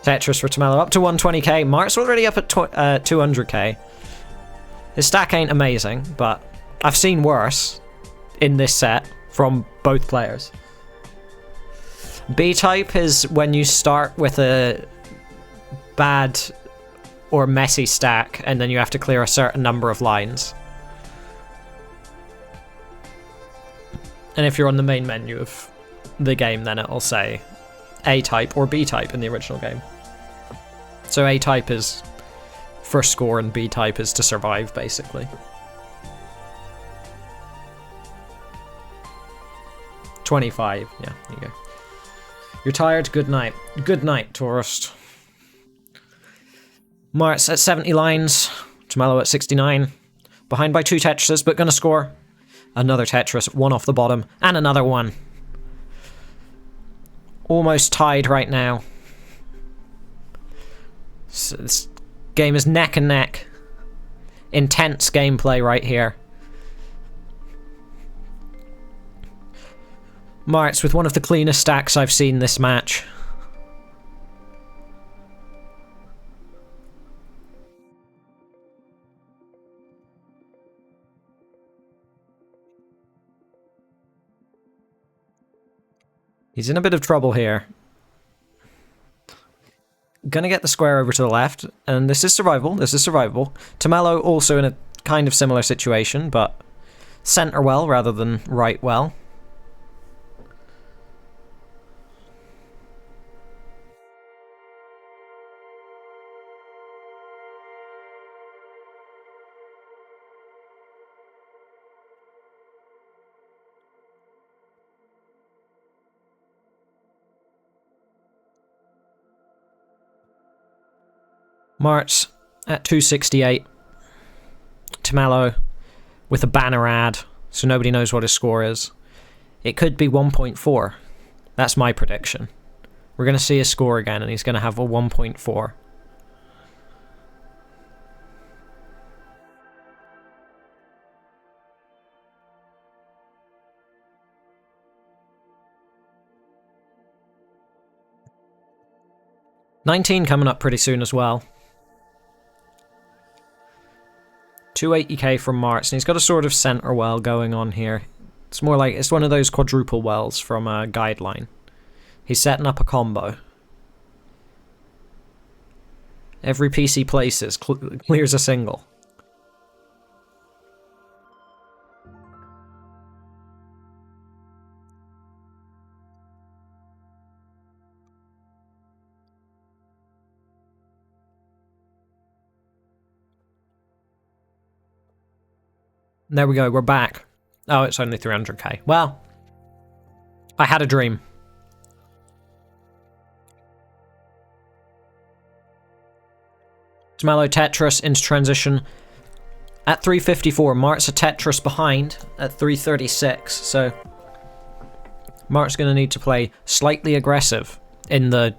Tetris for Tamalo up to 120k. Mark's already up at 200k. His stack ain't amazing, but I've seen worse in this set from both players. B-type is when you start with a bad or messy stack and then you have to clear a certain number of lines. And if you're on the main menu of the game, then it'll say A-type or B-type in the original game. So A-type is for score and B-type is to survive, basically. $25, yeah, there you go. You're tired? Good night. Good night, tourist. Mart's at 70 lines, Tamalo at 69. Behind by 2 Tetrises, but gonna score. Another Tetris, one off the bottom, and another one. Almost tied right now. So this game is neck and neck. Intense gameplay right here. Mart's with one of the cleanest stacks I've seen this match. He's in a bit of trouble here. Gonna get the square over to the left, and this is survivable, this is survivable. Tamalo also in a kind of similar situation, but center well rather than right well. Mart's at 268. Tamalo with a banner ad, so nobody knows what his score is. It could be 1.4. That's my prediction. We're going to see his score again, and he's going to have a 1.4. $19 coming up pretty soon as well. 280k from Mart's, and he's got a sort of center well going on here. It's more like, it's one of those quadruple wells from a guideline. He's setting up a combo. Every piece he places clears a single. There we go, we're back. Oh, it's only 300k. Well, I had a dream. Tamalo Tetris into transition at 354. Mart's a Tetris behind at 336, so Mart's going to need to play slightly aggressive in the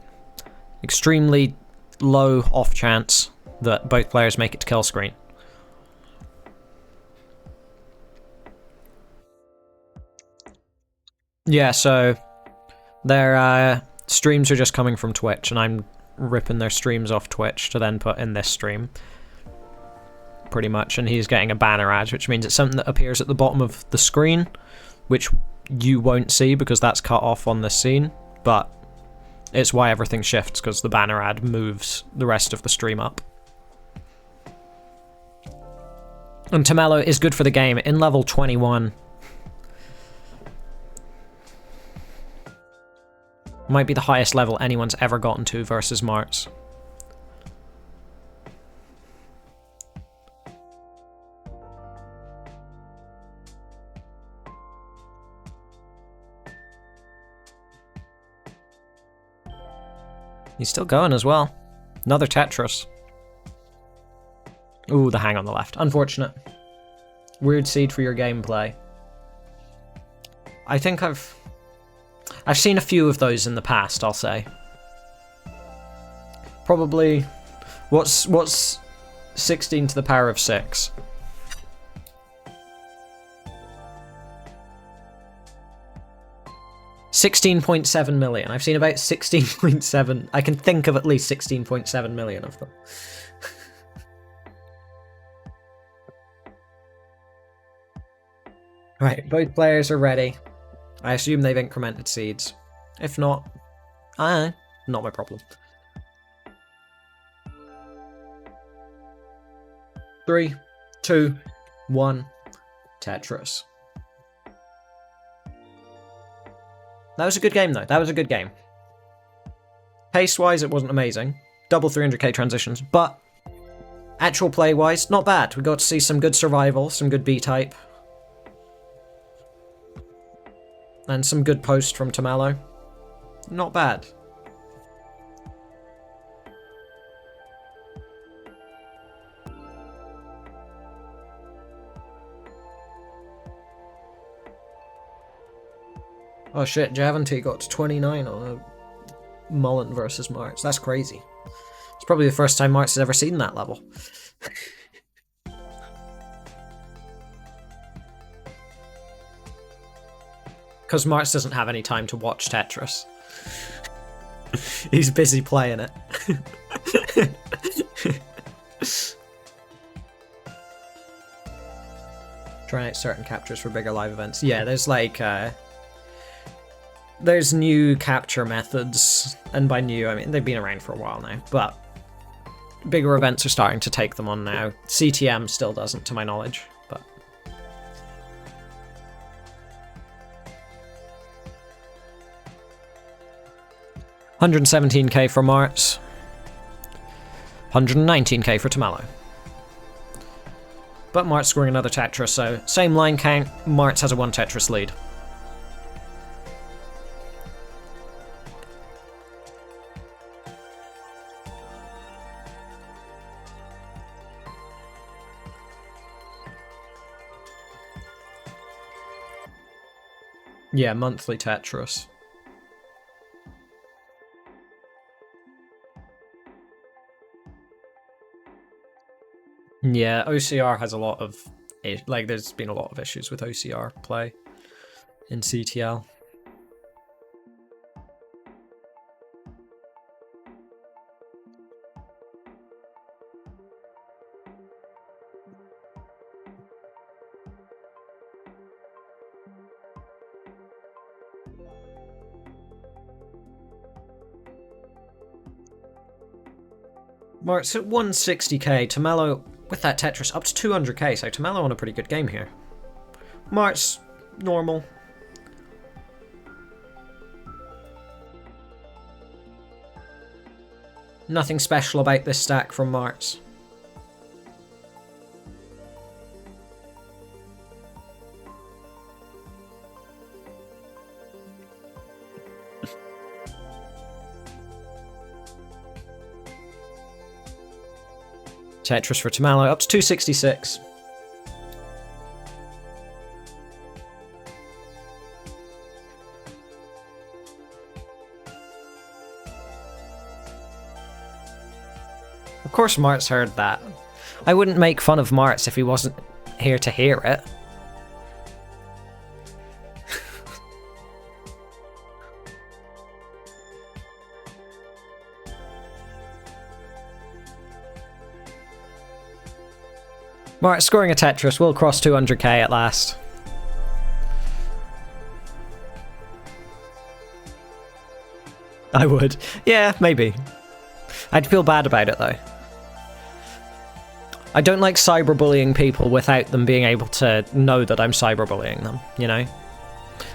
extremely low off chance that both players make it to kill screen. Yeah, so their streams are just coming from Twitch, and I'm ripping their streams off Twitch to then put in this stream. Pretty much, and he's getting a banner ad, which means it's something that appears at the bottom of the screen, which you won't see because that's cut off on this scene, but it's why everything shifts, because the banner ad moves the rest of the stream up. And Tamalo is good for the game in level 21. Might be the highest level anyone's ever gotten to versus Mart's. He's still going as well. Another Tetris. Ooh, the hang on the left. Unfortunate. Weird seed for your gameplay. I think I've seen a few of those in the past, I'll say. Probably... What's 16 to the power of 6? $16.7 million. I've seen about 16.7. I can think of at least 16.7 million of them. Right, both players are ready. I assume they've incremented seeds. If not, not my problem. 3, 2, 1, Tetris. That was a good game, though. That was a good game. Pace-wise, it wasn't amazing. Double 300k transitions, but actual play-wise, not bad. We got to see some good survival, some good B-type. And some good post from Tamalo. Not bad. Oh shit, Javanti got to 29 on a Mullen versus Marts. That's crazy. It's probably the first time Marts has ever seen that level. Because Marts doesn't have any time to watch Tetris. He's busy playing it. Trying out certain captures for bigger live events. Yeah, there's like... there's new capture methods, and by new I mean they've been around for a while now, but bigger events are starting to take them on now. CTM still doesn't, to my knowledge, but... $117k for Marts. $119k for Tamalo. But Mart's scoring another Tetris, so same line count, Marts has a 1 Tetris lead. Yeah, monthly Tetris. Yeah, OCR has a lot of... like, there's been a lot of issues with OCR play in CTL. Mart's at 160k, Tamalo with that Tetris up to 200k, so Tamalo on a pretty good game here. Mart's normal. Nothing special about this stack from Mart's. Tetris for Tamalo up to 266. Of course Mart's heard that. I wouldn't make fun of Mart's if he wasn't here to hear it. Mart scoring a Tetris will cross 200k at last. I would. Yeah, maybe. I'd feel bad about it though. I don't like cyberbullying people without them being able to know that I'm cyberbullying them, you know?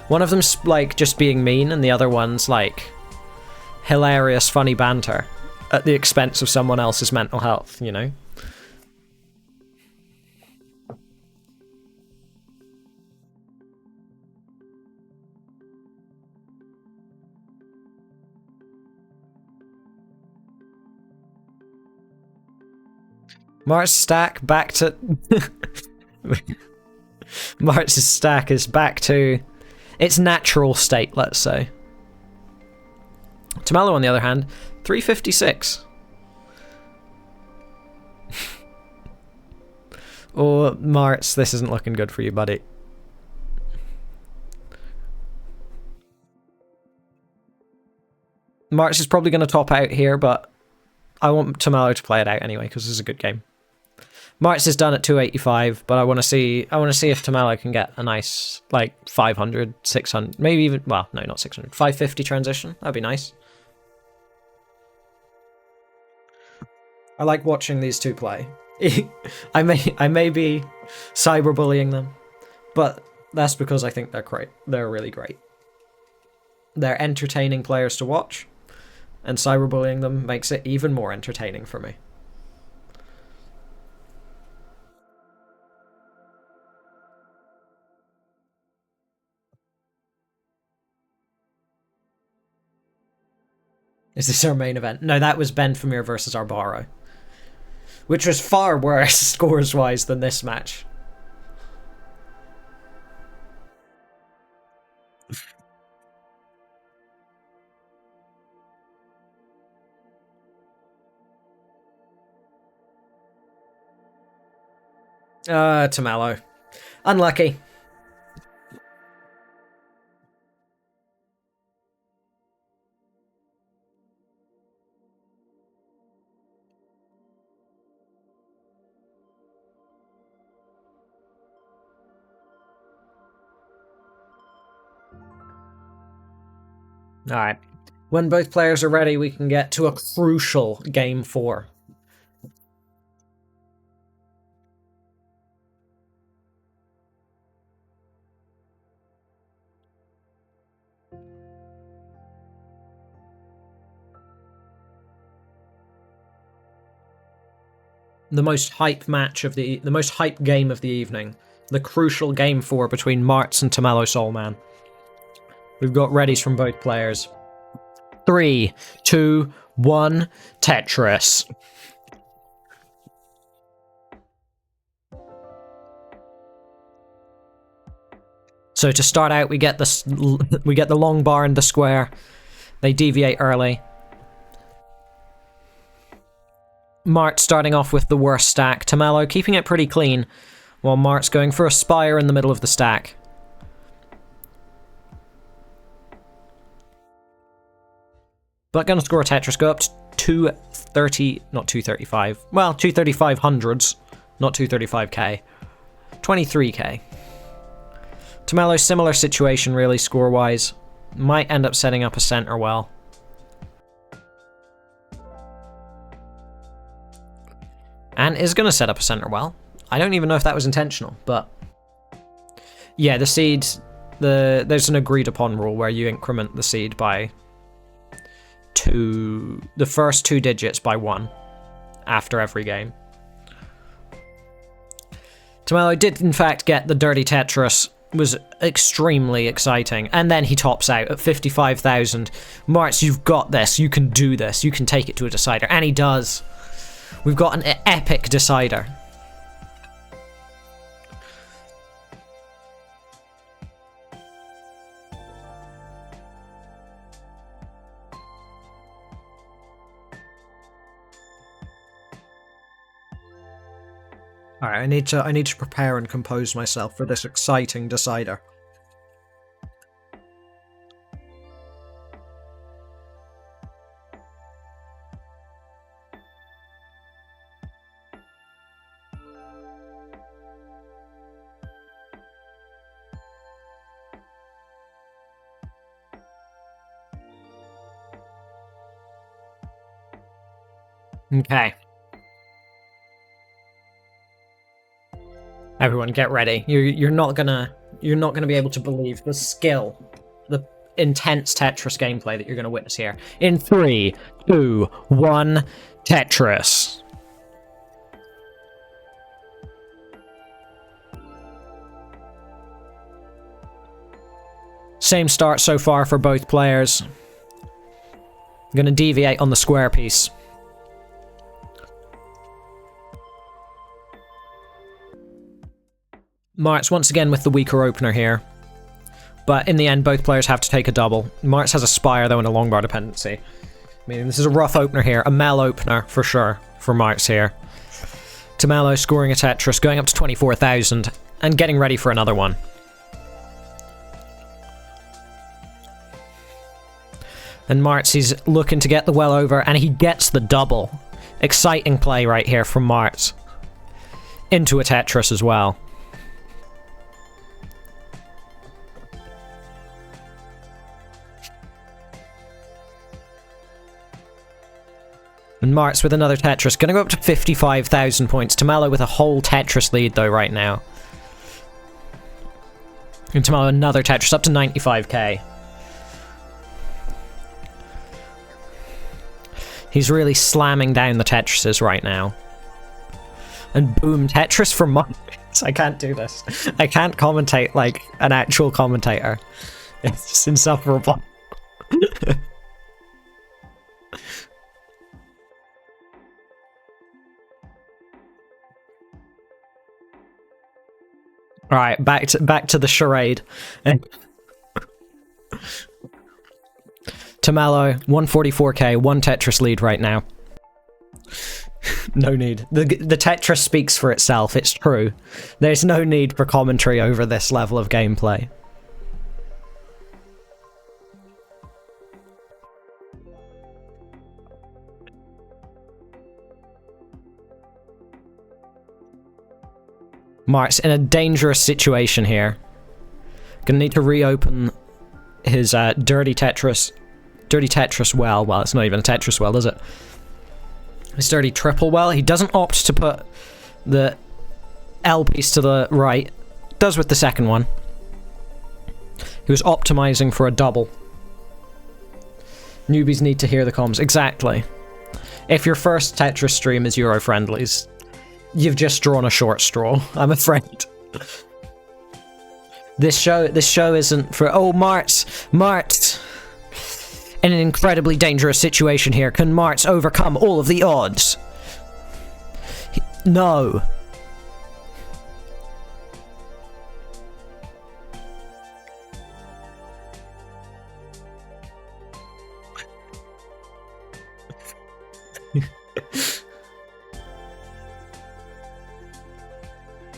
One of them's like just being mean and the other one's like hilarious, funny banter at the expense of someone else's mental health, you know? Mart's stack back to... Mart's stack is back to its natural state, let's say. Tomelo, on the other hand, 356. Oh, Mart's, this isn't looking good for you, buddy. Mart's is probably going to top out here, but I want Tomelo to play it out anyway, because this is a good game. Mart's is done at 285, but I want to see if Tomelo can get a nice, like, 500, 600, maybe even, well, no, not 600, 550 transition. That'd be nice. I like watching these two play. I may be cyberbullying them, but that's because I think they're great. They're really great. They're entertaining players to watch, and cyberbullying them makes it even more entertaining for me. Is this our main event? No, that was Benfamir versus Arbaro, which was far worse scores-wise than this match. Tomelo. Unlucky. Alright. When both players are ready, we can get to a crucial Game 4. The most hype match of the most hype game of the evening. The crucial Game 4 between Martz and Tomelo Soulman. We've got readies from both players. 3, 2, 1, Tetris. So to start out, we get the long bar and the square. They deviate early. Mart starting off with the worst stack. Tomelo keeping it pretty clean, while Mart's going for a spire in the middle of the stack. But gonna score a Tetris, go up to 230, not 235. Well, 235 hundreds, not 235k. 23k. Tomelo, similar situation really, score-wise. Might end up setting up a center well. And is going to set up a center well. I don't even know if that was intentional, but... yeah, the seed... There's an agreed upon rule where you increment the seed by... the first 2 digits by 1 after every game. Tomelo did in fact get the dirty Tetris, was extremely exciting, and then he tops out at 55,000. Martz, you've got this, you can do this, you can take it to a decider, and he does. We've got an epic decider. Alright, I need to prepare and compose myself for this exciting decider. Okay. Everyone, get ready. You're not gonna be able to believe the skill, the intense Tetris gameplay that you're gonna witness here. In 3, 2, 1, Tetris. Same start so far for both players. I'm gonna deviate on the square piece. Martz once again with the weaker opener here. But in the end, both players have to take a double. Martz has a Spire, though, and a Longbar dependency. Meaning this is a rough opener here. A Mel opener, for sure, for Martz here. Tamelo scoring a Tetris, going up to 24,000, and getting ready for another one. And Martz, he's looking to get the well over, and he gets the double. Exciting play right here from Martz. Into a Tetris as well. And Martz with another Tetris, gonna go up to 55,000 points. Tamelo with a whole Tetris lead though right now. And Tamelo another Tetris, up to 95k. He's really slamming down the Tetrises right now. And boom, Tetris for Martz. I can't do this. I can't commentate like an actual commentator. It's just insufferable. Alright, back to the charade. Tamelo, 144k, one Tetris lead right now. No need. The Tetris speaks for itself, it's true. There's no need for commentary over this level of gameplay. Martz in a dangerous situation here. Gonna need to reopen his dirty Tetris well. Well, it's not even a Tetris well, is it? His dirty triple well. He doesn't opt to put the L piece to the right. Does with the second one. He was optimizing for a double. Newbies need to hear the comms. Exactly. If your first Tetris stream is Euro Friendlies, you've just drawn a short straw, I'm afraid. This show isn't for... Oh, Martz! In an incredibly dangerous situation here. Can Martz overcome all of the odds? No.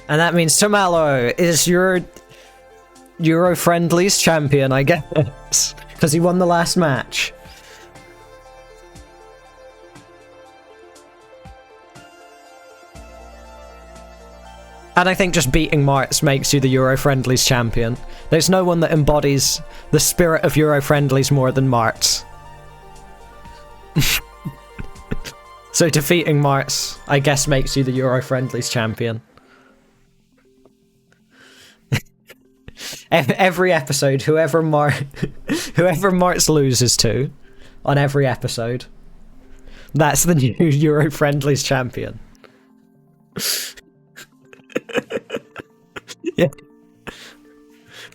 And that means Tamelo is your Euro Friendlies champion, I guess. Because he won the last match. And I think just beating Martz makes you the Euro Friendlies champion. There's no one that embodies the spirit of Euro Friendlies more than Martz. So defeating Martz, I guess, makes you the Euro Friendlies champion. Every episode, whoever Martz loses to, on every episode, that's the new Euro Friendlies champion. Yeah.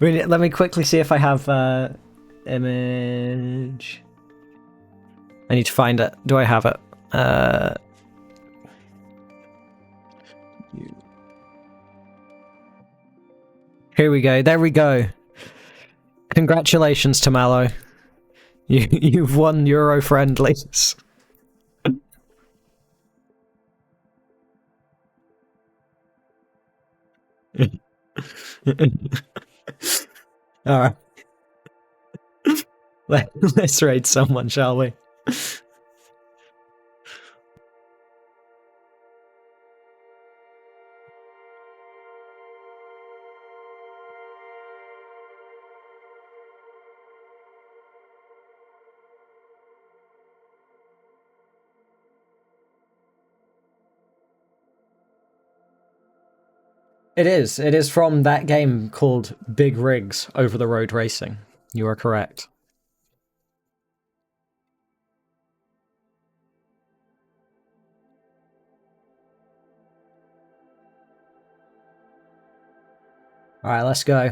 Let me quickly see if I have image. I need to find it. Do I have it? Here we go. There we go. Congratulations, Tamelo. You've won Euro Friendlies. Alright. Let's raid someone, shall we? It is. It is from that game called Big Rigs Over the Road Racing. You are correct. Alright, let's go.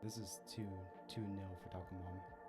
This is 2-0 for Taco Mom.